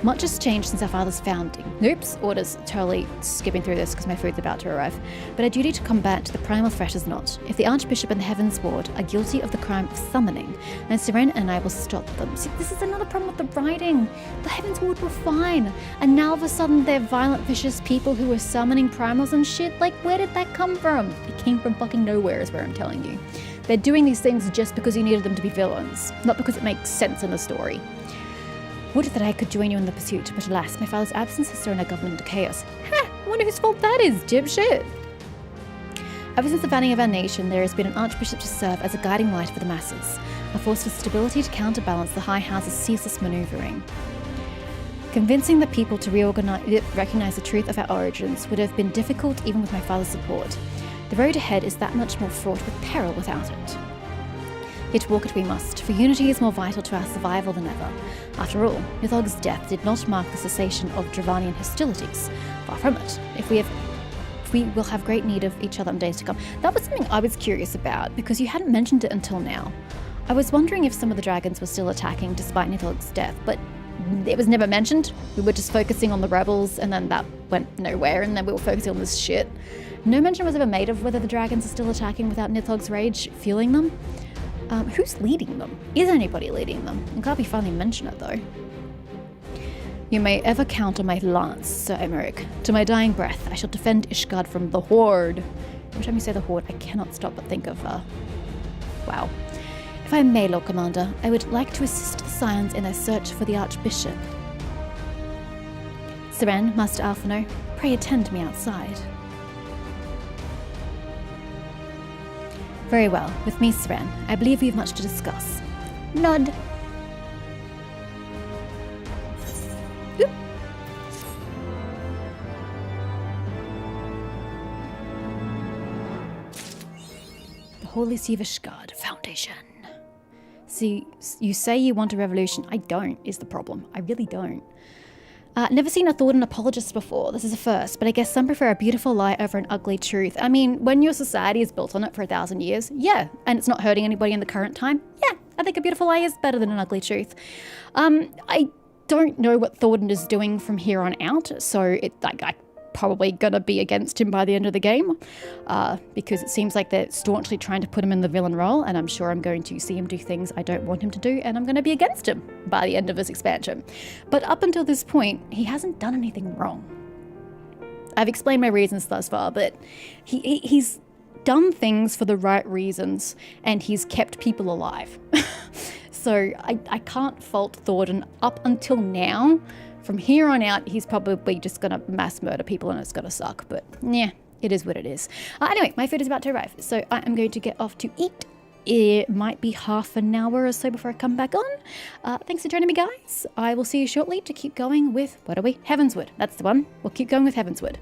Much has changed since our father's founding. Oops, orders, totally skipping through this because my food's about to arrive. But our duty to combat the primal threat is not. If the Archbishop and the Heavensward are guilty of the crime of summoning, then Seren and I will stop them. See, this is another problem with the writing. The Heavensward were fine, and now all of a sudden they're violent, vicious people who are summoning primals and shit. Like, where did that come from? It came from fucking nowhere is where I'm telling you. They're doing these things just because you needed them to be villains, not because it makes sense in the story. Would that I could join you in the pursuit, but alas, my father's absence has thrown our government into chaos. Ha! I wonder whose fault that is, dipshit! Ever since the founding of our nation, there has been an archbishop to serve as a guiding light for the masses, a force for stability to counterbalance the High House's ceaseless maneuvering. Convincing the people to recognize the truth of our origins would have been difficult even with my father's support. The road ahead is that much more fraught with peril without it. Yet walk it we must, for unity is more vital to our survival than ever. After all, Nidhogg's death did not mark the cessation of Dravanian hostilities. Far from it. We will have great need of each other in days to come. That was something I was curious about, because you hadn't mentioned it until now. I was wondering if some of the dragons were still attacking despite Nidhogg's death, but it was never mentioned. We were just focusing on the rebels, and then that went nowhere, and then we were focusing on this shit. No mention was ever made of whether the dragons are still attacking without Nidhogg's rage fueling them. Who's leading them? Is anybody leading them? It can't be funny to mention it, though. You may ever count on my lance, Sir Emmerich. To my dying breath, I shall defend Ishgard from the Horde. Every time you say the Horde, I cannot stop but think of wow. If I may, Lord Commander, I would like to assist the Scions in their search for the Archbishop. Seren, Master Alphino, pray attend me outside. Very well. With me, Seren. I believe we have much to discuss. Nod. Oop. The Holy See of Ishgard Foundation. See, you say you want a revolution. I don't, is the problem. I really don't. Never seen a Thordan apologist before. This is a first, but I guess some prefer a beautiful lie over an ugly truth. I mean, when your society is built on it for 1,000 years, yeah, and it's not hurting anybody in the current time, yeah, I think a beautiful lie is better than an ugly truth. I don't know what Thordan is doing from here on out, so I'm probably gonna be against him by the end of the game, because it seems like they're staunchly trying to put him in the villain role, and I'm sure I'm going to see him do things I don't want him to do, and I'm going to be against him by the end of this expansion. But up until this point, he hasn't done anything wrong. I've explained my reasons thus far, but he's done things for the right reasons, and he's kept people alive. So I can't fault Thordan up until now. From here on out, he's probably just going to mass murder people and it's going to suck. But yeah, it is what it is. Anyway, my food is about to arrive, so I am going to get off to eat. It might be half an hour or so before I come back on. Thanks for joining me, guys. I will see you shortly to keep going with, what are we? Heavensward. That's the one. We'll keep going with Heavensward.